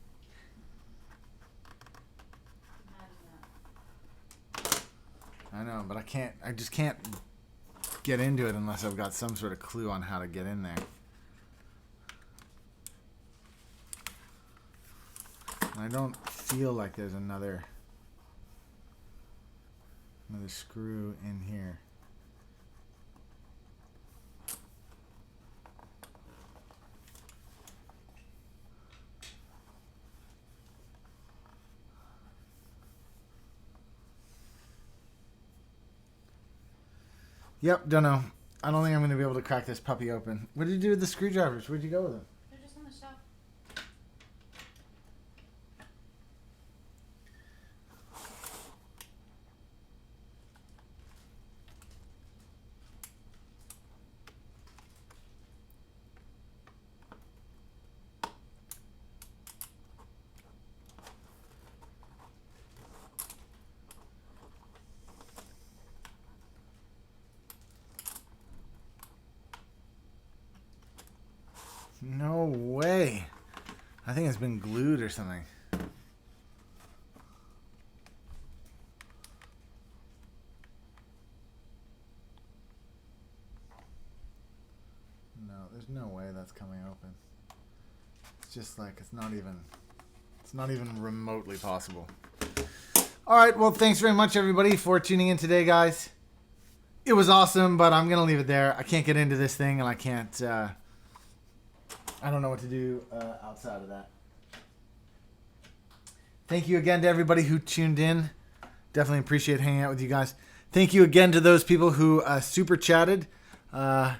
I know, but I just can't get into it unless I've got some sort of clue on how to get in there. I don't feel like there's another screw in here. Yep, don't know. I don't think I'm going to be able to crack this puppy open. What did you do with the screwdrivers? Where'd you go with them? They're just on the shelf. No way. I think it's been glued or something. No, there's no way that's coming open. It's just like it's not even remotely possible. All right, well, thanks very much everybody for tuning in today, guys. It was awesome, but I'm going to leave it there. I can't get into this thing and I can't I don't know what to do outside of that. Thank you again to everybody who tuned in. Definitely appreciate hanging out with you guys. Thank you again to those people who super chatted. It's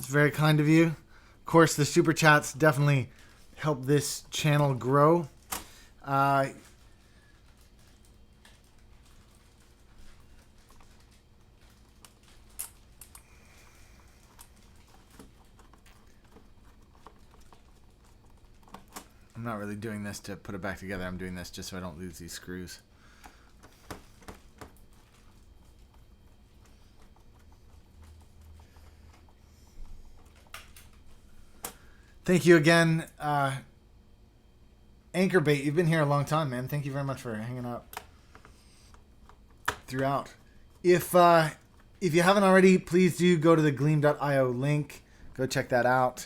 very kind of you. Of course, the super chats definitely help this channel grow. I'm not really doing this to put it back together. I'm doing this just so I don't lose these screws. Thank you again, Anchorbait. You've been here a long time, man. Thank you very much for hanging out throughout. If you haven't already, please do go to the gleam.io link. Go check that out.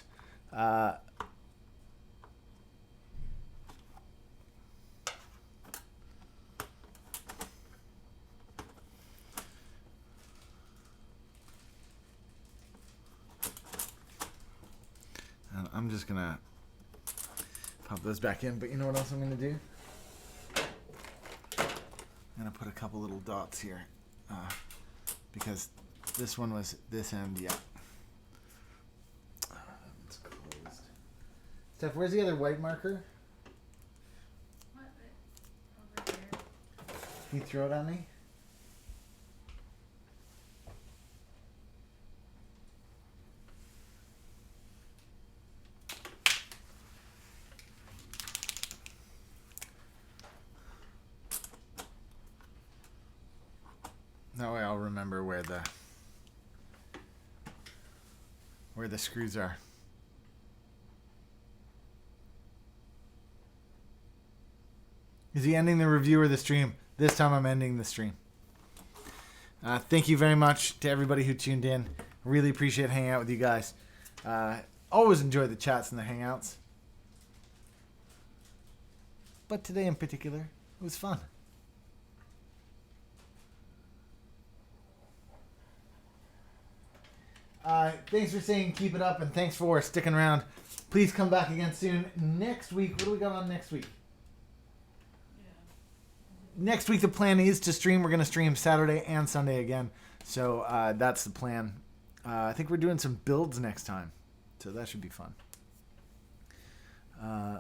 I'm just going to pop those back in. But you know what else I'm going to do? I'm going to put a couple little dots here. Because this one was this end, yeah. It's closed. Steph, where's the other white marker? What? Over here. Can you throw it at me? That way I'll remember where the screws are. Is he ending the review or the stream? This time I'm ending the stream. Thank you very much to everybody who tuned in. Really appreciate hanging out with you guys. Always enjoy the chats and the hangouts. But today in particular, it was fun. Thanks for saying keep it up, and thanks for sticking around. Please come back again soon. Next week, what do we got on next week? Next week, the plan is to stream. We're going to stream Saturday and Sunday again. So that's the plan. I think we're doing some builds next time. So that should be fun. I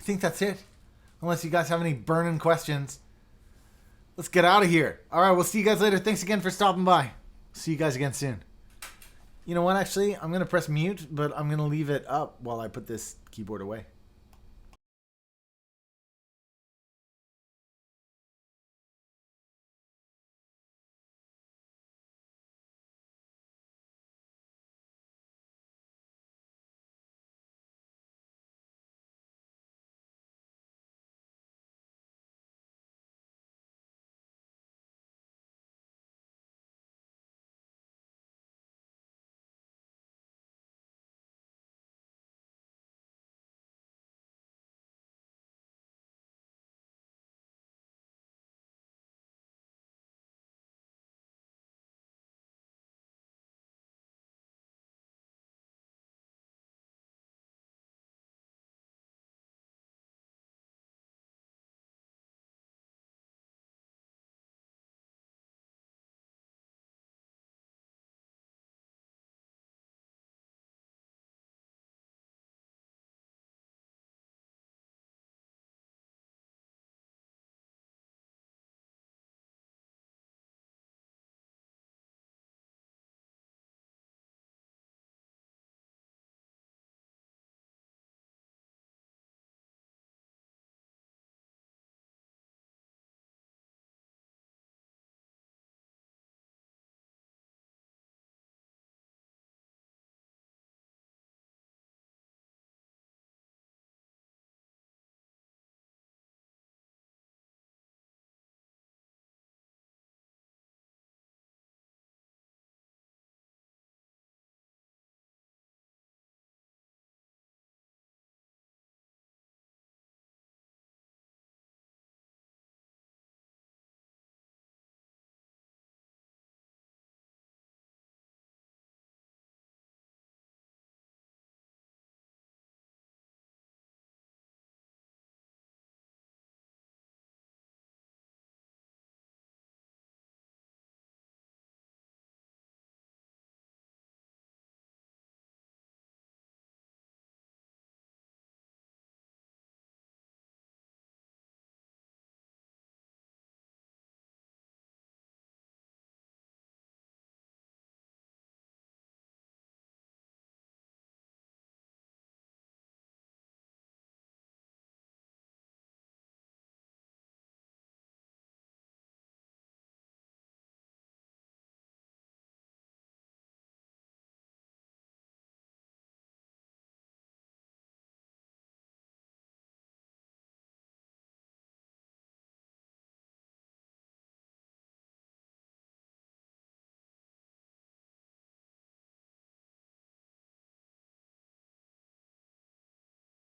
think that's it. Unless you guys have any burning questions. Let's get out of here. All right, we'll see you guys later. Thanks again for stopping by. See you guys again soon. You know what, actually? I'm going to press mute, but I'm going to leave it up while I put this keyboard away.